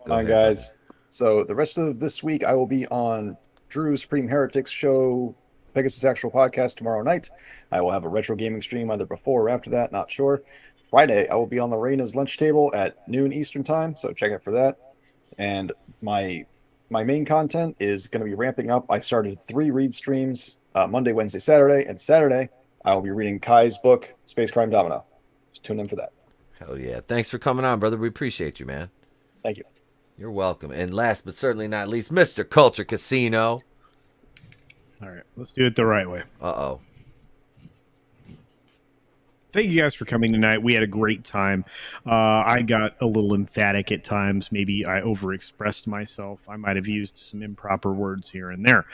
Go on, guys. So the rest of this week, I will be on Drew's Supreme Heretics show, Pegasus Actual Podcast, tomorrow night. I will have a retro gaming stream either before or after that, not sure. Friday, I will be on Lorena's lunch table at noon Eastern time, so check out for that. And my main content is going to be ramping up. I started 3 read streams Monday, Wednesday, Saturday, and Saturday I will be reading Kai's book, Space Crime Domino. Just tune in for that. Hell yeah. Thanks for coming on, brother. We appreciate you, man. Thank you. You're welcome. And last but certainly not least, Mr. Culture Casino. All right, let's do it the right way. Uh-oh. Thank you guys for coming tonight. We had a great time. I got a little emphatic at times. Maybe I overexpressed myself. I might have used some improper words here and there.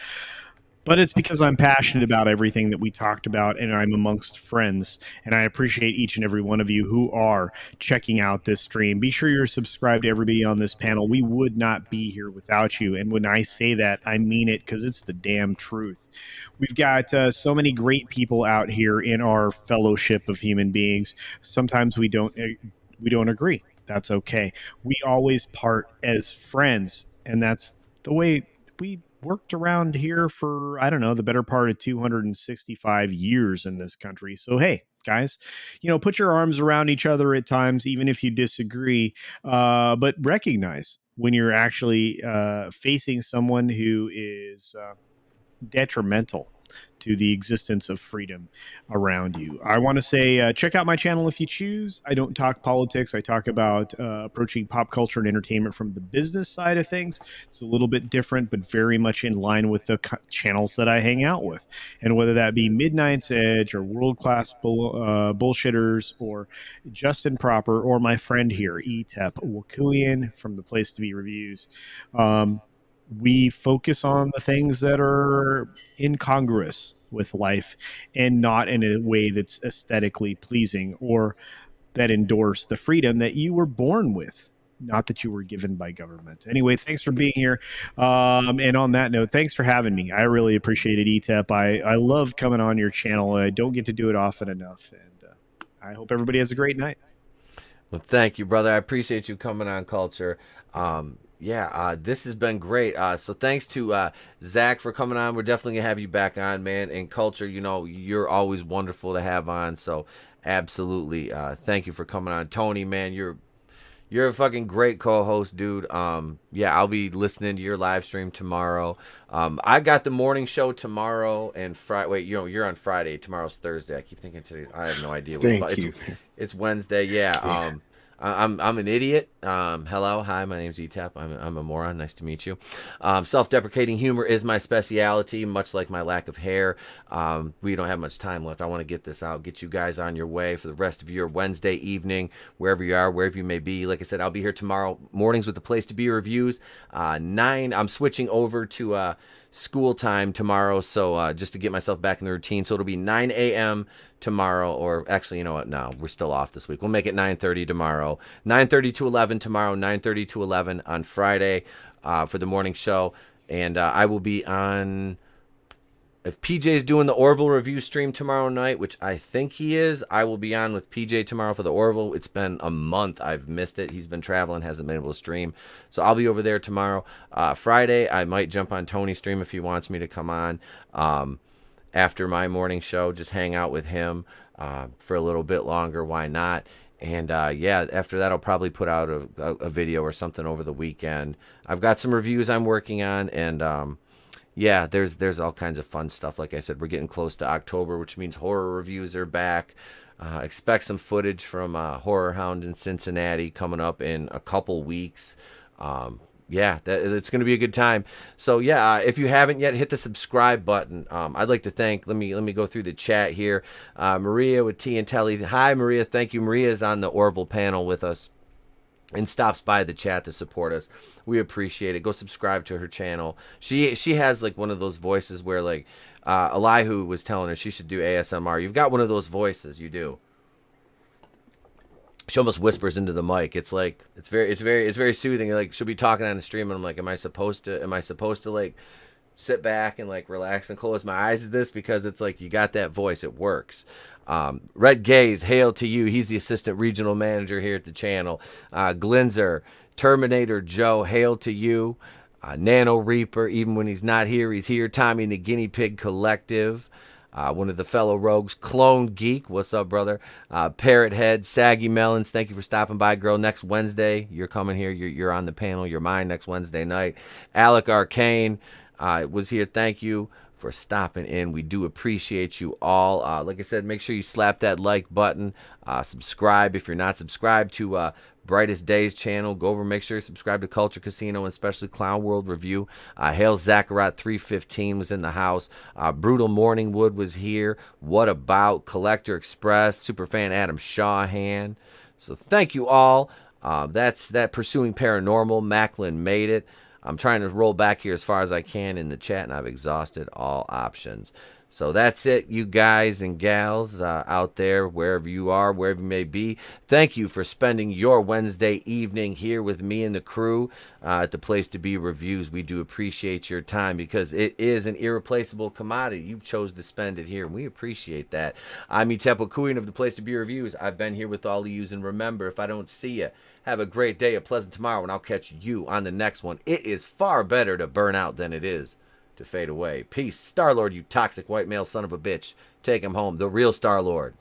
But it's because I'm passionate about everything that we talked about, and I'm amongst friends. And I appreciate each and every one of you who are checking out this stream. Be sure you're subscribed to everybody on this panel. We would not be here without you. And when I say that, I mean it, because it's the damn truth. We've got so many great people out here in our fellowship of human beings. Sometimes we don't agree. That's okay. We always part as friends, and that's the way we worked around here for, I don't know, the better part of 265 years in this country. So, hey, guys, put your arms around each other at times, even if you disagree, but recognize when you're actually facing someone who is detrimental to the existence of freedom around you. I want to say, check out my channel if you choose. I don't talk politics. I talk about approaching pop culture and entertainment from the business side of things. It's a little bit different, but very much in line with the channels that I hang out with. And whether that be Midnight's Edge or World Class Bullshitters or Justin Proper or my friend here, ETEP Wakuian from the Place to Be Reviews, we focus on the things that are incongruous with life and not in a way that's aesthetically pleasing or that endorse the freedom that you were born with, not that you were given by government. Anyway, thanks for being here. And on that note, thanks for having me. I really appreciate it, ETEP. I love coming on your channel. I don't get to do it often enough. And I hope everybody has a great night. Well, thank you, brother. I appreciate you coming on, Culture. This has been great. So thanks to Zach for coming on. We're definitely going to have you back on, man. And Culture, you're always wonderful to have on. So absolutely, thank you for coming on. Tony, man, you're a fucking great co-host, dude. I'll be listening to your live stream tomorrow. I got the morning show tomorrow and Friday. Wait, you're on Friday. Tomorrow's Thursday. I keep thinking today. I have no idea. Thank you. It's Wednesday. Yeah. I'm an idiot. Hello, hi, my name's ETEP. I'm a moron. Nice to meet you. Self-deprecating humor is my speciality, much like my lack of hair. We don't have much time left. I want to get this out, get you guys on your way for the rest of your Wednesday evening, wherever you are, wherever you may be. Like I said, I'll be here tomorrow mornings with the Place to Be reviews. 9. I'm switching over to school time tomorrow, so just to get myself back in the routine. So it'll be 9 a.m. tomorrow, or actually, you know what? No, we're still off this week. We'll make it 9:30 tomorrow. 9:30 to 11 tomorrow, 9:30 to 11 on Friday for the morning show. And I will be on If PJ's doing the Orville review stream tomorrow night, which I think he is, I will be on with PJ tomorrow for the Orville. It's been a month. I've missed it. He's been traveling, hasn't been able to stream. So I'll be over there tomorrow. Friday, I might jump on Tony's stream if he wants me to come on after my morning show. Just hang out with him for a little bit longer. Why not? And yeah, after that, I'll probably put out a video or something over the weekend. I've got some reviews I'm working on, and yeah, there's all kinds of fun stuff. Like I said, we're getting close to October, which means horror reviews are back. Expect some footage from Horror Hound in Cincinnati coming up in a couple weeks. Yeah, it's going to be a good time. So yeah, if you haven't yet, hit the subscribe button. I'd like to thank. Let me go through the chat here. Maria with T and Telly. Hi, Maria. Thank you. Maria's on the Orville panel with us and stops by the chat to support us. We appreciate it. Go subscribe to her channel. She has like one of those voices where like Elihu was telling her she should do ASMR. You've got one of those voices. You do. She almost whispers into the mic. It's like it's very soothing. Like she'll be talking on the stream, and I'm like, am I supposed to like sit back and like relax and close my eyes to this? Because it's like you got that voice. It works. Red Gaze, hail to you. He's the assistant regional manager here at the channel. Glinzer, Terminator Joe, hail to you. Nano Reaper, even when he's not here, he's here. Tommy and the Guinea Pig Collective. One of the fellow rogues, Clone Geek. What's up, brother? Parrot Head, Saggy Melons. Thank you for stopping by, girl. Next Wednesday, you're coming here. You're on the panel. You're mine next Wednesday night. Alec Arcane was here. Thank you for stopping in. We do appreciate you all. Like I said, make sure you slap that like button. Subscribe if you're not subscribed to Brightest Days channel. Go over, make sure you subscribe to Culture Casino and especially Clown World Review. Hail Zachariah 315 was in the house. Brutal Morningwood was here. What About? Collector Express. Superfan Adam Shawhan. So thank you all. That's that. Pursuing Paranormal. Macklin made it. I'm trying to roll back here as far as I can in the chat, and I've exhausted all options. So that's it, you guys and gals out there, wherever you are, wherever you may be. Thank you for spending your Wednesday evening here with me and the crew at the Place to Be Reviews. We do appreciate your time because it is an irreplaceable commodity. You chose to spend it here, and we appreciate that. I'm Itepo Kuyin of the Place to Be Reviews. I've been here with all of yous, and remember, if I don't see you, have a great day, a pleasant tomorrow, and I'll catch you on the next one. It is far better to burn out than it is to fade away. Peace. Star-Lord, you toxic white male son of a bitch. Take him home. The real Star-Lord.